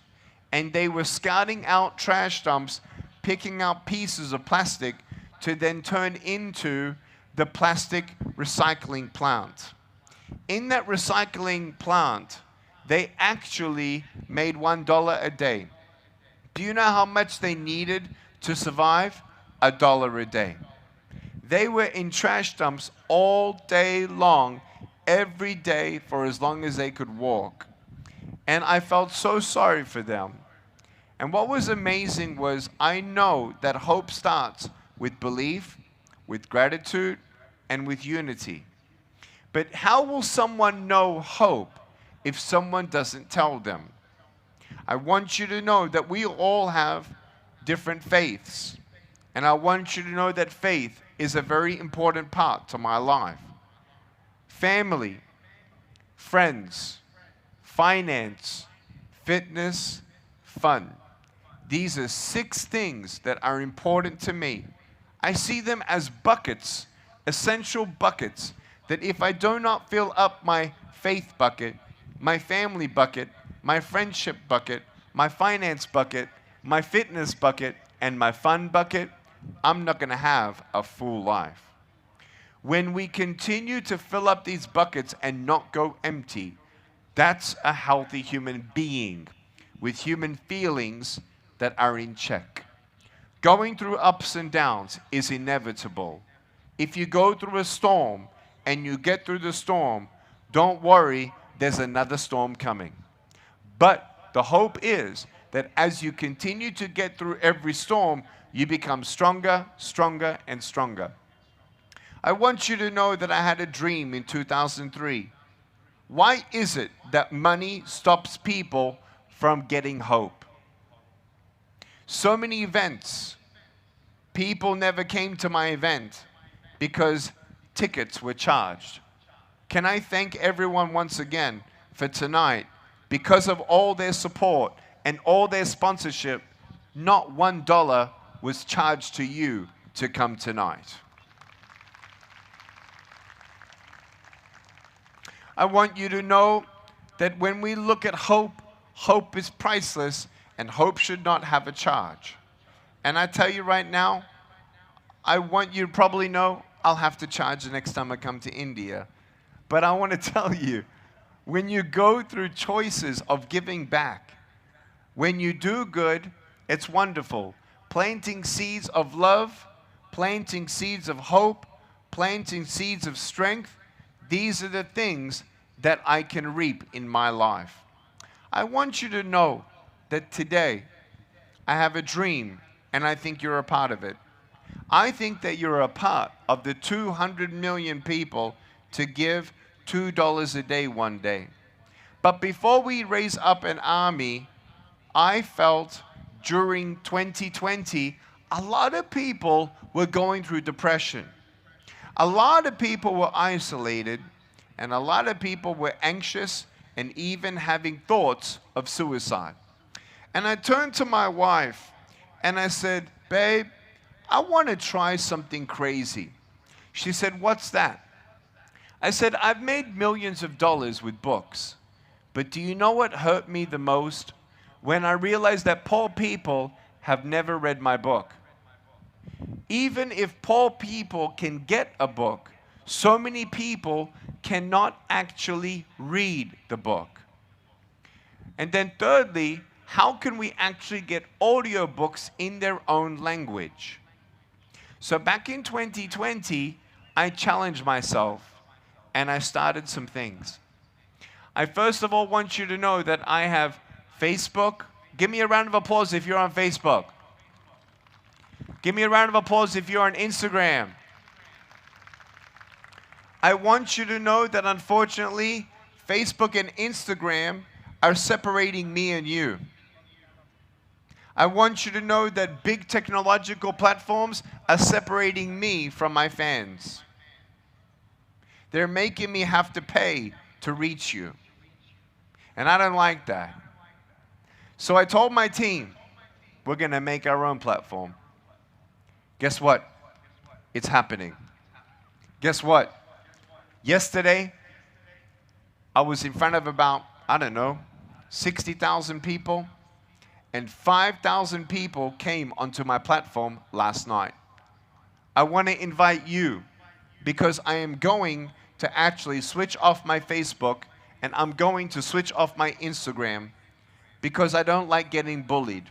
and they were scouting out trash dumps, picking out pieces of plastic to then turn into the plastic recycling plant. In that recycling plant, they actually made $1 a day. Do you know how much they needed to survive? $1 a day. They were in trash dumps all day long, every day for as long as they could walk. And I felt so sorry for them. And what was amazing was I know that hope starts with belief, with gratitude, and with unity. But how will someone know hope if someone doesn't tell them? I want you to know that we all have different faiths. And I want you to know that faith is a very important part to my life. Family, friends, finance, fitness, fun. These are 6 things that are important to me. I see them as buckets, essential buckets, that if I do not fill up my faith bucket, my family bucket, my friendship bucket, my finance bucket, my fitness bucket, and my fun bucket, I'm not going to have a full life. When we continue to fill up these buckets and not go empty, that's a healthy human being with human feelings that are in check. Going through ups and downs is inevitable. If you go through a storm and you get through the storm, don't worry, there's another storm coming. But the hope is that as you continue to get through every storm, you become stronger, stronger, and stronger. I want you to know that I had a dream in 2003. Why is it that money stops people from getting hope? So many events, people never came to my event because tickets were charged. Can I thank everyone once again for tonight? Because of all their support and all their sponsorship, not $1 was charged to you to come tonight. I want you to know that when we look at hope, hope is priceless and hope should not have a charge. And I tell you right now, I want you to probably know I'll have to charge the next time I come to India. But I want to tell you, when you go through choices of giving back, when you do good, it's wonderful. Planting seeds of love, planting seeds of hope, planting seeds of strength, these are the things that I can reap in my life. I want you to know that today I have a dream, and I think you're a part of it. I think that you're a part of the 200 million people to give $2 a day one day. But before we raise up an army, I felt during 2020, a lot of people were going through depression. A lot of people were isolated, and a lot of people were anxious and even having thoughts of suicide. And I turned to my wife and I said, babe, I want to try something crazy. She said, what's that? I said, I've made millions of dollars with books, But do you know what hurt me the most? When I realized that poor people have never read my book. Even if poor people can get a book, so many people cannot actually read the book. And then thirdly, how can we actually get audiobooks in their own language? So back in 2020, I challenged myself and I started some things. I first of all want you to know that I have Facebook. Give me a round of applause if you're on Facebook. Give me a round of applause if you're on Instagram. I want you to know that unfortunately, Facebook and Instagram are separating me and you. I want you to know that big technological platforms are separating me from my fans. They're making me have to pay to reach you. And I don't like that. So I told my team, we're going to make our own platform. Guess what? It's happening. Guess what? Yesterday, I was in front of about, 60,000 people, and 5,000 people came onto my platform last night. I want to invite you because I am going to actually switch off my Facebook and I'm going to switch off my Instagram because I don't like getting bullied.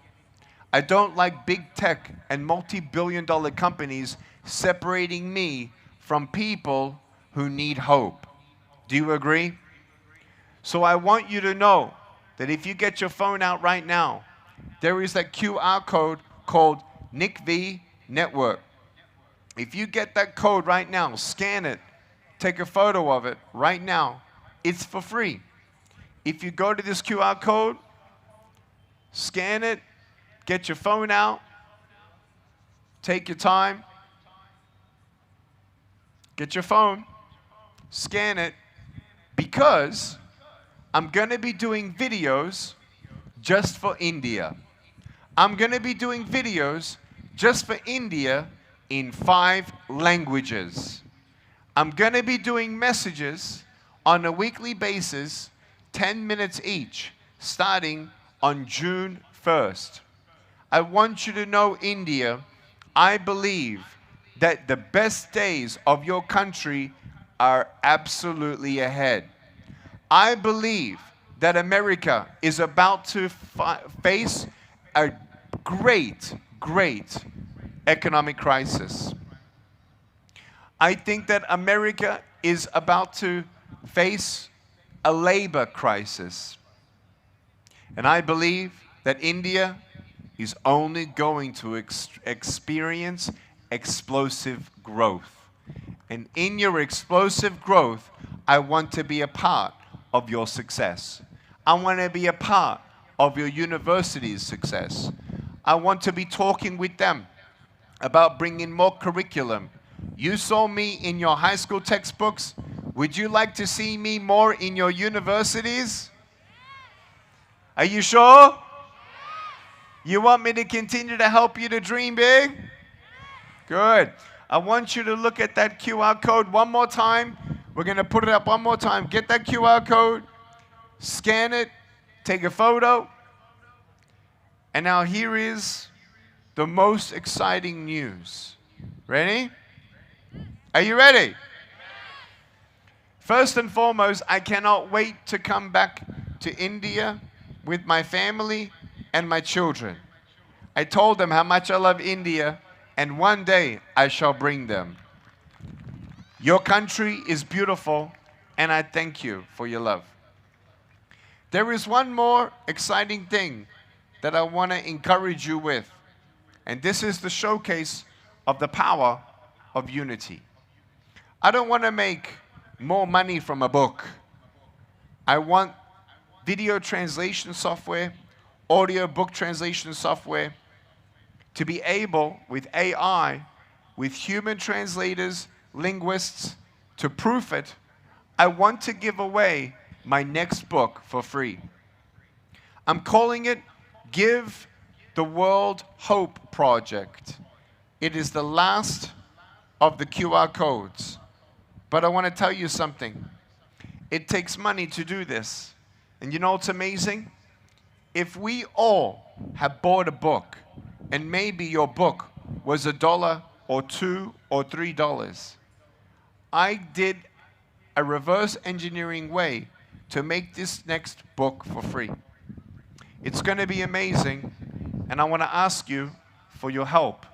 I don't like big tech and multi-billion-dollar companies separating me from people who need hope. Do you agree? So I want you to know that if you get your phone out right now, there is that QR code called NICV Network. If you get that code right now, scan it, take a photo of it right now, it's for free. If you go to this QR code, scan it, get your phone out, take your time, get your phone, scan it, because I'm going to be doing videos just for India. I'm going to be doing videos just for India in 5 languages. I'm going to be doing messages on a weekly basis, 10 minutes each, starting on June 1st. I want you to know, India, I believe that the best days of your country are absolutely ahead. I believe that America is about to face a great economic crisis. I think that America is about to face a labor crisis. And I believe that India is only going to experience explosive growth. And in your explosive growth, I want to be a part of your success. I want to be a part of your university's success. I want to be talking with them about bringing more curriculum. You saw me in your high school textbooks. Would you like to see me more in your universities? Are you sure? You want me to continue to help you to dream big? Good. I want you to look at that QR code one more time. We're going to put it up one more time. Get that QR code, scan it, take a photo. And now here is the most exciting news. Ready? Are you ready? First and foremost, I cannot wait to come back to India with my family and my children. I told them how much I love India, and one day I shall bring them. Your country is beautiful, and I thank you for your love. There is one more exciting thing that I want to encourage you with, and this is the showcase of the power of unity. I don't want to make more money from a book. I want video translation software, audio book translation software, to be able, with AI, with human translators, linguists, to proof it. I want to give away my next book for free. I'm calling it Give the World Hope Project. It is the last of the QR codes. But I want to tell you something. It takes money to do this. And you know what's amazing? If we all have bought a book, and maybe your book was $1 or $2 or $3, I did a reverse engineering way to make this next book for free. It's going to be amazing, and I want to ask you for your help.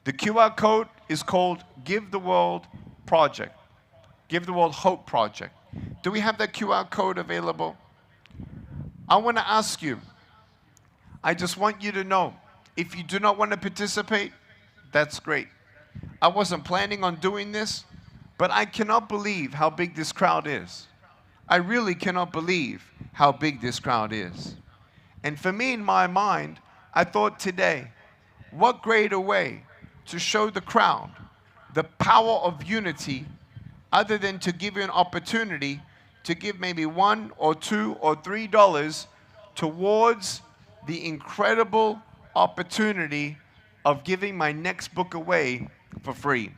The QR code is called Give the World Project. Give the World Hope Project. Do we have that QR code available? I want to ask you, I just want you to know, if you do not want to participate, that's great. I wasn't planning on doing this, but I cannot believe how big this crowd is. I really cannot believe how big this crowd is. And for me, in my mind, I thought today, what greater way to show the crowd the power of unity other than to give you an opportunity to give maybe $1 or $2 or $3 towards the incredible opportunity of giving my next book away for free.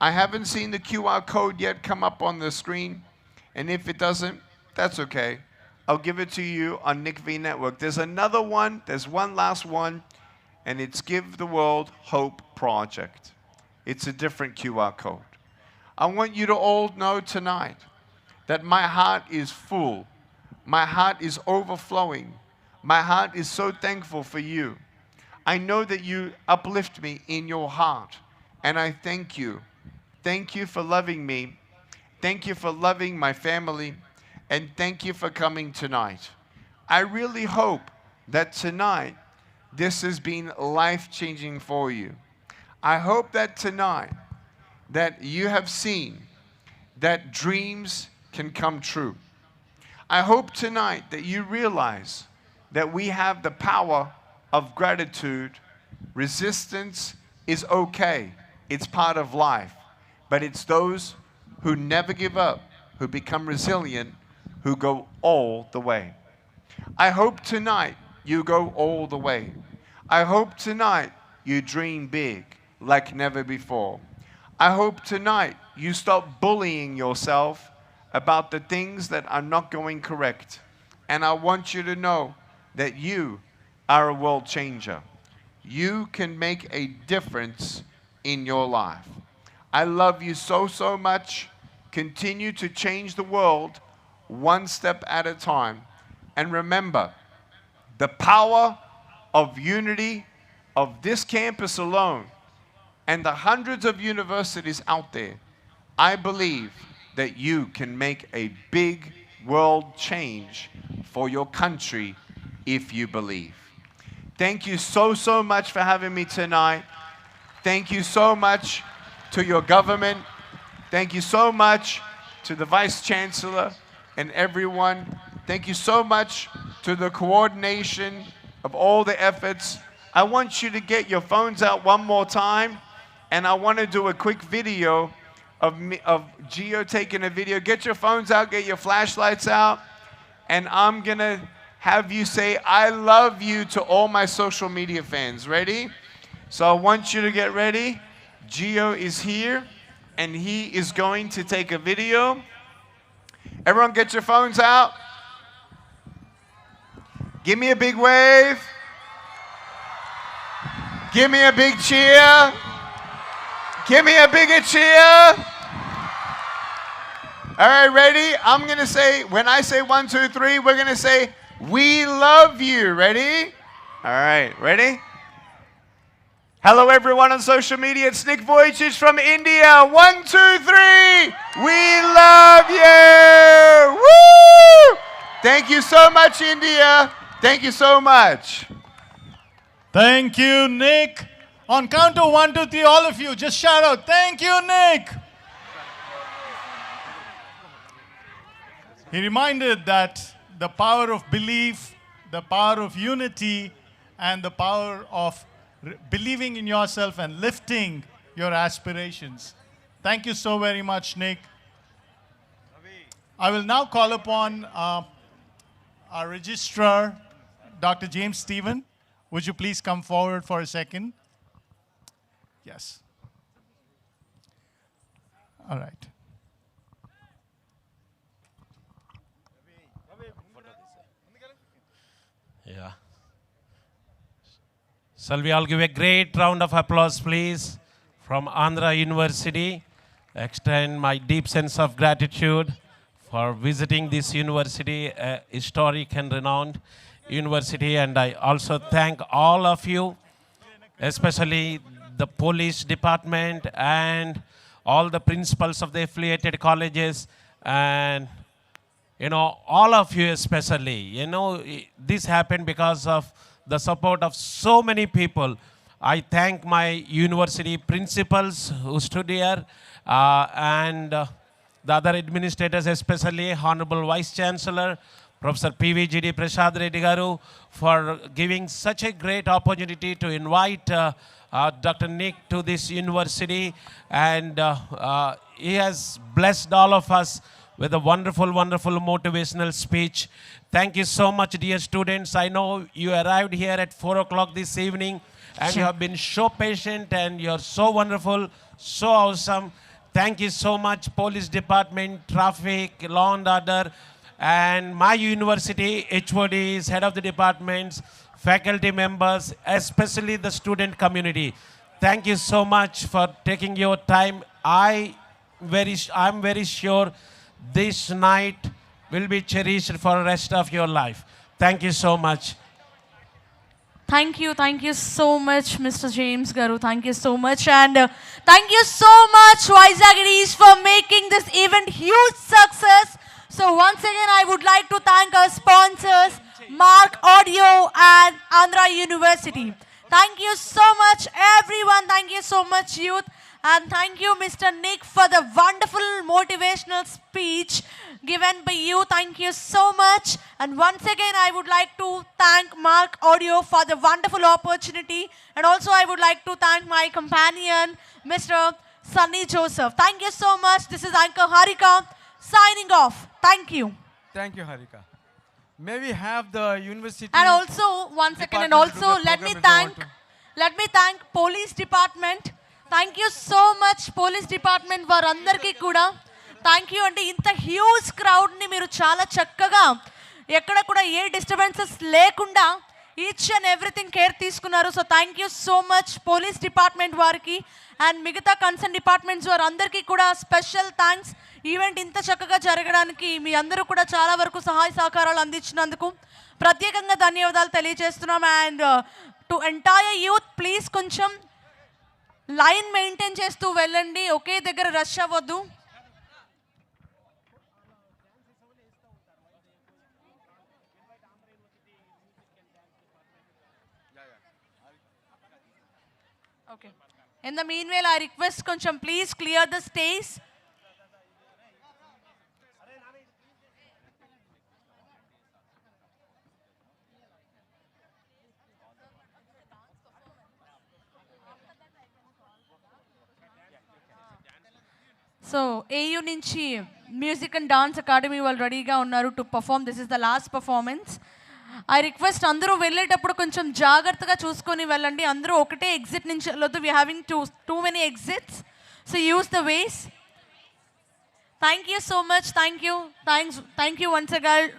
I haven't seen the QR code yet come up on the screen, and if it doesn't, that's okay. I'll give it to you on Nick V Network. There's another one, there's one last one, and it's Give the World Hope Project. It's a different QR code. I want you to all know tonight that my heart is full. My heart is overflowing. My heart is so thankful for you. I know that you uplift me in your heart, and I thank you. Thank you for loving me. Thank you for loving my family, and thank you for coming tonight. I really hope that tonight this has been life-changing for you. I hope that tonight that you have seen that dreams can come true. I hope tonight that you realize that we have the power of gratitude. Resistance is okay. It's part of life. But it's those who never give up, who become resilient, who go all the way. I hope tonight you go all the way. I hope tonight you dream big like never before. I hope tonight you stop bullying yourself about the things that are not going correct. And I want you to know that you are a world changer. You can make a difference in your life. I love you so, so much. Continue to change the world one step at a time. And remember, the power of unity of this campus alone and the hundreds of universities out there, I believe that you can make a big world change for your country if you believe. Thank you so, so much for having me tonight. Thank you so much to your government. Thank you so much to the Vice-Chancellor and everyone. Thank you so much to the coordination of all the efforts. I want you to get your phones out one more time, and I want to do a quick video of Gio taking a video. Get your phones out, get your flashlights out, and I'm going to have you say, I love you to all my social media fans. Ready? So I want you to get ready. Gio is here, and he is going to take a video. Everyone get your phones out. Give me a big wave. Give me a big cheer. Give me a bigger cheer. All right, ready? I'm going to say, when I say 1, 2, 3, we're going to say, we love you. Ready? All right, ready? Hello, everyone on social media. It's Nick Vujicic from India. 1, 2, 3. We love you. Woo! Thank you so much, India. Thank you so much. Thank you, Nick. On count of 1, 2, 3, all of you, just shout out, thank you, Nick. He reminded that the power of belief, the power of unity, and the power of believing in yourself and lifting your aspirations. Thank you so very much, Nick. I will now call upon our registrar, Dr. James Stephen. Would you please come forward for a second? Yes. All right. Yeah. Shall we all give a great round of applause, please, from Andhra University. Extend my deep sense of gratitude for visiting this university, a historic and renowned university. And I also thank all of you, especially the police department and all the principals of the affiliated colleges, and all of you especially. This happened because of the support of so many people. I thank my university principals who stood here, and the other administrators, especially Honorable Vice-Chancellor, Professor PVGD Prasad Reddy Garu, for giving such a great opportunity to invite Dr. Nick to this university. And he has blessed all of us with a wonderful, wonderful motivational speech. Thank you so much, dear students. I know you arrived here at 4 o'clock this evening, and you have been so patient, and you're so wonderful, so awesome. Thank you so much, police department, traffic, law and order, and my university, HODs, head of the departments, faculty members, especially the student community. Thank you so much for taking your time. I'm very sure this night will be cherished for the rest of your life. Thank you so much. Thank you so much, Mr. James Garu. Thank you so much, and thank you so much, Vizagis, for making this event huge success. So once again, I would like to thank our sponsors, Mark Audio and Andhra University. Thank you so much, everyone. Thank you so much, youth. And thank you, Mr. Nick, for the wonderful motivational speech given by you. Thank you so much. And once again, I would like to thank Mark Audio for the wonderful opportunity. And also, I would like to thank my companion, Mr. Sunny Joseph. Thank you so much. This is Anchor Harika signing off. Thank you. Thank you, Harika. May we have the university... And also, one second, and also let me thank police department. Thank you so much, police department, varandarki kuda. Thank you, and inta huge crowd ni meeru chala chakkaga ekkada kuda A disturbances lekunda each and everything care తీసుకున్నారు. So thank you so much, police department variki and migata concern departments varandarki kuda special thanks. Event ఇంత చక్కగా జరగడానికి మీ అందరూ కూడా చాలా వరకు సహాయ సహకారాలు అందించినందుకు ప్రత్యేకంగా ధన్యవాదాలు తెలియజేస్తున్నాం. And to entire youth, please కొంచెం లైన్ మెయింటైన్ చేస్తూ వెళ్ళండి, ఒకే దగ్గర రష్ అవ్వద్దు. Okay, in the meanwhile I request కొంచెం please clear the stage. So AU నుంచి మ్యూజిక్ అండ్ డాన్స్ అకాడమీ వాళ్ళు రెడీగా ఉన్నారు to perform. This is the last performance. I request అందరూ వెళ్ళేటప్పుడు కొంచెం జాగ్రత్తగా చూసుకొని వెళ్ళండి. అందరూ ఒకటే ఎగ్జిట్ నుంచి వెళ్ళొద్దు. We having too many exits, so use the ways. Thank you so much. Thank you once again.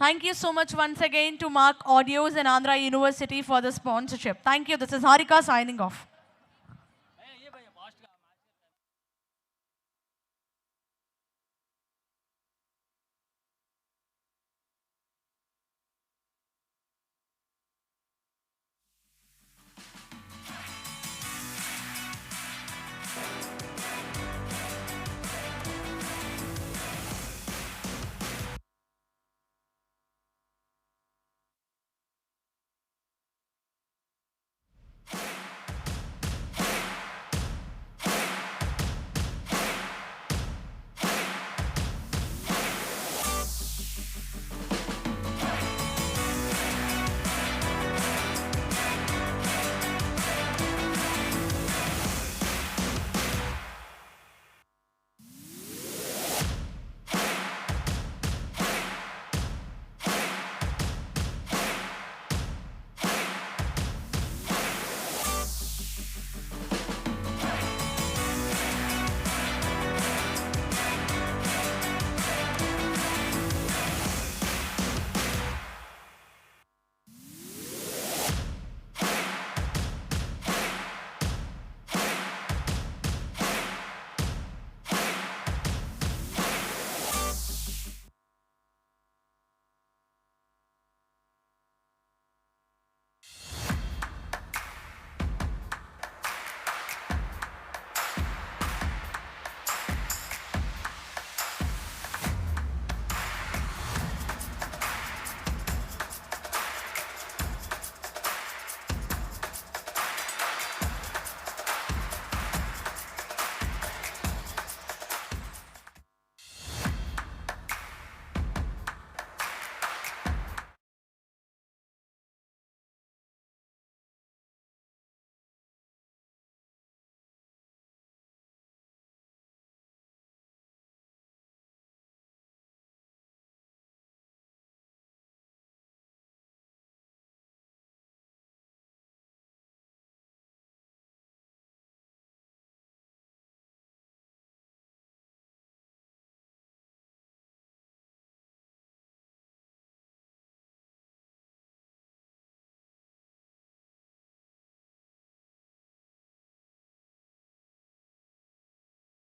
Thank you so much once again to Mark Audios and Andhra University for the sponsorship. Thank you. This is Harika signing off.